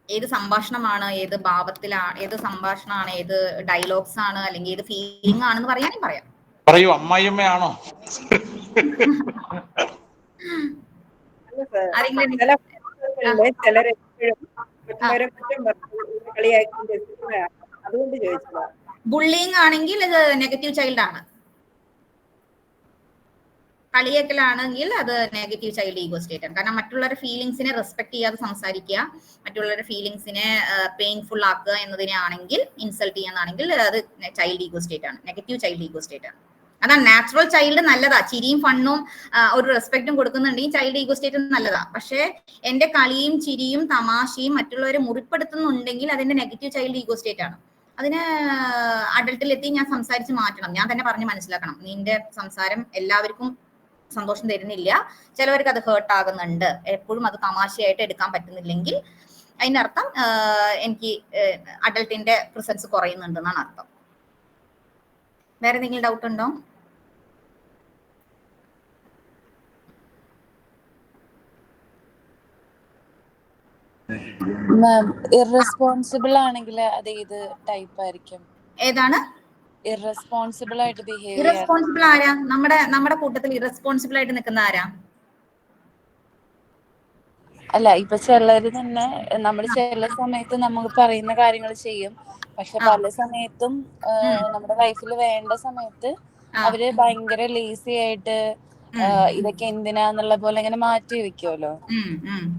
ഏത് സംഭാഷണമാണ്, ഏത് ഭാവത്തിലാണ്, ഏത് സംഭാഷണമാണ്, ഏത് ഡയലോഗ്സ് ആണ്, അല്ലെങ്കിൽ ഏത് ഫീലിംഗ് ആണെന്ന് പറയാനും പറയാം. പറയൂ, അമ്മായിയമ്മയാണോ? ബുള്ളിങ് ആണെങ്കിൽ അത് നെഗറ്റീവ് ചൈൽഡ് ആണ്, കളിയാക്കലാണെങ്കിൽ അത് നെഗറ്റീവ് ചൈൽഡ് ഈഗോ സ്റ്റേറ്റ് ആണ്. കാരണം മറ്റുള്ളവരുടെ ഫീലിംഗ്സിനെ റെസ്പെക്ട് ചെയ്യാതെ സംസാരിക്കുക, മറ്റുള്ളവരുടെ ഫീലിംഗ്സിനെ പെയിൻഫുൾ ആക്കുക എന്നതിനാണെങ്കിൽ, ഇൻസൾട്ട് ചെയ്യാന്നാണെങ്കിൽ അത് ചൈൽഡ് ഈഗോ സ്റ്റേറ്റ് ആണ്, നെഗറ്റീവ് ചൈൽഡ് ഈഗോ സ്റ്റേറ്റ് ആണ്. അതാണ് നാച്ചുറൽ ചൈൽഡ് നല്ലതാ, ചിരിയും ഫണ്ണും ഒരു റെസ്പെക്റ്റും കൊടുക്കുന്നുണ്ടെങ്കിൽ ചൈൽഡ് ഈഗോ സ്റ്റേറ്റ് നല്ലതാ. പക്ഷെ എന്റെ കളിയും ചിരിയും തമാശയും മറ്റുള്ളവരെ മുറിപ്പെടുത്തുന്നുണ്ടെങ്കിൽ അതിന്റെ നെഗറ്റീവ് ചൈൽഡ് ഈഗോ സ്റ്റേറ്റ് ആണ്. അതിന് അഡൽട്ടിലെത്തി ഞാൻ സംസാരിച്ച് മാറ്റണം, ഞാൻ തന്നെ പറഞ്ഞ് മനസ്സിലാക്കണം, നിന്റെ സംസാരം എല്ലാവർക്കും സന്തോഷം തരുന്നില്ല, ചിലവർക്ക് അത് ഹേർട്ട് ആകുന്നുണ്ട്, എപ്പോഴും അത് തമാശയായിട്ട് എടുക്കാൻ പറ്റുന്നില്ലെങ്കിൽ അതിന്റെ അർത്ഥം എനിക്ക് അഡൽട്ടിന്റെ പ്രസൻസ് കുറയുന്നുണ്ട് എന്നാണ് അർത്ഥം. വേറെ എന്തെങ്കിലും ഡൗട്ട് ഉണ്ടോ? ഇറസ്പോൺസിബിൾ ആണെങ്കിൽ അത് ഏത് ടൈപ്പ് ആയിരിക്കും? ഏതാണ് ഇറസ്പോൺസിബിൾ ആയിട്ട് ബിഹേവ്? ഇറസ്പോൺസിബിൾ ആരാ? നമ്മുടെ കൂട്ടത്തിൽ ഇറസ്പോൺസിബിൾ ആയിട്ട് നിൽക്കുന്ന ആരാ? അല്ല, ഇപ്പൊ ചിലര് തന്നെ നമ്മൾ ചില സമയത്ത് നമുക്ക് പറയുന്ന കാര്യങ്ങൾ ചെയ്യും, പക്ഷെ പല സമയത്തും നമ്മുടെ ലൈഫിൽ വേണ്ട സമയത്ത് അവര് ഭയങ്കര ലേസി ആയിട്ട് ഇതൊക്കെ എന്തിനാന്നുള്ള പോലെ ഇങ്ങനെ മാറ്റി വെക്കുമല്ലോ,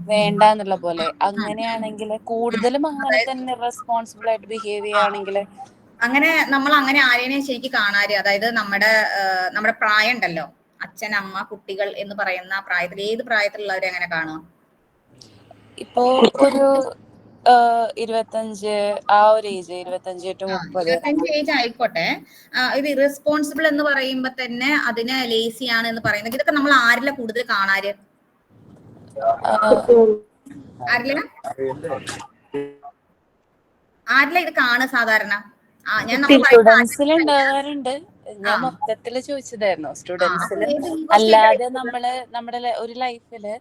വേണ്ട എന്നുള്ള പോലെ. അങ്ങനെയാണെങ്കിൽ കൂടുതലും അങ്ങനെ തന്നെ റെസ്പോൺസിബിൾ ആയിട്ട് ബിഹേവ് ചെയ്യുകയാണെങ്കിൽ അങ്ങനെ നമ്മൾ അങ്ങനെ ആരെയും ശരിക്കും കാണാറ്, അതായത് നമ്മുടെ പ്രായം ഉണ്ടല്ലോ, അച്ഛൻ, അമ്മ, കുട്ടികൾ എന്ന് പറയുന്ന പ്രായത്തിൽ ഏത് പ്രായത്തിലുള്ളവരെ അങ്ങനെ കാണുക? ഇപ്പോ ഒരു 25 ആ ഒരു ഏജ് 25 to 30. 25 ഏജ് ആയിക്കോട്ടെ. ഇത് ഇറസ്പോൺസിബിൾ എന്ന് പറയുമ്പോ തന്നെ അതിന് ലേസി ആണ് എന്ന് പറയുന്നത്. ഇതൊക്കെ നമ്മൾ ആരില കൂടുതൽ കാണാറ്? ആരില ഇത് കാണുക സാധാരണ? സ്റ്റുഡൻസിൽ ഉണ്ടാകാറുണ്ട്. ഞാൻ മൊത്തത്തില് ചോദിച്ചതായിരുന്നു. സ്റ്റുഡൻസില് അല്ലാതെ നമ്മുടെ ഒരു ലൈഫില്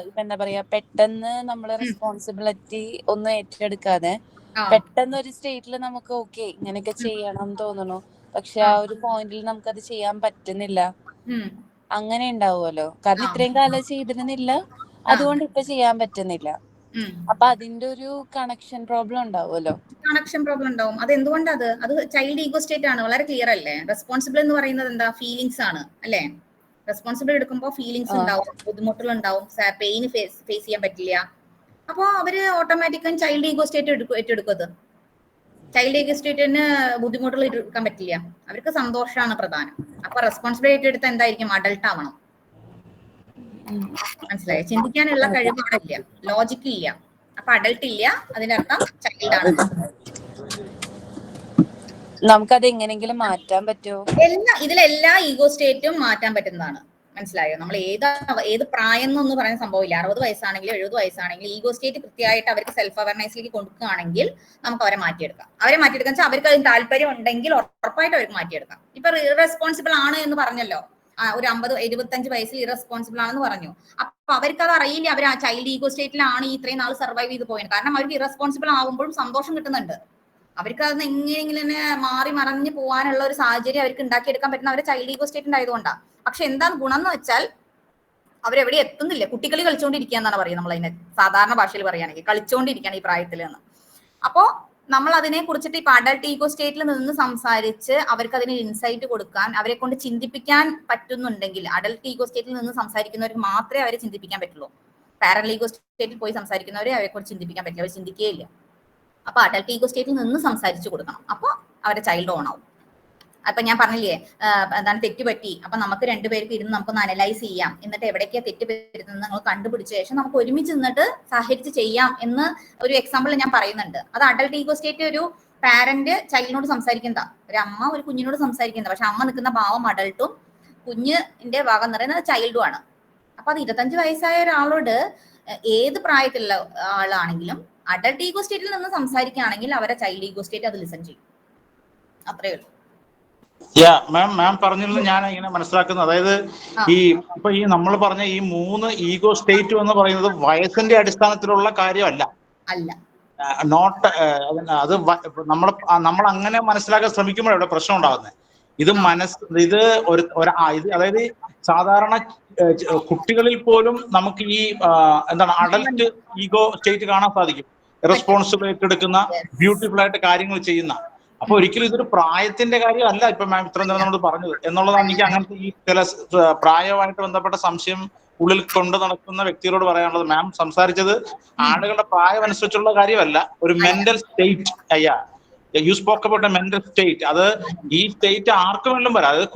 ഇപ്പൊ എന്താ പറയാ, പെട്ടെന്ന് നമ്മള് റെസ്പോൺസിബിലിറ്റി ഒന്നും ഏറ്റെടുക്കാതെ പെട്ടെന്ന് ഒരു സ്റ്റേറ്റിൽ നമുക്ക് ഓക്കെ ഇങ്ങനെയൊക്കെ ചെയ്യണം തോന്നണു, പക്ഷെ ആ ഒരു പോയിന്റിൽ നമുക്കത് ചെയ്യാൻ പറ്റുന്നില്ല. അങ്ങനെ ഉണ്ടാവുമല്ലോ. കാരണം ഇത്രയും കാലം ചെയ്തിരുന്നില്ല, അതുകൊണ്ട് ഇപ്പൊ ചെയ്യാൻ പറ്റുന്നില്ല. അപ്പൊ അതിന്റെ ഒരു കണക്ഷൻ പ്രോബ്ലം ഉണ്ടാവുമല്ലോ. കണക്ഷൻ പ്രോബ്ലം ഉണ്ടാവും. അത് എന്തുകൊണ്ടത്? അത് ചൈൽഡ് ഈഗോ സ്റ്റേറ്റ് ആണ്. വളരെ ക്ലിയർ അല്ലേ? റെസ്പോൺസിബിൾ എന്ന് പറയുന്നത് എന്താ? ഫീലിങ്സ് ആണ് അല്ലേ? റെസ്പോൺസിബിൾ എടുക്കുമ്പോൾ ഫീലിങ്സ് ഉണ്ടാവും, ബുദ്ധിമുട്ടുകൾ ഉണ്ടാവും, പെയിൻ ഫേസ് ചെയ്യാൻ പറ്റില്ല. അപ്പോൾ അവര് ഓട്ടോമാറ്റിക്കായി ചൈൽഡ് ഈഗോ സ്റ്റേറ്റ് ഏറ്റെടുക്കും. ചൈൽഡ് ഈഗോ സ്റ്റേറ്റിന് ബുദ്ധിമുട്ടുകൾ എടുക്കാൻ പറ്റില്ല. അവർക്ക് സന്തോഷമാണ് പ്രധാനം. അപ്പൊ റെസ്പോൺസിബിലിറ്റി എടുത്ത എന്തായിരിക്കും? അഡൾട്ട് ആവണം. മനസ്സിലായോ? ചിന്തിക്കാനുള്ള കഴിവ് അവിടെ ഇല്ല, ലോജിക്ക് ഇല്ല. അപ്പൊ അഡൾട്ട് ഇല്ല, അതിനർത്ഥം ചൈൽഡ് ആണ്. നമുക്കത് എങ്ങനെയെങ്കിലും മാറ്റാൻ പറ്റുമോ? ഇതിലെല്ലാ ഈഗോ സ്റ്റേറ്റും മാറ്റാൻ പറ്റുന്നതാണ്. മനസ്സിലായോ? നമ്മൾ ഏത് പ്രായം എന്നൊന്നും പറയുന്ന സംഭവമില്ല. 60 വയസ്സാണെങ്കിലും 70 വയസ്സാണെങ്കിലും ഈഗോ സ്റ്റേറ്റ് കൃത്യമായിട്ട് അവർക്ക് സെൽഫ് അവയർനെസ്സിലേക്ക് കൊടുക്കുകയാണെങ്കിൽ നമുക്ക് അവരെ മാറ്റിയെടുക്കാം. വെച്ചാൽ അവർക്ക് അതിന് താല്പര്യം ഉണ്ടെങ്കിൽ ഉറപ്പായിട്ട് അവർക്ക് മാറ്റിയെടുക്കാം. ഇപ്പൊ ഇറസ്പോൺസിബിൾ ആണ് എന്ന് പറഞ്ഞല്ലോ, ഒരു 50-75 വയസ്സിൽ ഇറസ്പോൺസിബിൾ ആണെന്ന് പറഞ്ഞു. അപ്പൊ അവർക്ക് അത് അറിയില്ല, അവർ ആ ചൈൽഡ് ഈഗോ സ്റ്റേറ്റിലാണ് ഇത്രയും നാൾ സർവൈവ് ചെയ്ത് പോയത്. കാരണം അവർക്ക് ഇറസ്പോൺസിബിൾ ആവുമ്പോഴും സന്തോഷം കിട്ടുന്നുണ്ട്. അവർക്ക് അത് എങ്ങനെയെങ്കിലും തന്നെ മാറി മറഞ്ഞു പോകാനുള്ള ഒരു സാഹചര്യം അവർക്ക് ഉണ്ടാക്കിയെടുക്കാൻ പറ്റുന്ന അവരെ ചൈൽഡ് ഈഗോ സ്റ്റേറ്റ് ഉണ്ടായതുകൊണ്ടാണ്. പക്ഷെ എന്താണ് ഗുണം എന്ന് വെച്ചാൽ അവരെവിടെ എത്തുന്നില്ല. കുട്ടികളി കളിച്ചുകൊണ്ടിരിക്കുക എന്നാണ് പറയുന്നത്. നമ്മൾ അതിനെ സാധാരണ ഭാഷയിൽ പറയുകയാണെങ്കിൽ കളിച്ചുകൊണ്ടിരിക്കുകയാണ് ഈ പ്രായത്തിൽ നിന്ന്. അപ്പോ നമ്മൾ അതിനെ കുറിച്ചിട്ട് ഇപ്പൊ അഡൾട്ട് ഈഗോ സ്റ്റേറ്റിൽ നിന്ന് സംസാരിച്ച് അവർക്ക് അതിന് ഇൻസൈറ്റ് കൊടുക്കാൻ, അവരെ കൊണ്ട് ചിന്തിപ്പിക്കാൻ പറ്റുന്നുണ്ടെങ്കിൽ, അഡൾട്ട് ഈഗോ സ്റ്റേറ്റിൽ നിന്ന് സംസാരിക്കുന്നവർക്ക് മാത്രമേ അവരെ ചിന്തിപ്പിക്കാൻ പറ്റുള്ളൂ. പാരലൽ ഈഗോ സ്റ്റേറ്റിൽ പോയി സംസാരിക്കുന്നവരെ അവരെ കൊണ്ട് ചിന്തിപ്പിക്കാൻ പറ്റില്ല, അവർ ചിന്തിക്കുകയില്ല. അപ്പൊ അഡൾട്ട് ഈഗോ സ്റ്റേറ്റിൽ നിന്ന് സംസാരിച്ചു കൊടുക്കണം. അപ്പൊ അവരെ ചൈൽഡ് ഓൺ ആവും. അപ്പൊ ഞാൻ പറഞ്ഞില്ലേ, എന്താണ് തെറ്റുപറ്റി, അപ്പൊ നമുക്ക് രണ്ടുപേർക്ക് ഇരുന്ന് നമുക്കൊന്ന് അനലൈസ് ചെയ്യാം, എന്നിട്ട് എവിടേക്കാ തെറ്റ് പറ്റുന്നത് നമ്മൾ കണ്ടുപിടിച്ച ശേഷം നമുക്ക് ഒരുമിച്ച് നിന്നിട്ട് സഹകരിച്ച് ചെയ്യാം എന്ന് ഒരു എക്സാമ്പിൾ ഞാൻ പറയുന്നുണ്ട്. അത് അഡൾട്ട് ഈഗോ സ്റ്റേറ്റ് ഒരു പാരന്റ് ചൈൽഡിനോട് സംസാരിക്കുന്നതാ. ഒരു അമ്മ ഒരു കുഞ്ഞിനോട് സംസാരിക്കുന്നതാ. പക്ഷെ അമ്മ നിൽക്കുന്ന ഭാവം അഡൾട്ടും കുഞ്ഞിന്റെ ഭാഗം എന്ന് പറയുന്നത് ചൈൽഡും ആണ്. അപ്പൊ അത് 25 വയസ്സായ ഒരാളോട് ഏത് പ്രായത്തിലുള്ള ആളാണെങ്കിലും അഡൾട്ട് ഈഗോ സ്റ്റേറ്റിൽ നിന്ന് സംസാരിക്കുകയാണെങ്കിൽ അവരെ ചൈൽഡ് ഈഗോ സ്റ്റേറ്റ് അത് ലിസൺ ചെയ്യും. അത്രേ ഉള്ളൂ. മാം പറഞ്ഞിരുന്നു ഞാൻ ഇങ്ങനെ മനസ്സിലാക്കുന്നത്, അതായത് ഇപ്പൊ നമ്മൾ പറഞ്ഞ ഈ 3 ഈഗോ സ്റ്റേറ്റ് എന്ന് പറയുന്നത് വയസ്സിന്റെ അടിസ്ഥാനത്തിലുള്ള കാര്യമല്ല. നോട്ട് അത് നമ്മൾ അങ്ങനെ മനസ്സിലാക്കാൻ ശ്രമിക്കുമ്പോഴാണ് ഇവിടെ പ്രശ്നം ഉണ്ടാകുന്നത്. ഇത് അതായത് സാധാരണ കുട്ടികളിൽ പോലും നമുക്ക് ഈ എന്താണ് അഡൽട്ട് ഈഗോ സ്റ്റേറ്റ് കാണാൻ സാധിക്കും. റെസ്പോൺസിബിലിറ്റി എടുക്കുന്ന, ബ്യൂട്ടിഫുൾ ആയിട്ട് കാര്യങ്ങൾ ചെയ്യുന്ന. അപ്പൊ ഒരിക്കലും ഇതൊരു പ്രായത്തിന്റെ കാര്യമല്ല ഇപ്പൊ മാം ഇത്രയും നേരം നമ്മൾ പറഞ്ഞത് എന്നുള്ളതാണ് എനിക്ക് അങ്ങനത്തെ ഈ ചില പ്രായമായിട്ട് ബന്ധപ്പെട്ട സംശയം ഉള്ളിൽ കൊണ്ട് നടക്കുന്ന വ്യക്തികളോട് പറയാനുള്ളത്. മാം സംസാരിച്ചത് ആളുകളുടെ പ്രായം അനുസരിച്ചുള്ള കാര്യമല്ല, ഒരു mental state. U spoke about A mental state. അത് ഈ സ്റ്റേറ്റ് ആർക്കും വേണ്ടും വരാം. അതായത്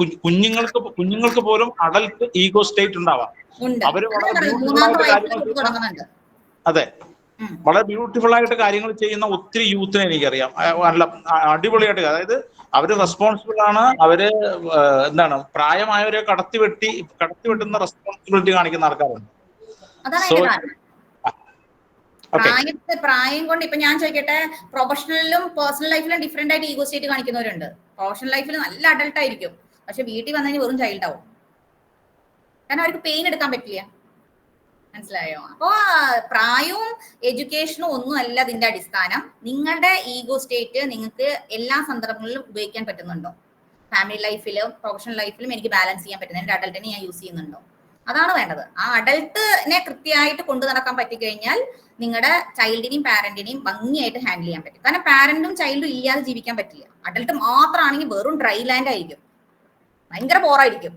കുഞ്ഞുങ്ങൾക്ക് പോലും അഡൽട്ട് ഈഗോ സ്റ്റേറ്റ് ഉണ്ടാവാം. അവര് വളരെ ബ്യൂട്ടിഫുൾ ആയിട്ട് കാര്യങ്ങൾ, അതെ, വളരെ ബ്യൂട്ടിഫുൾ ആയിട്ട് കാര്യങ്ങൾ ചെയ്യുന്ന ഒത്തിരി യൂത്തിനെ എനിക്കറിയാം. നല്ല അടിപൊളിയായിട്ട്, അതായത് അവര് റെസ്പോൺസിബിൾ ആണ്. അവര് എന്താണ് പ്രായമായവരെ കടത്തിവെട്ടുന്ന റെസ്പോൺസിബിലിറ്റി കാണിക്കുന്ന ആൾക്കാരുണ്ട്. പ്രായം കൊണ്ട് ഇപ്പൊ ഞാൻ ചോദിക്കട്ടെ, പ്രൊഫഷണലിലും പേഴ്സണൽ ലൈഫിലും ഡിഫറെന്റ് ആയിട്ട് ഈഗോ സ്റ്റേറ്റ് കാണിക്കുന്നവരുണ്ട്. പ്രൊഫഷണൽ ലൈഫിൽ നല്ല അഡൾട്ട് ആയിരിക്കും, പക്ഷെ വീട്ടിൽ വന്നു കഴിഞ്ഞാൽ വെറും ചൈൽഡ് ആവും. കാരണം അവർക്ക് പെയിൻ എടുക്കാൻ പറ്റില്ല. മനസ്സിലായോ? അപ്പോ പ്രായവും എഡ്യൂക്കേഷനും ഒന്നും അല്ല ഇതിന്റെ അടിസ്ഥാനം. നിങ്ങളുടെ ഈഗോ സ്റ്റേറ്റ് നിങ്ങൾക്ക് എല്ലാ സന്ദർഭങ്ങളിലും ഉപയോഗിക്കാൻ പറ്റുന്നുണ്ടോ? ഫാമിലി ലൈഫിലും പ്രൊഫഷണൽ ലൈഫിലും എനിക്ക് ബാലൻസ് ചെയ്യാൻ പറ്റുന്നത് എന്റെ അഡൾട്ടിനെ ഞാൻ യൂസ് ചെയ്യുന്നുണ്ടോ? അതാണ് വേണ്ടത്. ആ അഡൾട്ടിനെ കൃത്യമായിട്ട് കൊണ്ടു നടക്കാൻ പറ്റിക്കഴിഞ്ഞാൽ നിങ്ങളുടെ ചൈൽഡിനെയും പാരന്റിനെയും ഭംഗിയായിട്ട് ഹാൻഡിൽ ചെയ്യാൻ പറ്റും. കാരണം പാരന്റും ചൈൽഡും ഇല്ലാതെ ജീവിക്കാൻ പറ്റില്ല. അഡൾട്ട് മാത്രമാണെങ്കിൽ വെറും ഡ്രൈ ലാൻഡ് ആയിരിക്കും, ഭയങ്കര ബോറായിരിക്കും.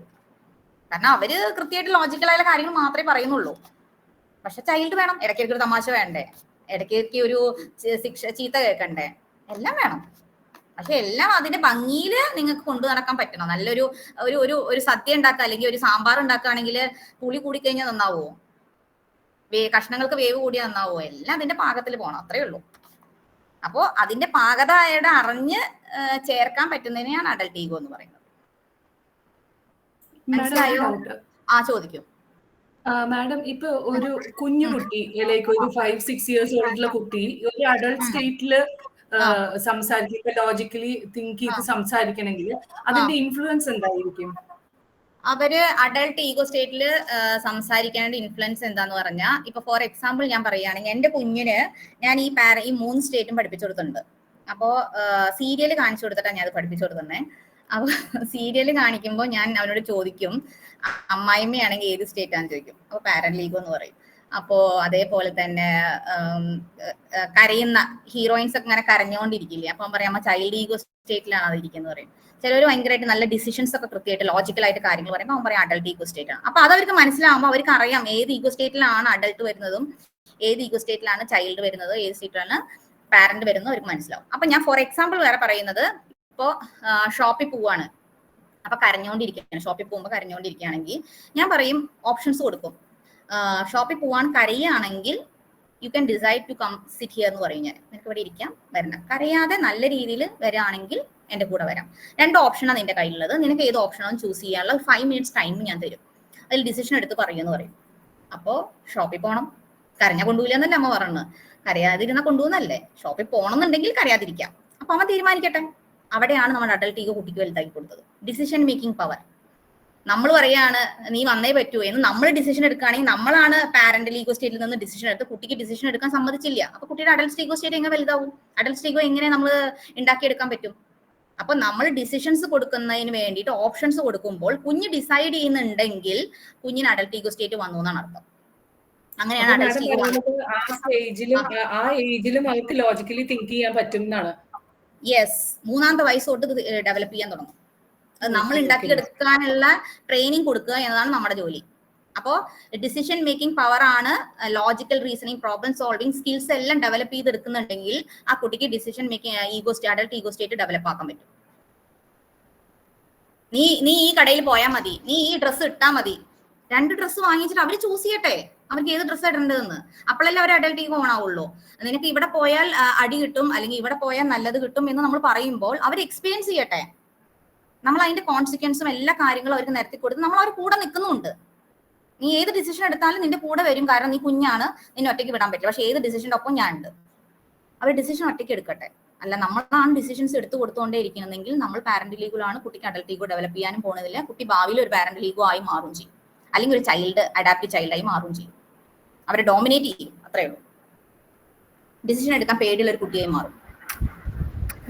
കാരണം അവര് കൃത്യമായിട്ട് ലോജിക്കലായ കാര്യങ്ങൾ മാത്രമേ പറയുന്നുള്ളൂ. പക്ഷെ ചൈൽഡ് വേണം, ഇടയ്ക്കിടയ്ക്ക് ഒരു തമാശ വേണ്ടേ, ഇടയ്ക്കിടയ്ക്ക് ഒരു ചീത്ത കേൾക്കണ്ടേ, എല്ലാം വേണം. പക്ഷെ എല്ലാം അതിന്റെ ഭംഗിയിൽ നിങ്ങൾക്ക് കൊണ്ടു നടക്കാൻ പറ്റണം. നല്ലൊരു ഒരു സദ്യ ഉണ്ടാക്കുക അല്ലെങ്കിൽ ഒരു സാമ്പാർ ഉണ്ടാക്കുകയാണെങ്കിൽ പുളി കൂടിക്കഴിഞ്ഞാൽ നന്നാവോ? കഷ്ണങ്ങൾക്ക് വേവ് കൂടി നന്നാവോ? എല്ലാം അതിന്റെ പാകത്തിൽ പോകണം, അത്രേ ഉള്ളൂ. അപ്പോ അതിന്റെ പാകതയുടെ അറിഞ്ഞ് ചേർക്കാൻ പറ്റുന്നതിനെയാണ് അഡൽട്ട് ഈഗോ എന്ന് പറയുന്നത്. മനസ്സിലായോ? ആ, ചോദിക്കും. മാഡം, ഇപ്പൊ ഒരു കുഞ്ഞു കുട്ടി, ലൈക്ക് ഒരു 5-6 years ഓൾഡുള്ള കുട്ടി ഒരു അഡൾട്ട് സ്റ്റേറ്റില് സംസാരിക്കും, ലോജിക്കലി തിങ്ക് ചെയ്ത് സംസാരിക്കണമെങ്കിൽ അതിന്റെ ഇൻഫ്ലുവൻസ് എന്തായിരിക്കും? അവര് അഡൾട്ട് ഈഗോ സ്റ്റേറ്റിൽ സംസാരിക്കേണ്ട ഇൻഫ്ലുവൻസ് എന്താന്ന് പറഞ്ഞാൽ, ഇപ്പൊ ഫോർ എക്സാമ്പിൾ ഞാൻ പറയുകയാണെങ്കിൽ, എന്റെ കുഞ്ഞിന് ഞാൻ ഈ 3 സ്റ്റേറ്റും പഠിപ്പിച്ചു കൊടുത്തിട്ടുണ്ട്. അപ്പോ സീരിയൽ കാണിച്ചു കൊടുത്തിട്ടാണ് ഞാൻ അത് പഠിപ്പിച്ചു കൊടുത്തേ. അപ്പൊ സീരിയൽ കാണിക്കുമ്പോൾ ഞാൻ അവനോട് ചോദിക്കും, അമ്മായിമ്മയാണെങ്കിൽ ഏത് സ്റ്റേറ്റ് ആണെന്ന് ചോദിക്കും. അപ്പൊ പാരന്റ് ഈഗോ എന്ന് പറയും. അപ്പോ അതേപോലെ തന്നെ കരയുന്ന ഹീറോയിൻസ് ഒക്കെ ഇങ്ങനെ കരഞ്ഞുകൊണ്ടിരിക്കില്ലേ, അപ്പൊ പറയാം അമ്മ ചൈൽഡ് ഈഗോ സ്റ്റേറ്റിലാണ് അത് ഇരിക്കുന്നത് പറയും. ചിലർ ഭയങ്കരമായിട്ട് നല്ല ഡിസിഷൻസ് ഒക്കെ കൃത്യമായിട്ട് ലോജിക്കലായിട്ട് കാര്യങ്ങൾ പറയുമ്പോൾ അവൻ പറയാം അഡൾട്ട് ഈഗോ സ്റ്റേറ്റ് ആണ്. അപ്പൊ അതവർക്ക് മനസ്സിലാവുമ്പോൾ അവർക്ക് അറിയാം ഏത് ഈഗോ സ്റ്റേറ്റിലാണ് അഡൾട്ട് വരുന്നതും ഏത് ഈഗോ സ്റ്റേറ്റിലാണ് ചൈൽഡ് വരുന്നത്, ഏത് സ്റ്റേറ്റിലാണ് പാരന്റ് വരുന്നത് അവർക്ക് മനസ്സിലാവും. അപ്പൊ ഞാൻ ഫോർ എക്സാമ്പിൾ വേറെ പറയുന്നത്, ഇപ്പോ ഷോപ്പിൽ പോവാണ്, അപ്പൊ കരഞ്ഞുകൊണ്ടിരിക്കുകയാണ്, ഷോപ്പിൽ പോകുമ്പോൾ കരഞ്ഞുകൊണ്ടിരിക്കുകയാണെങ്കിൽ ഞാൻ പറയും, ഓപ്ഷൻസ് കൊടുക്കും. ഷോപ്പിൽ പോവാൻ കരയുകയാണെങ്കിൽ you can decide to come sit here എന്ന് പറയും. ഞാൻ നിനക്ക് ഇവിടെ ഇരിക്കാം, വരണം. കരയാതെ നല്ല രീതിയിൽ വരികയാണെങ്കിൽ എന്റെ കൂടെ വരാം. 2 ഓപ്ഷനാണ് നിന്റെ കയ്യിലുള്ളത്, നിനക്ക് ഏത് ഓപ്ഷനാണ് ചൂസ് ചെയ്യാനുള്ള 5 minutes ടൈം ഞാൻ തരും, അതിൽ ഡിസിഷൻ എടുത്ത് പറയുമെന്ന് പറയും. അപ്പോ ഷോപ്പിൽ പോകണം, കരഞ്ഞ കൊണ്ടുപോയില്ല എന്നല്ല അമ്മ പറഞ്ഞത്, കരയാതിരുന്ന കൊണ്ടുപോകുന്നല്ലേ. ഷോപ്പിൽ പോകണം എന്നുണ്ടെങ്കിൽ കരയാതിരിക്കാം. അപ്പൊ അവൻ തീരുമാനിക്കട്ടെ. അവിടെയാണ് നമ്മുടെ അഡൾട്ട് ഈഗോ കുട്ടിക്ക് വലുതാക്കി കൊടുത്തത്. Decision making power. നമ്മൾ പറയാണ് നീ വന്നേ പറ്റൂ എന്ന് നമ്മൾ ഡിസിഷൻ എടുക്കുകയാണെങ്കിൽ നമ്മളാണ് പാരന്റൽ ഈഗോ സ്റ്റേറ്റിൽ നിന്ന് ഡിസിഷൻ എടുത്ത് കുട്ടിക്ക് ഡിസിഷൻ എടുക്കാൻ സമ്മതിച്ചില്ല. അപ്പൊ കുട്ടിയുടെ അഡൾട്ട് ഈഗോ സ്റ്റേറ്റ് എങ്ങനെ വലുതാവും? അഡൾട്ട് ഈഗോ എങ്ങനെ നമ്മൾ ഉണ്ടാക്കിയെടുക്കാൻ പറ്റും? അപ്പൊ നമ്മൾ ഡിസിഷൻസ് കൊടുക്കുന്നതിന് വേണ്ടിയിട്ട് ഓപ്ഷൻസ് കൊടുക്കുമ്പോൾ കുഞ്ഞ് ഡിസൈഡ് ചെയ്യുന്നുണ്ടെങ്കിൽ കുഞ്ഞിന് അഡൾട്ട് ഈഗോ സ്റ്റേറ്റ് വന്നു എന്നാണ് അർത്ഥം. അങ്ങനെയാണ് അഡൾട്ട് ഈഗോ. ആ ഏജിലും അവർക്ക് ലോജിക്കലി തിങ്ക് ചെയ്യാൻ പറ്റും എന്നാണ്. യെസ്, 3ാമത്തെ വയസ്സ് തൊട്ട് ഡെവലപ്പ് ചെയ്യാൻ തുടങ്ങും. അത് നമ്മൾ ഉണ്ടാക്കിയെടുക്കാനുള്ള ട്രെയിനിങ് കൊടുക്കുക എന്നതാണ് നമ്മുടെ ജോലി. അപ്പോ ഡിസിഷൻ മേക്കിംഗ് പവർ ആണ്, logical reasoning, problem solving skills എല്ലാം ഡെവലപ്പ് ചെയ്തെടുക്കുന്നുണ്ടെങ്കിൽ ആ കുട്ടിക്ക് decision making adult ego state develop ആക്കാൻ പറ്റും. നീ ഈ കടയിൽ പോയാൽ മതി, നീ ഈ ഡ്രസ്സ് ഇട്ടാൽ മതി, 2 ഡ്രസ്സ് വാങ്ങിച്ചിട്ട് അവർ ചൂസ് ചെയ്യട്ടെ അവർക്ക് ഏത് ഡ്രസ്സ് ഇടേണ്ടതെന്ന്. അപ്പോഴല്ലേ അവർ അഡൾട്ട് ഈഗോ ഓൺ ആവുള്ളൂ. നിനക്ക് ഇവിടെ പോയാൽ അടി കിട്ടും, അല്ലെങ്കിൽ ഇവിടെ പോയാൽ നല്ലത് കിട്ടും എന്ന് നമ്മൾ പറയുമ്പോൾ അവർ എക്സ്പീരിയൻസ് ചെയ്യട്ടെ. നമ്മൾ അതിന്റെ കോൺസിക്വൻസും എല്ലാ കാര്യങ്ങളും അവർക്ക് നിരത്തി കൊടുത്ത് നമ്മൾ അവർ കൂടെ നിൽക്കുന്നുണ്ട്. നീ ഏത് ഡിസിഷൻ എടുത്താലും നിന്റെ കൂടെ വരും, കാരണം നീ കുഞ്ഞാണ്, നിന്നെ ഒറ്റയ്ക്ക് വിടാൻ പറ്റില്ല. പക്ഷെ ഏത് ഡിസിഷന്റെ ഒപ്പം ഞാൻ ഉണ്ട്. അവർ ഡിസിഷൻ ഒറ്റയ്ക്ക് എടുക്കട്ടെ. അല്ല നമ്മളാണ് ഡിസിഷൻസ് എടുത്തു കൊടുത്തുകൊണ്ടേ ഇരിക്കുന്നതെങ്കിൽ നമ്മൾ പാരന്റ് ലീഗിലാണ് കുട്ടിക്ക് അഡൾട്ട് ഈഗോ ഡെവലപ്പ് ചെയ്യാനും പോകുന്നതില്ല. കുട്ടി ഭാവിയിൽ ഒരു പാരന്റ് ലീഗോ ആയി മാറും ചെയ്യും, അല്ലെങ്കിൽ ഒരു ചൈൽഡ് അഡാപ്റ്റീവ് ചൈൽഡായി മാറും ചെയ്യും. അവരെ ഡോമിനേറ്റ് ചെയ്യും, അത്രേ ഉള്ളൂ. ഡിസിഷൻ എടുക്കാൻ പേടിയുള്ള ഒരു കുട്ടിയായി മാറും.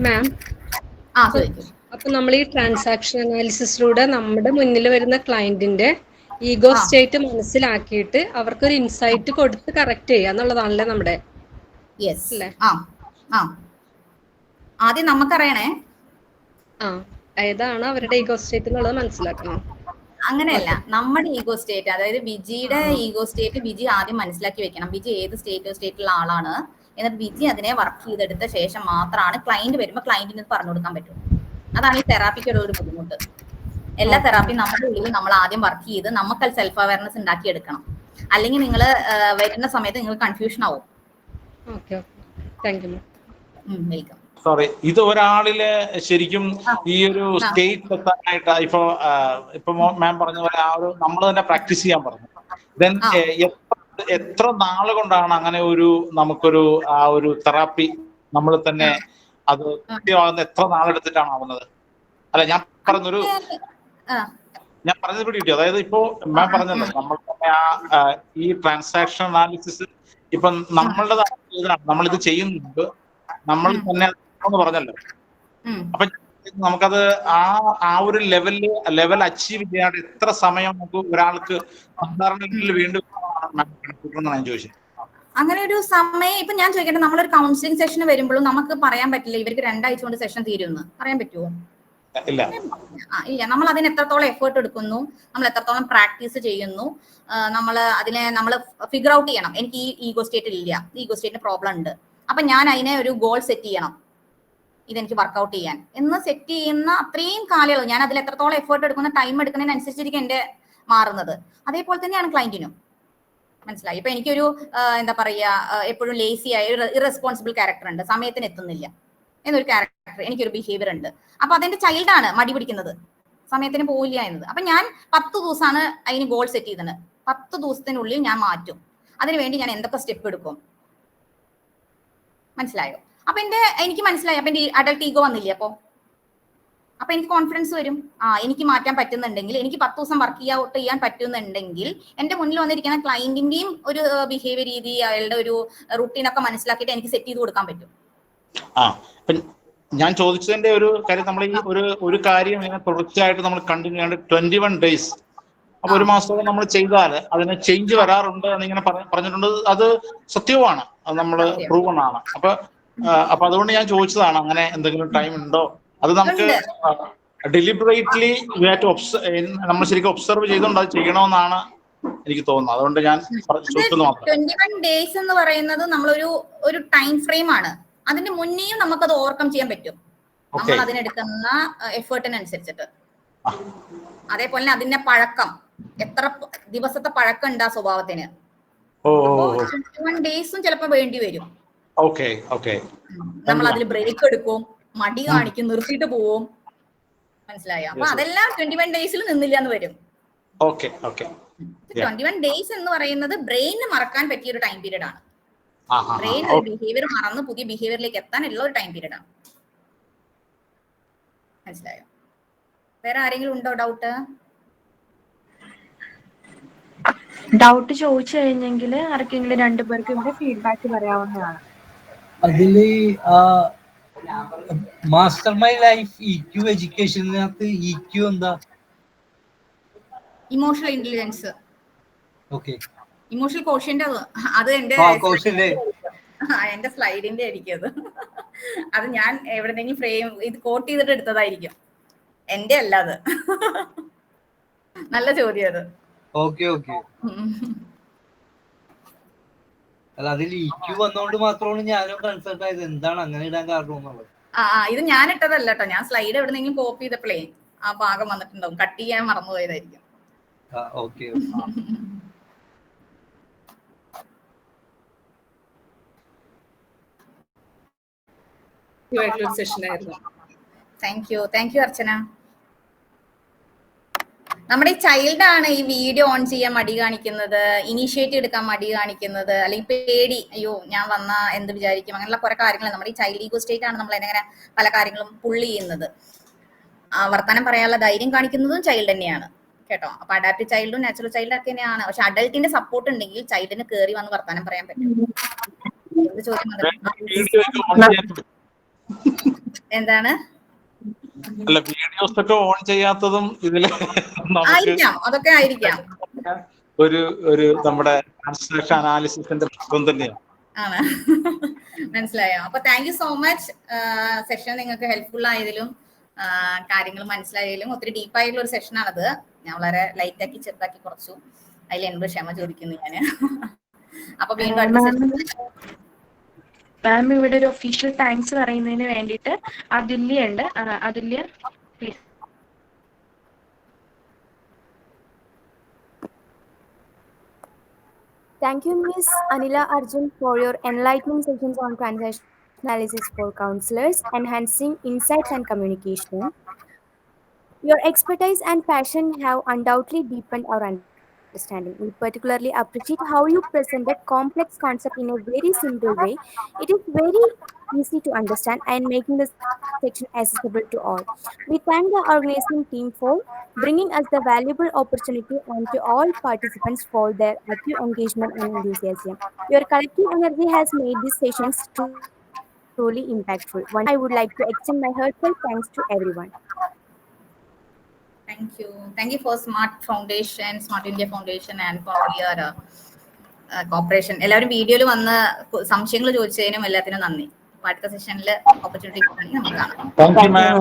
മാം, അപ്പൊ നമ്മൾ ഈ ട്രാൻസാക്ഷൻ അനാലിസിസിലൂടെ നമ്മുടെ മുന്നിൽ വരുന്ന ക്ലയന്റിന്റെ ഈഗോ സ്റ്റേറ്റ് മനസ്സിലാക്കിയിട്ട് അവർക്കൊരു ഇൻസൈറ്റ് കൊടുത്ത് കറക്റ്റ് ചെയ്യുക എന്നുള്ളതാണല്ലേ നമ്മുടെ. ആദ്യം നമുക്കറിയണേ ഏതാണ് അവരുടെ ഈഗോ സ്റ്റേറ്റ് എന്നുള്ളത് മനസ്സിലാക്കണം. അങ്ങനെയല്ല, നമ്മുടെ ഈഗോ സ്റ്റേറ്റ്, അതായത് ബിജിയുടെ ഈഗോ സ്റ്റേറ്റ് ബിജി ആദ്യം മനസ്സിലാക്കി വെക്കണം. ബിജി ഏത് സ്റ്റേറ്റിലുള്ള ആളാണ്, എന്നിട്ട് ബിജി അതിനെ വർക്ക് ചെയ്തെടുത്ത ശേഷം മാത്രമാണ് ക്ലയന്റ് വരുമ്പോൾ ക്ലയന്റിന് പറഞ്ഞു കൊടുക്കാൻ പറ്റും. അതാണ് ഈ തെറാപ്പിക്കുള്ള ഒരു ബുദ്ധിമുട്ട്. എല്ലാ തെറാപ്പിയും നമ്മുടെ ഉള്ളിൽ നമ്മൾ ആദ്യം വർക്ക് ചെയ്ത് നമുക്ക് സെൽഫ് അവയർനെസ് ഉണ്ടാക്കിയെടുക്കണം. അല്ലെങ്കിൽ നിങ്ങൾ വരുന്ന സമയത്ത് നിങ്ങൾ കൺഫ്യൂഷൻ ആവും. വെൽക്കം. സോറി, ഇത് ഒരാളില് ശരിക്കും ഈ ഒരു സ്റ്റേറ്റ് എത്താനായിട്ട് ഇപ്പൊ മാം പറഞ്ഞ പോലെ ആ ഒരു നമ്മൾ തന്നെ പ്രാക്ടീസ് ചെയ്യാൻ പറഞ്ഞു. ദെൻ എത്ര നാള് കൊണ്ടാണ് അങ്ങനെ ഒരു നമുക്കൊരു ആ ഒരു തെറാപ്പി നമ്മൾ തന്നെ അത് കൃത്യമാകുന്ന എത്ര നാളെടുത്തിട്ടാണ് ആവുന്നത്? അല്ല, ഞാൻ പറഞ്ഞത് പിടി കിട്ടി. അതായത് ഇപ്പോ മാം പറഞ്ഞല്ലോ, നമ്മൾ തന്നെ ഈ ട്രാൻസാക്ഷൻ അനാലിസിസ് ഇപ്പൊ നമ്മളിത് ചെയ്യുന്നുണ്ട്, നമ്മൾ തന്നെ പറഞ്ഞല്ലോ. അപ്പൊ നമുക്കത് ആ ഒരു ലെവൽ അച്ചീവ് ചെയ്യാണ്ട് എത്ര സമയം നമുക്ക് ഒരാൾക്ക് സാധാരണ വീണ്ടും ഞാൻ ചോദിച്ചത്. അങ്ങനെ ഒരു സമയം ഇപ്പൊ ഞാൻ ചോദിക്കട്ടെ, നമ്മളൊരു കൗൺസിലിംഗ് സെഷൻ വരുമ്പോഴും നമുക്ക് പറയാൻ പറ്റില്ല ഇവർക്ക് 2 ആഴ്ച കൊണ്ട് സെഷൻ തീരുമെന്ന് പറയാൻ പറ്റുമോ? ഇല്ല. നമ്മൾ അതിന് എത്രത്തോളം എഫേർട്ട് എടുക്കുന്നു, നമ്മൾ എത്രത്തോളം പ്രാക്ടീസ് ചെയ്യുന്നു, നമ്മൾ ഫിഗർ ഔട്ട് ചെയ്യണം. എനിക്ക് ഈ ഈഗോ സ്റ്റേറ്റിൽ ഇല്ല, ഈഗോ സ്റ്റേറ്റിന് പ്രോബ്ലം ഉണ്ട്, അപ്പൊ ഞാൻ അതിനെ ഒരു ഗോൾ സെറ്റ് ചെയ്യണം, ഇതെനിക്ക് വർക്ക്ഔട്ട് ചെയ്യാൻ എന്ന് സെറ്റ് ചെയ്യുന്ന അത്രയും കാലയളവ് ഞാൻ അതിൽ എത്രത്തോളം എഫേർട്ട് എടുക്കുന്ന ടൈം എടുക്കുന്നതിനനുസരിച്ചിരിക്കും എന്റെ മാറുന്നത്. അതേപോലെ തന്നെയാണ് ക്ലയന്റിനും. മനസ്സിലായി. ഇപ്പൊ എനിക്കൊരു എന്താ പറയാ എപ്പോഴും ലേസി ആയ ഒരു ഇറസ്പോൺസിബിൾ ക്യാരക്ടർ ഉണ്ട്, സമയത്തിന് എത്തുന്നില്ല എന്നൊരു ക്യാരക്ടർ, എനിക്കൊരു ബിഹേവിയർ ഉണ്ട്. അപ്പൊ അതെന്റെ ചൈൽഡാണ് മടി പിടിക്കുന്നത്, സമയത്തിന് പോവില്ല എന്നത്. അപ്പൊ ഞാൻ 10 ദിവസമാണ് അതിന് ഗോൾ സെറ്റ് ചെയ്തത്. 10 ദിവസത്തിനുള്ളിൽ ഞാൻ മാറ്റും. അതിനുവേണ്ടി ഞാൻ എന്തൊക്കെ സ്റ്റെപ്പ് എടുക്കും, മനസ്സിലായോ? അപ്പൊ എനിക്ക് മനസ്സിലായി. അപ്പൊ എന്റെ അഡൽട്ട് ഈഗോ വന്നില്ലേ? അപ്പൊ എനിക്ക് കോൺഫിഡൻസ് വരും. എനിക്ക് മാറ്റാൻ പറ്റുന്നുണ്ടെങ്കിൽ, എനിക്ക് 10 ദിവസം വർക്ക് ചെയ്യാൻ പറ്റുന്നുണ്ടെങ്കിൽ, എന്റെ മുന്നിൽ വന്നിരിക്കുന്ന ക്ലയന്റിന്റെയും ഒരു ബിഹേവിയർ രീതി, അയാളുടെ ഒരു റുട്ടീനൊക്കെ മനസ്സിലാക്കിയിട്ട് എനിക്ക് സെറ്റ് ചെയ്ത് കൊടുക്കാൻ പറ്റും. ഞാൻ ചോദിച്ചതിന്റെ ഒരു കാര്യം, നമ്മൾ ഈ ഒരു കാര്യം ഇങ്ങനെ തുടർച്ചയായിട്ട് നമ്മൾ കണ്ടിന്യൂ ചെയ്യാണ്ട് 21 ഡേയ്സ്, അപ്പൊ ഒരു മാസത്തോളം നമ്മൾ ചെയ്താൽ അതിന് ചേഞ്ച് വരാറുണ്ട് എന്നിങ്ങനെ പറഞ്ഞിട്ടുണ്ട്. അത് സത്യവുമാണ്, അത് നമ്മൾ പ്രൂവൺ ആണ്. അപ്പൊ അതുകൊണ്ട് ഞാൻ ചോദിച്ചതാണ്, അങ്ങനെ എന്തെങ്കിലും ടൈം ഉണ്ടോ? അത് നമുക്ക് ഡെലിബറേറ്റ്ലി നമ്മൾ ശരിക്കും ഒബ്സർവ് ചെയ്തുകൊണ്ട് അത് ചെയ്യണമെന്നാണ് എനിക്ക് തോന്നുന്നത്. അതുകൊണ്ട് ഞാൻ ചോദിച്ചത് മാത്രം. 21 ഡേയ്സ് എന്ന് പറയുന്നത് നമ്മളൊരു ടൈം ഫ്രെയിം ആണ്. അതിന്റെ മുന്നേയും നമുക്കത് ഓവർകം ചെയ്യാൻ പറ്റും, നമ്മൾ അതിനെടുക്കുന്ന എഫേർട്ടിനനുസരിച്ചിട്ട്. അതേപോലെ തന്നെ അതിന്റെ പഴക്കം, എത്ര ദിവസത്തെ പഴക്കം ഉണ്ട് ആ സ്വഭാവത്തിന്. 21 ഡേയ്സും ചിലപ്പോ വേണ്ടി വരും. നമ്മൾ അതിൽ ബ്രേക്ക് എടുക്കും, മടി കാണിക്കും, നിർത്തിയിട്ട് പോവും, മനസ്സിലായോ? അപ്പൊ അതെല്ലാം 21 ഡേയ്സിൽ നിന്നില്ല എന്ന് വരും. 21 ഡേയ്സ് എന്ന് പറയുന്നത് ബ്രെയിന് മറക്കാൻ പറ്റിയ ഒരു ടൈം പീരീഡ് ആണ്. ബ്രെയിൻ ഒരു ബിഹേവിയർ മറന്ന് പുതിയ ബിഹേവിയറിലേക്ക് എത്താനുള്ള ഒരു ടൈം പീരീഡ് ആണ്, മനസ്സിലായോ? വേറെ ആരെങ്കിലും ഉണ്ടോ ഡൗട്ട്? ഡൗട്ട് ചോദിച്ചു കഴിഞ്ഞെങ്കിൽ ആർക്കെങ്കിലും 2 പേർക്ക് ഇവിടെ ഫീഡ്ബാക്ക് പറയാവുന്നതാണ്. അതില് master my life EQ എഡ്യൂക്കേഷനകത്ത് EQ എന്താ? Emotional intelligence. Emotional quotient. അത് എന്റെ സ്ലൈഡിന്റെ ആയിരിക്കും. അത് ഞാൻ എവിടെന്നെങ്കിലും ഫ്രെയിം ഇത് കോട്ട് ചെയ്തിട്ട് എടുത്തതായിരിക്കും, എന്റെ അല്ല അത്. നല്ല ചോദ്യം അത്. അല്ല, അതിൽ EQ വന്നോണ്ട് മാത്രമാണ് ഞാനും കൺസൾട്ട് ആയത്, എന്താണ് അങ്ങനെ ഇടാൻ കാരണം എന്നുള്ളത്. ഇത് ഞാൻ ഇട്ടതല്ല കേട്ടോ, ഞാൻ സ്ലൈഡ് എവിടെന്നെങ്കിലും കോപ്പി ചെയ്തപ്പോഴേ ആ ഭാഗം വന്നിട്ടുണ്ടാവും, കട്ട് ചെയ്യാൻ മറന്നുപോയതായിരിക്കും. താങ്ക് യു അർച്ചന. നമ്മുടെ ഈ ചൈൽഡാണ് ഈ വീഡിയോ ഓൺ ചെയ്യാൻ മടി കാണിക്കുന്നത്, ഇനീഷ്യേറ്റീവ് എടുക്കാൻ മടി കാണിക്കുന്നത്, അല്ലെങ്കിൽ പേടി, അയ്യോ ഞാൻ വന്നാ എന്ത് വിചാരിക്കും, അങ്ങനെയുള്ള കുറെ കാര്യങ്ങൾ. നമ്മുടെ ഈ ചൈൽഡ് ഈഗോ സ്റ്റേറ്റ് ആണ് നമ്മൾ എങ്ങനെ പല കാര്യങ്ങളും പുള്ളി ചെയ്യുന്നത്. വർത്തമാനം പറയാനുള്ള ധൈര്യം കാണിക്കുന്നതും ചൈൽഡ് തന്നെയാണ് കേട്ടോ. അപ്പൊ അഡാപ്റ്റീവ് ചൈൽഡും നാച്ചുറൽ ചൈൽഡും ഒക്കെ തന്നെയാണ്. പക്ഷെ അഡൽട്ടിന്റെ സപ്പോർട്ട് ഉണ്ടെങ്കിൽ ചൈൽഡിന് കയറി വന്ന് വർത്തമാനം പറയാൻ പറ്റും. എന്ത് ചോദ്യം? എന്താണ്? അല്ല, വീഡിയോസ് ഒക്കെ ഓൺ ചെയ്യാത്തതും ഇതില് അതൊക്കെ ആയിരിക്കാം ഒരു നമ്മുടെ ട്രാൻസാക്ഷൻ അനാലിസിസിന്റെ പ്രശ്നം തന്നെയാണ്. മനസ്സിലായോ? അപ്പൊ thank you so much. Session നിങ്ങൾക്ക് ഹെൽപ്ഫുൾ ആയതിലും കാര്യങ്ങൾ മനസ്സിലായതിലും ഒത്തിരി ഡീപ്പായിട്ടുള്ള ഒരു സെഷനാണത്. ഞാൻ വളരെ ലൈറ്റ് ആക്കി ചെറുതാക്കി കുറച്ചു, അതിൽ എന്നോട് ക്ഷമ ചോദിക്കുന്നു ഞാന്. അപ്പൊ വീണ്ടും മാം ഇവിടെ ഒരു ഒഫീഷ്യൽ താങ്ക്സ് പറയുന്നതിന് വേണ്ടിയിട്ട് അതുല്യ ഉണ്ട്. അതുല്യ please. Thank you, Ms. Anila Arjun, for your enlightening sessions on transaction analysis for counselors, enhancing insights and communication. Your expertise and passion have undoubtedly deepened our understanding. We particularly appreciate how you presented complex concepts in a very simple way. It is very easy to understand and making this section accessible to all. We thank the organizing team for bringing us the valuable opportunity and to all participants for their active engagement and enthusiasm. Your collective energy has made these sessions truly impactful. I would like to extend my heartfelt thanks to everyone. Thank you for Smart India Foundation and for your cooperation. എല്ലാവരും വീഡിയോയിൽ വന്ന് സംശയങ്ങൾ ചോദിച്ചതിനും എല്ലാത്തിനും നന്ദി. അടുത്ത സെഷനിൽ opportunity നമുക്ക് കാണാം. Thank you ma'am.